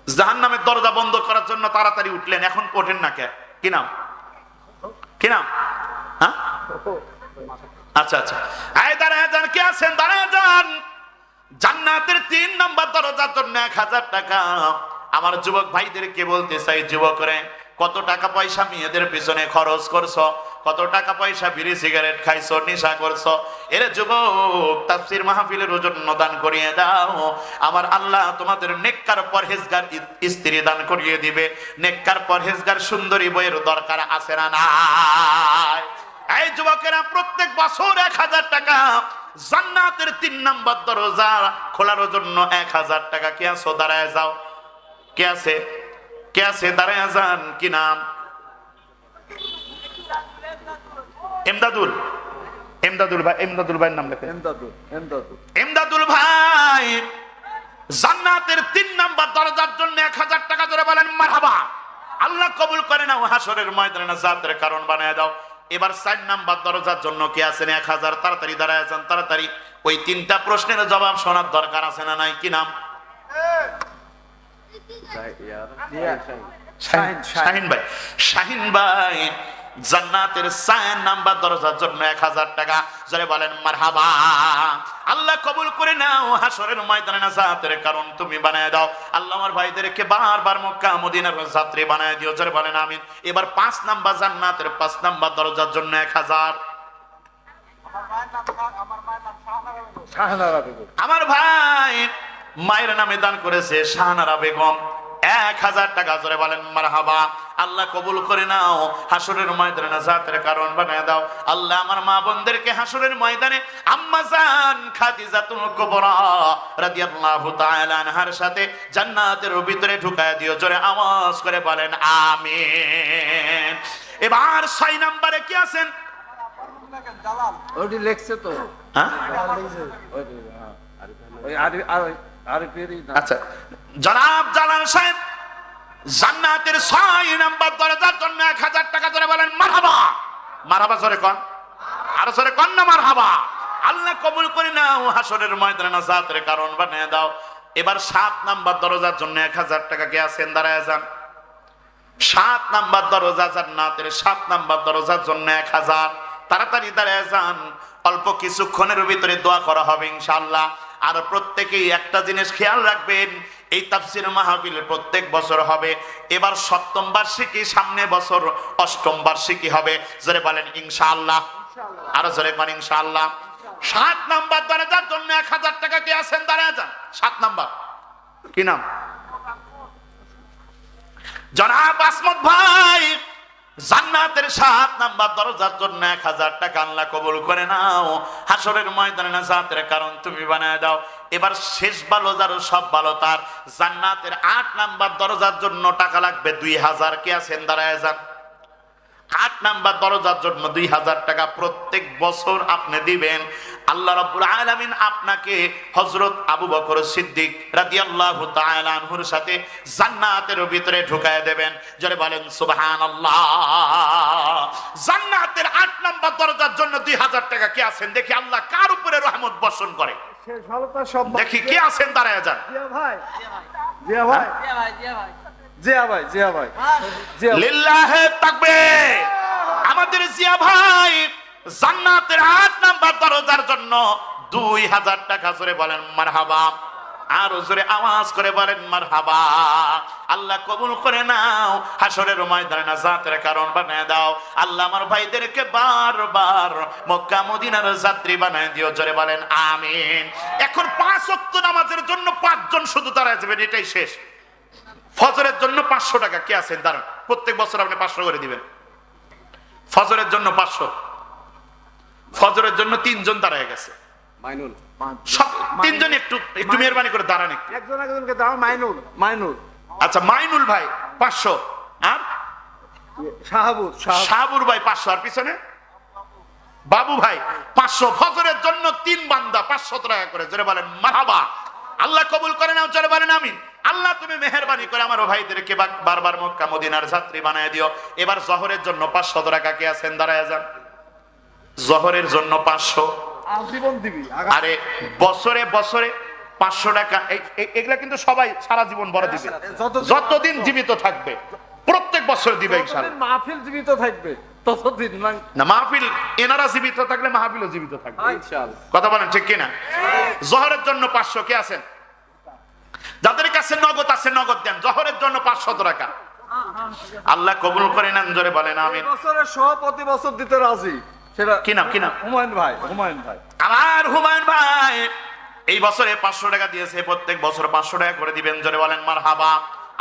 জাহান্নামের দরজা বন্ধ করার জন্য তাড়াতাড়ি উঠলেন, এখন ওঠেন না কে? কি নাম? কি নাম? হ্যাঁ, আচ্ছা আচ্ছা, এই দাঁড়ায় যান, কে আছেন? দাঁড়ায় যান। জান্নাতের 3 নাম্বার দরজার জন্য 1000 টাকা। আমার যুবক ভাইদেরকে বলতে চাই, যুবকরে কত টাকা পয়সা মেয়েদের পিছনে খরচ করছো, কত টাকা পয়সা বিড়ি সিগারেট খাইছো, নেশা করছো, এর যুবক তাফসীর মাহফিলের জন্য দান করিয়ে দাও। আমার আল্লাহ তোমাদের নেককার পরহেজগার স্ত্রী দান করিয়ে দিবে। নেককার পরহেজগার সুন্দরী বইয়ের দরকার আছে না নাই? এই যুবকেরা প্রত্যেক বছর 1000 টাকা জান্নাতের 3 নাম্বার দরজা খোলার জন্য 1000 টাকা। কে আছো? দাঁড়ায় যাও। কে আছে? কে আছে? দাঁড়ায় যান। কি নাম? এমদাদুল। এমদাদুল ভাই, এমদাদুল ভাইয়ের নাম লেখেন। এমদাদুল ভাই জান্নাতের 3 নাম্বার দরজার জন্য 1000 টাকা ধরে বলেন মারহাবা। আল্লাহ কবুল করে নাও, হাসরের ময়দানে নাজাতের কারণ বানায় দাও। এবার 4 নাম্বার দরজার জন্য কি আছেন? 1000। তাড়াতাড়ি দাঁড়ায় যান, তাড়াতাড়ি। ওই 3টা প্রশ্নের জবাব শোনার দরকার আছে না নাই? কি নাম? শাহিন ভাই। শাহিন ভাই জান্নাতের 4 নাম্বার দরজার জন্য 1000 টাকা জোরে বলেন মারহাবা। আল্লাহ কবুল করে নাও, হাসরের ময়দানে নাজাতের কারণ তুমি বানায় দাও। আল্লাহ আমার ভাইদেরকে বারবার মক্কা মদিনার যাত্রী বানায় দিও, জোরে বলেন আমিন। এবার 5 নাম্বার জান্নাতের 5 নাম্বার দরজার জন্য 1000। আমার ভাই মায়ের নামে দান করেছে শাহনারা বেগম, 1000 টাকা জোরে বলেন মারহাবা। আল্লাহ কবুল করে নাও, হাসরের ময়দানে নাজাতের কারণ বানায় দাও। আল্লাহ আমার মা বোনদেরকে হাসরের ময়দানে আম্মা জান খাদিজাতুল কুবরা রাদিয়াল্লাহু তাআলা আনহার সাথে জান্নাতের ভিতরে ঢুকায় দিও, জোরে আওয়াজ করে বলেন আমিন। এবার 6 নম্বরে কি আছেন? ওটি লেখছে তো, হ্যাঁ আচ্ছা, জনাব জালাল সাহেব জান্নাতের 6 নাম্বার দরজার জন্য 1000 টাকা ধরে বলেন মারহাবা। মারহাবা জোরে কোন, আর জোরে কোন না মারহাবা। আল্লাহ কবুল করে নাও, হাসরের ময়দানে নাজাতের কারণ বানিয়ে দাও। এবার 7 নাম্বার দরজার জন্য 1000 টাকা। কে আছেন? দাঁড়ায় যান। 7 নাম্বার দরজা জান্নাতের 7 নাম্বার দরজার জন্য 1000। তাড়াতাড়ি দাঁড়ায় যান, অল্প কিছুক্ষণের ভিতরে দোয়া করা হবে ইনশাআল্লাহ। আর প্রত্যেকেই একটা জিনিস খেয়াল রাখবেন, এই তাফসীর মাহফিল প্রত্যেক বছর হবে। এবার 7ম বার্ষিকী, সামনে বছর 8ম বার্ষিকী হবে, জোরে বলেন ইনশাআল্লাহ। আর জোরে বলেন ইনশাআল্লাহ। 7 নাম্বার দরজার জন্য 1000 টাকা। কে আছেন? দাঁড়ায় যান। 7 নাম্বার কি নাম? জনাব আসমত ভাই জান্নাতের 7 নাম্বার দরজার জন্য 1000 টাকা। আল্লাহ কবুল করে নাও, হাসরের ময়দানে নাজাতের কারণ তুমি বানায় দাও। এবার শেষ ভালো যার সব ভালো তার, জান্নাতের 8 নাম্বার দরজার জন্য টাকা লাগবে 2000। কে আছেন? দাঁড়ায় যান। 8 নাম্বার দরজার জন্য 2000 টাকা প্রত্যেক বছর আপনি দিবেন। আল্লাহ রাব্বুল আলামিন আপনাকে হযরত আবু বকর সিদ্দিক রাদিয়াল্লাহু তাআলা আনহুর সাথে জান্নাতের ভিতরে ঢুকায় দেবেন, জোরে বলেন সুবহানাল্লাহ। জান্নাতের 8 নাম্বার দরজার জন্য 2000 টাকা। কে আছেন? দেখি আল্লাহ কার উপরে রহমত বর্ষণ করে, দেখি কে আছেন? দাঁড়ায় যান। লিল্লাহে তাকবীর। আমাদের জিয়া ভাই জান্নাতের 8 নাম্বার দরজার জন্য 2000 টাকা। জোরে বলেন মারহাবা। আর জোরে আওয়াজ করে বলেন মারহাবা। আল্লাহ কবুল করে নাও, হাসরের ময়দানে নাজাতের কারণ বানায় দাও। আল্লাহ আমার ভাইদেরকে বারবার মক্কা মদিনার যাত্রী বানায় দিও, জোরে বলেন আমিন। এখন 5 ওয়াক্ত নামাজের জন্য 5 জন শুধু দাঁড়ায় যাবেন, এটাই শেষ। ফজরের জন্য 500 টাকা। কে আছেন? দাঁড়ান। প্রত্যেক বছর আপনি 500 করে দিবেন। ফজরের জন্য 500। ফজরের জন্য 3 জন দাঁড়ায় গেছে। মাইনুল, সব 3 জন একটু একটু মেহরবানি করে দাঁড়ান একটু। একজনকে দাও। মাইনুল। আচ্ছা, মাইনুল ভাই 500, আর শাহাবুর ভাই 500, আর পিছনে বাবু ভাই 500। ফজরের জন্য 3 বান্দা 500 টাকা করে, জোরে বলেন মারহাবা। আল্লাহ কবুল করে নাও, জোরে বলেন আমিন। আল্লাহ তুমি মেহেরবানি করে আমার ভাইদেরকে বারবার মক্কা মদিনার যাত্রী বানায় দিও। এবার জহরের জন্য 500 টাকা। কে আছেন? দাঁড়ায় যান। জহরের জন্য 500। আজীবন দিবি আরে বছরে বছরে 500 টাকা এগুলা কিন্তু সবাই সারা জীবন বড় দিবে, যতদিন জীবিত থাকবে প্রত্যেক বছর দিবে ইনশাআল্লাহ। মাহফিল জীবিত থাকবে ততদিন না, মাহফিল এনারা জীবিত থাকলে মাহফিলও জীবিত থাকবে ইনশাআল্লাহ। কথা বলেন ঠিক কিনা? জোহরের জন্য 500 কে আছেন? যাদের কাছে নগদ আছে নগদ দেন, জোহরের জন্য 500 টাকা। আল্লাহ কবুল করে নেন, জোরে বলেন আমিন। বছরের সহ প্রতি বছর দিতে রাজি। সেটা কি নাম? কি নাম? হুমায়ুন ভাই। হুমায়ুন ভাই, আমার হুমায়ুন ভাই এই বছরে 500 টাকা দিয়েছে, প্রত্যেক বছর 500 টাকা করে দিবেন, জোরে বলেন মারহাবা।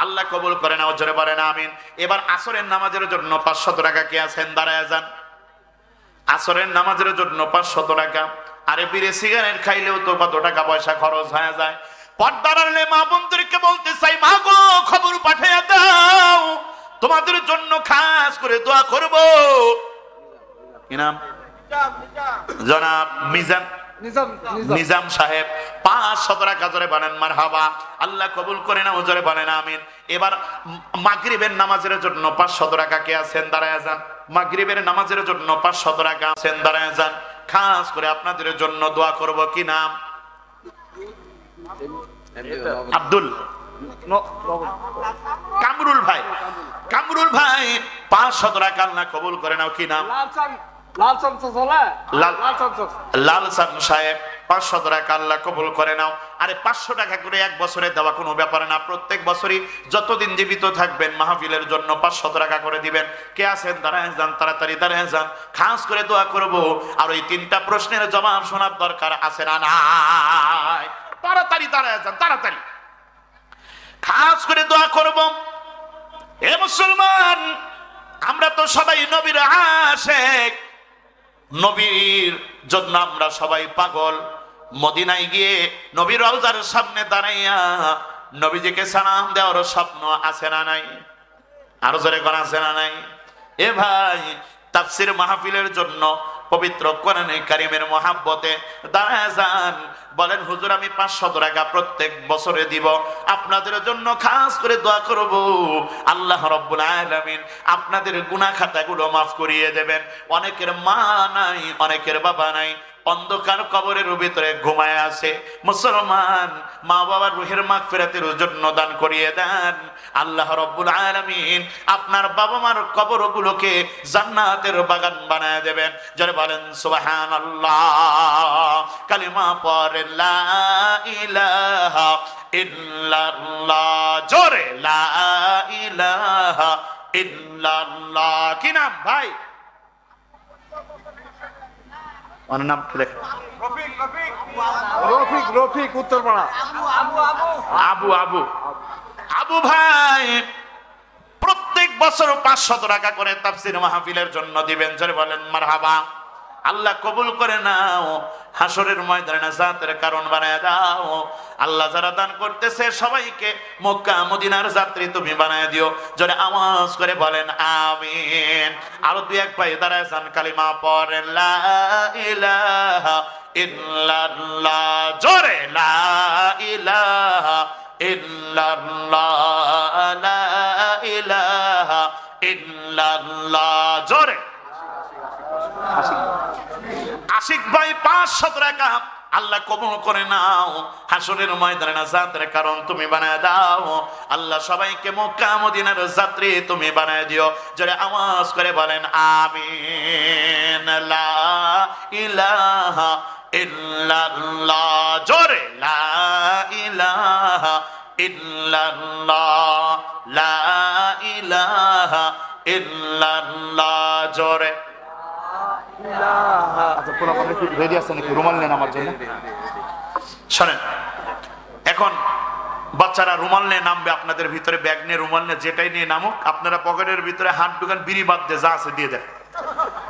আল্লাহ কবুল করে নাও, জোরে বলেন আমিন। এবার আসরের নামাজের জন্য 500 টাকা কে আছেন? দাঁড়ায় যান। আসরের নামাজের জন্য 500 টাকা। আরে বিড়ি সিগারেট খাইলেও তো কত টাকা পয়সা খরচ হয়ে যায়। পর্দার আড়ালে মা বোনদেরকে বলতে চাই, মা গো খবর পাঠিয়ে দাও, তোমাদের জন্য খাস করে দোয়া করব। কি নাম? জনাব মিজান নিজাম সাহেব 500 টাকা, জোরে বলেন মারহাবা। আল্লাহ কবুল করে নাও, জোরে বলেন আমিন। এবার মাগরিবের নামাজের জন্য 500 টাকা কে আছেন? দাঁড়ায় যান। মাগরিবের নামাজের জন্য 500 টাকা আছেন, দাঁড়ায় যান। খাস করে আপনাদের জন্য দোয়া করব। কি নাম? আব্দুল কামরুল ভাই। কামরুল ভাই 500 টাকা আল্লাহ কবুল করে নাও। কি নাম? লাল চান সাহেব 500 টাকা আল্লাহ কবুল করে নাও। আরে 500 টাকা করে এক বছরে দেওয়া কোনো ব্যাপার না, প্রত্যেক বছরই যতদিন জীবিত থাকবেন মাহফিলের জন্য 500 টাকা করে দিবেন। কে আছেন? দাঁড়ায় যান, তাড়াতাড়ি দাঁড়ায় যান। খাস করে দোয়া করব। আর ওই 3টা প্রশ্নের জবাব শোনার দরকার আছে না নাই? তাড়াতাড়ি দাঁড়ায় যান, তাড়াতাড়ি। খাস করে দোয়া করব। এ মুসলমান, আমরা তো সবাই নবীর আশিক, নবীর জন্য আমরা সবাই পাগল। মদিনায় গিয়ে নবীর রওজার সামনে দাঁড়াইয়া নবীজিকে সালাম দেওয়ার স্বপ্ন আছে না নাই? আরো জোরে কোন আছে না নাই? এ ভাই, তাফসীর মাহফিলের জন্য পবিত্র কোরআনে কারীমের মহাব্বতে দাঁড়ায় যান, বলেন হুজুর আমি 500 টাকা প্রত্যেক বছরে দিব, আপনাদের জন্য খাস করে দোয়া করব। আল্লাহ রাব্বুল আলামিন আপনাদের গুনাহ খাতাগুলো মাফ করিয়ে দেবেন। অনেকের মা নাই, অনেকের বাবা নাই, অন্ধকার কবরের ভিতরে ঘুমায় আছে। মুসলমান, মা বাবার রুহের মাগফিরাতের জন্য দান করিয়ে দেন। আল্লাহ রাব্বুল আলামিন আপনার বাবা মার কবরগুলোকে জান্নাতের বাগান বানায় দেবেন। যারা বলেন সুবহানাল্লাহ, কালিমা পড়ে লা ইলাহা ইল্লাল্লাহ, জোরে লা ইলাহা ইল্লাল্লাহ। কি নাম ভাই? ওনার নাম কি লেখা? রফিক উত্তরপাড়া। আবু আবু আবু ভাই প্রত্যেক বছর 500 টাকা করে তাফসীর মাহফিলের জন্য দিবেন, জোরে বলেন মারহাবা। আল্লাহ কবুল করে নাও, হাসরের ময়দানে নাজাতের কারণ বানায় দাও। আল্লাহ যারা দান করতেছে সবাইকে মক্কা মদিনার যাত্রী তুমি বানায় দিও, জোরে আওয়াজ করে বলেন আমিন। আরো দুই এক ভাই দাঁড়ায় যান, কালিমা পড়েন লা ইলাহা ইল্লাল্লাহ, জোরে লা ইলাহা ইল্লাল্লাহ, লা ইলাহা ইল্লাল্লাহ, জোরে। আশিক ভাই 500 টাকা আল্লাহ কবুল করে নাও, হাসরের ময়দানে নাজাতের কারণ তুমি বানায় দাও। আল্লাহ সবাইকে মক্কা মদিনার যাত্রী তুমি বানায় দিও, জোরে আওয়াজ করে বলেন আমিন। লা ইলাহা ইল্লাল্লাহ, জোরে লা ইলাহা ইল্লাল্লাহ, লা ইলাহা ইল্লাল্লাহ, জোরে। রেডি আছেন নাকি? রুমাল নেন আমার জন্য। শোনেন, এখন বাচ্চারা রুমাল নিয়ে নামবে, আপনাদের ভিতরে ব্যাগ নিয়ে রুমাল নিয়ে যেটাই নিয়ে নামুক, আপনারা পকেটের ভিতরে হাত ঢুকান, বিড়ি বাদ দিয়ে যা আছে দিয়ে দেন।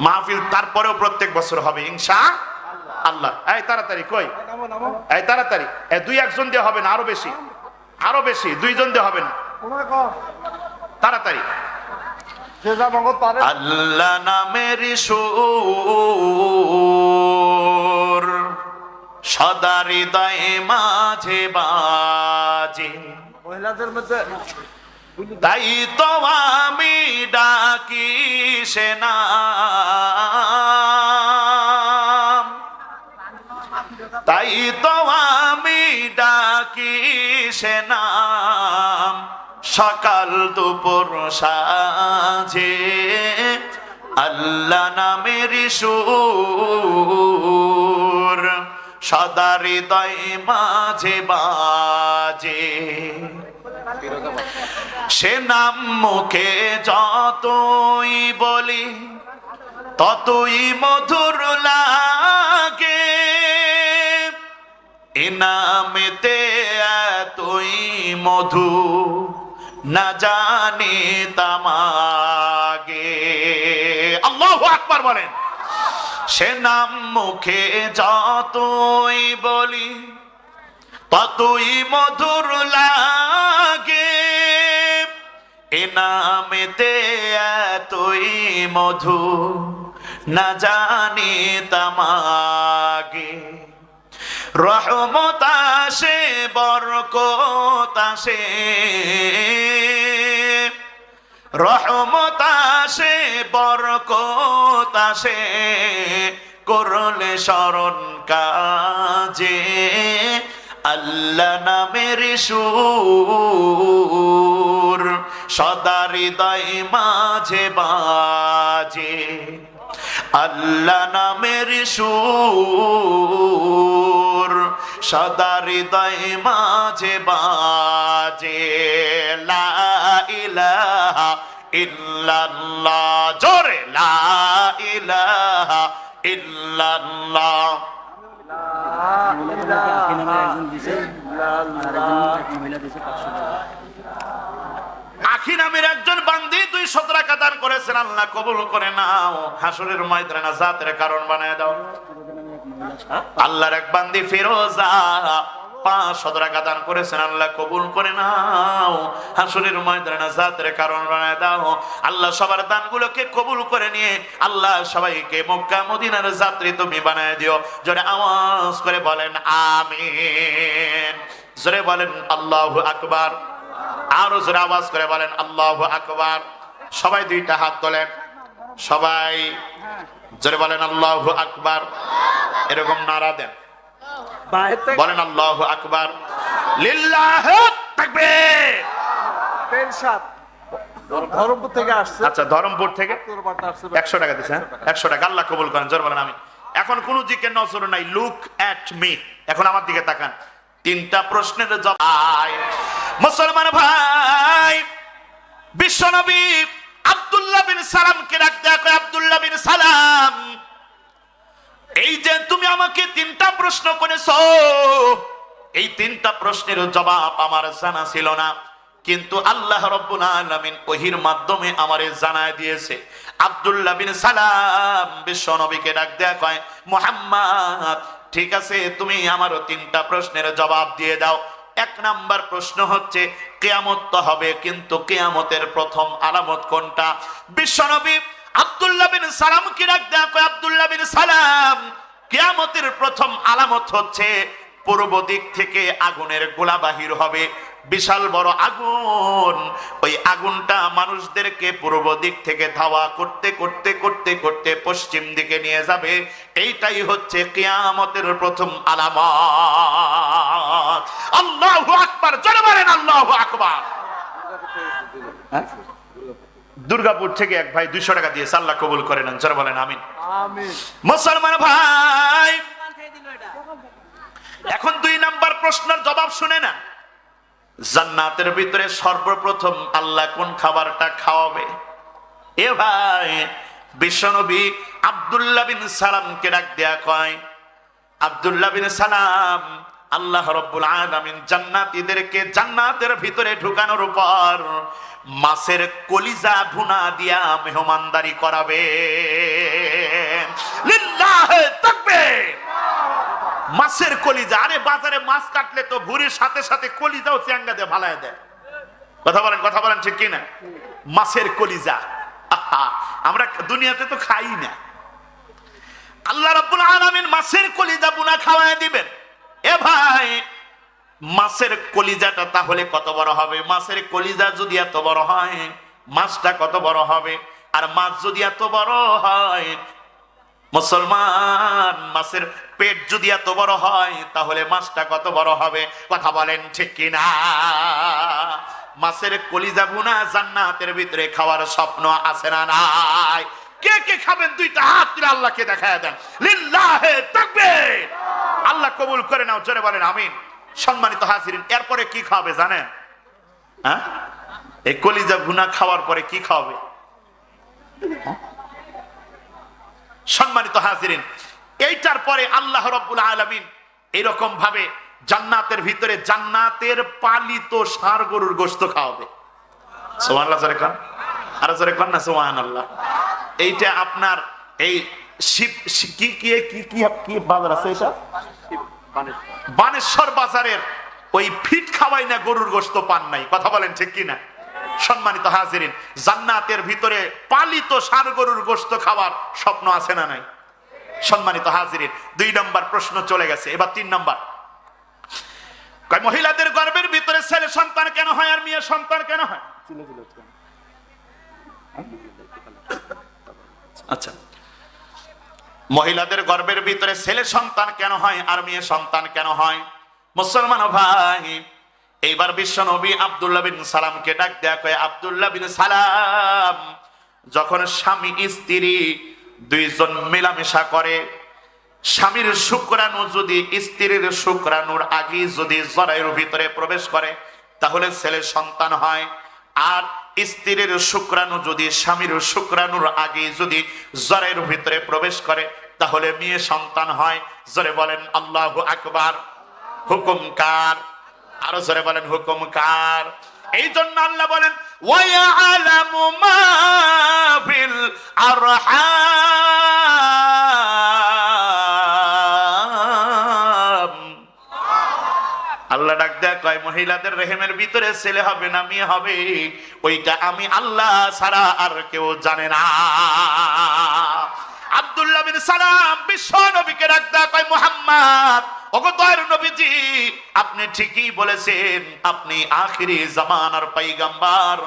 মাহফিল তারপরেও প্রত্যেক বছর হবে ইনশাআল্লাহ। এই তাড়াতাড়ি কই, এই তাড়াতাড়ি, এই 2-1 দিয়ে হবে না, আরো বেশি, আরো বেশি, 2 জন দিয়ে হবে না, তাড়াতাড়ি। আল্লাহ নামের সুর সদা হৃদয়ে মাঝে বাজে, মহিলাদের মধ্যে তাই তো আমি ডাকি সে নাম। তাই তো আমি ডাকি সে নাম সকাল দুপুর সাঁঝে, আল্লাহ নামের সুর সদা হৃদয় মাঝে বাজে। সে নাম মুখে যতই বলি ততই মধুর লাগে, এ নামেতে এতই মধু না জানি তামাগে। আল্লাহু আকবার বলেন। সে নাম মুখে যতই বলি ততই মধুর লাগে, এ নামেতে এতই মধু না জানি তামাগে। রহমত আসে বরকত আসে, রহমত আসে বরকত আসে, করলে স্মরণ কাজে, আল্লাহ নামের সুর সদা হৃদয় মাঝে বাজে, আল্লাহ নামের সুর সদা হৃদয় মাঝে বাজে। লা ইলাহা ইল্লাল্লাহ, জোরে লা ইলাহা ইল্লাল্লাহ। আখি নামের একজন বান্দি 200 টাকা দান করেছেন, আল্লাহ কবুল করে নাও, হাসরের ময়দানে জাতের কারণ বানায় দাও। আল্লাহর এক বান্দি ফিরোজা 500 টাকা দান করেছেন, আল্লাহ কবুল করে নাও, হাসরের ময়দানে জাতের কারণ বানায় দাও। আল্লাহ সবার দানগুলোকে কবুল করে নিয়ে আল্লাহ সবাইকে মক্কা মদিনার যাত্রী তুমি বানায় দিও। জোরে আওয়াজ করে বলেন আমিন। জোরে বলেন আল্লাহু আকবার। আরো জোরে আওয়াজ করে বলেন আল্লাহু আকবার। সবাই 2টা হাত তোলেন, সবাই জোরে বলেন আল্লাহু আকবার। এরকম নারা দেন, বলেন আল্লাহু আকবার, লিল্লাহি তাকবীর। ধর্মপুর থেকে আসছে। আচ্ছা, ধর্মপুর থেকে 100 টাকা দিছে। 100 টাকা, আল্লাহ কবুল করেন। জোরে বলেন আমিন। এখন কোন দিকে নজর নাই, লুক এট মি। এখন আমার দিকে তাকান। 3টা প্রশ্নের জবাব। মুসলমান ভাই, বিশ্বনবী আব্দুল্লাহ বিন সালামকে ডাক দেয়া কয়, আব্দুল্লাহ বিন সালাম, এই যে তুমি আমাকে 3টা প্রশ্ন করেছো, এই 3টা প্রশ্নের জবাব আমার জানা ছিল না, কিন্তু আল্লাহ রাব্বুল আলামিন ওহীর মাধ্যমে আমারে জানায় দিয়েছে। আব্দুল্লাহ বিন সালাম বিশ্বনবীকে ডাক দেয়া কয়, মুহাম্মদ, ঠিক আছে, তুমি আমারও 3টা প্রশ্নের জবাব দিয়ে দাও। 1 নাম্বার প্রশ্ন হচ্ছে কিয়ামত তো হবে, কিন্তু কিয়ামতের প্রথম আলামত কোনটা? বিশ্বনবী আব্দুল্লাহ বিন সালামকে ডাক দেয়া কয়, আব্দুল্লাহ বিন সালাম, কিয়ামতের প্রথম আলামত হচ্ছে পূর্ব দিক থেকে আগুনের গোলা বাহির হবে, বিশাল বড় আগুন। ওই আগুনটা মানুষদেরকে পূর্ব দিক থেকে ধাওয়া করতে করতে করতে করতে পশ্চিম দিকে নিয়ে যাবে। এইটাই হচ্ছে কিয়ামতের প্রথম আলামত। আল্লাহু আকবার, জোরে বলেন আল্লাহু আকবার। দুর্গাপুর থেকে এক ভাই 200 টাকা দিয়েছে, আল্লাহ কবুল করে নেন। জোরে বলেন আমিন। মুসলমান ভাই, এখন 2 নাম্বার প্রশ্নের জবাব শুনে না। জান্নাতের ভিতরে সর্বপ্রথম আল্লাহ কোন খাবারটা খাওয়াবে? এ ভাই, বিশ্বনবী আব্দুল্লাহ বিন সালামকে ডাক দেয়া কয়, আব্দুল্লাহ বিন সালাম, আল্লাহ রাব্বুল আলামিন জান্নাতীদেরকে জান্নাতের ভিতরে ঢুকানোর পর মাছের কলিজা ভুনা দিয়া মেহমানদারি করাবে। লিল্লাহি তাকবীর। মাছের কলিজা, আরে বাজারে মাছ কাটলে তো ভুঁড়ির সাথে সাথে কলিজাও চ্যাঙ্গা দিয়ে ভালায় দেয়। কথা বলেন ঠিক কি না? মাছের কলিজা আমরা দুনিয়াতে তো খাই না, আল্লাহ রাব্বুল আলামিন মাছের কলিজা বুনা খাওয়ায় দিবেন। এ ভাই, মাছের কলিজাটা তাহলে কত বড় হবে? মাছের কলিজা যদি এত বড় হয়, মাছটা কত বড় হবে? আর মাছ যদি এত বড় হয়, মুসলমান, মাছের পেট যদি এত বড় হয় তাহলে মাছটা কত বড় হবে? কথা বলেন ঠিক কিনা? মাছের কলিজা ভুনা জান্নাতের ভিতরে খাওয়ার স্বপ্ন আছে না নাই? কে কে খাবেন? দুইটা হাত তুলে আল্লাহকে দেখায় দেন। লিল্লাহে তাকবীর। আল্লাহ কবুল করে নাও, জোরে বলেন আমিন। সম্মানিত হাজিরিন, এরপরে কি খাবে জানেন? হ্যাঁ, এই কলিজা ভুনা খাওয়ার পরে কি খাওয়াবে? সম্মানিত হাজিরিন, এইটার পরে আল্লাহ রাব্বুল আলামিন এরকম ভাবে জান্নাতের ভিতরে জান্নাতের পালিত ষাঁড় গরুর গোশত খাওয়াবে। সুবহানাল্লাহ, জোরে কোন, আর জোরে কোন না সুবহানাল্লাহ। এইটা আপনার এই কি কি কি কি কি বাজার আছে এটা? বানেশ্বর বাজারের ওই ফিট খাওয়াই না গরুর গোশত পান নাই। কথা বলেন ঠিক কিনা? সম্মানিত হাজিরিন, জান্নাতের ভিতরে পালিত ষাঁড় গরুর গোশত খাওয়ার স্বপ্ন আছে না নাই? সম্মানিত হাজিরিন, 2 নম্বর প্রশ্ন চলে গেছে, এবার 3 নম্বর। মহিলাদের গর্ভের ভিতরে ছেলে সন্তান কেন হয় আর মেয়ে সন্তান কেন হয়? আচ্ছা, মহিলাদের গর্ভের ভিতরে ছেলে সন্তান কেন হয় আর মেয়ে সন্তান কেন হয়? মুসলমান ভাই, এইবার বিশ্ব নবী আব্দুল্লাহ বিন সালামকে ডাক দেয়া কয়, আব্দুল্লাহ বিন সালাম, যখন স্বামী স্ত্রী দুইজন মেলামেশা করে, স্বামীর শুক্রাণু যদি স্ত্রীর শুক্রাণুর আগে যদি জরায়ুর ভিতরে প্রবেশ করে তাহলে ছেলে সন্তান হয়। আর স্ত্রীর শুক্রাণু যদি স্বামীর শুক্রাণুর আগে যদি জরায়ুর ভিতরে প্রবেশ করে তাহলে মেয়ে সন্তান হয়। জোরে বলেন আল্লাহু আকবার। হুকুম কার? আরো জোরে বলেন হুকুম কার? এই জন্য আল্লাহ বলেন ওয়ায়ালামু মা ফিল আরহাম। আল্লাহ ডাক দেয়া কয়, মহিলাদের রেহেমের ভিতরে ছেলে হবে না মেয়ে হবে ওইটা আমি আল্লাহ ছাড়া আর কেউ জানে না। আব্দুল্লাহ বিন সালাম বিশ্ব নবীকে ডাক দেয়া কয়, মুহাম্মদ, ওগো দয়ার নবীজি, আপনি ঠিকই বলেছেন, আপনি আখিরি জামানার পয়গম্বর,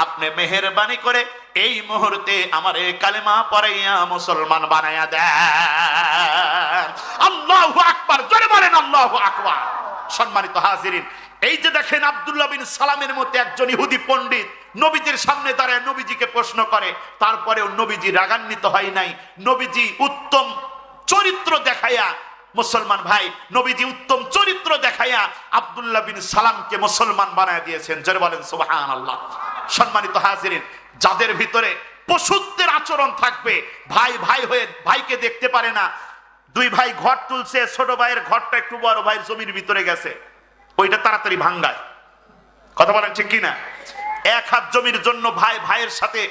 আপনি মেহেরবানি করে এই মুহূর্তে আমারে কালেমা পড়াইয়া মুসলমান বানায়া দেন। আল্লাহু আকবার, জোরে বলেন আল্লাহু আকবার। সম্মানিত হাজিরিন, এই যে দেখেন আব্দুল্লাহ বিন সালামের মতো একজন ইহুদি পণ্ডিত নবীজির সামনে দাঁড়ায় নবীজিকে প্রশ্ন করে, তারপরেও নবীজি রাগান্বিত হয় নাই। নবীজি উত্তম চরিত্র দেখাইয়া, মুসলমান ভাই, নবীজি উত্তম চরিত্র দেখাইয়া আব্দুল্লাহ বিন সালামকে মুসলমান বানায় দিয়েছেন। জোরে বলেন সুবহানাল্লাহ। সম্মানিত হাজিরিন, যাদের ভিতরে পশুত্বের আচরণ থাকবে, ভাই ভাই হয়ে ভাইকে দেখতে পারে না, 2 ভাই ঘর তুলছে, ছোট ভাইয়ের ঘরটা একটু বড় ভাইয়ের জমির ভিতরে গেছে, ওইটা তাড়াতাড়ি ভাঙ্গায়। কথা বলেন ঠিক কিনা? 1 হাত জমির জন্য ভাই ভাইয়ের সাথে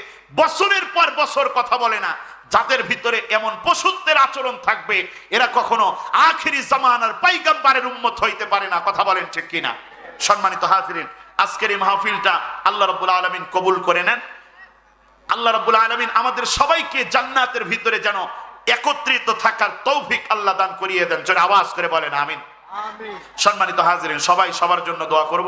বছরের পর বছর কথা বলে না। যাদের ভিতরে এমন পশুত্বের আচরণ থাকবে এরা কখনো আখিরি জামানার পয়গম্বরের উম্মত হইতে পারে না। কথা বলেন ঠিক কিনা? সম্মানিত হাজিরিন, আজকের এই মাহফিলটা আল্লাহ রাব্বুল আলামিন কবুল করে নেন। আল্লাহ রাব্বুল আলামিন আমাদের সবাইকে জান্নাতের ভিতরে যেন একত্রিত থাকার তৌফিক আল্লাহ দান করিয়ে দেন। জোরে আওয়াজ করে বলেন আমিন। সম্মানিত হাজিরিন, সবাই সবার জন্য দোয়া করব।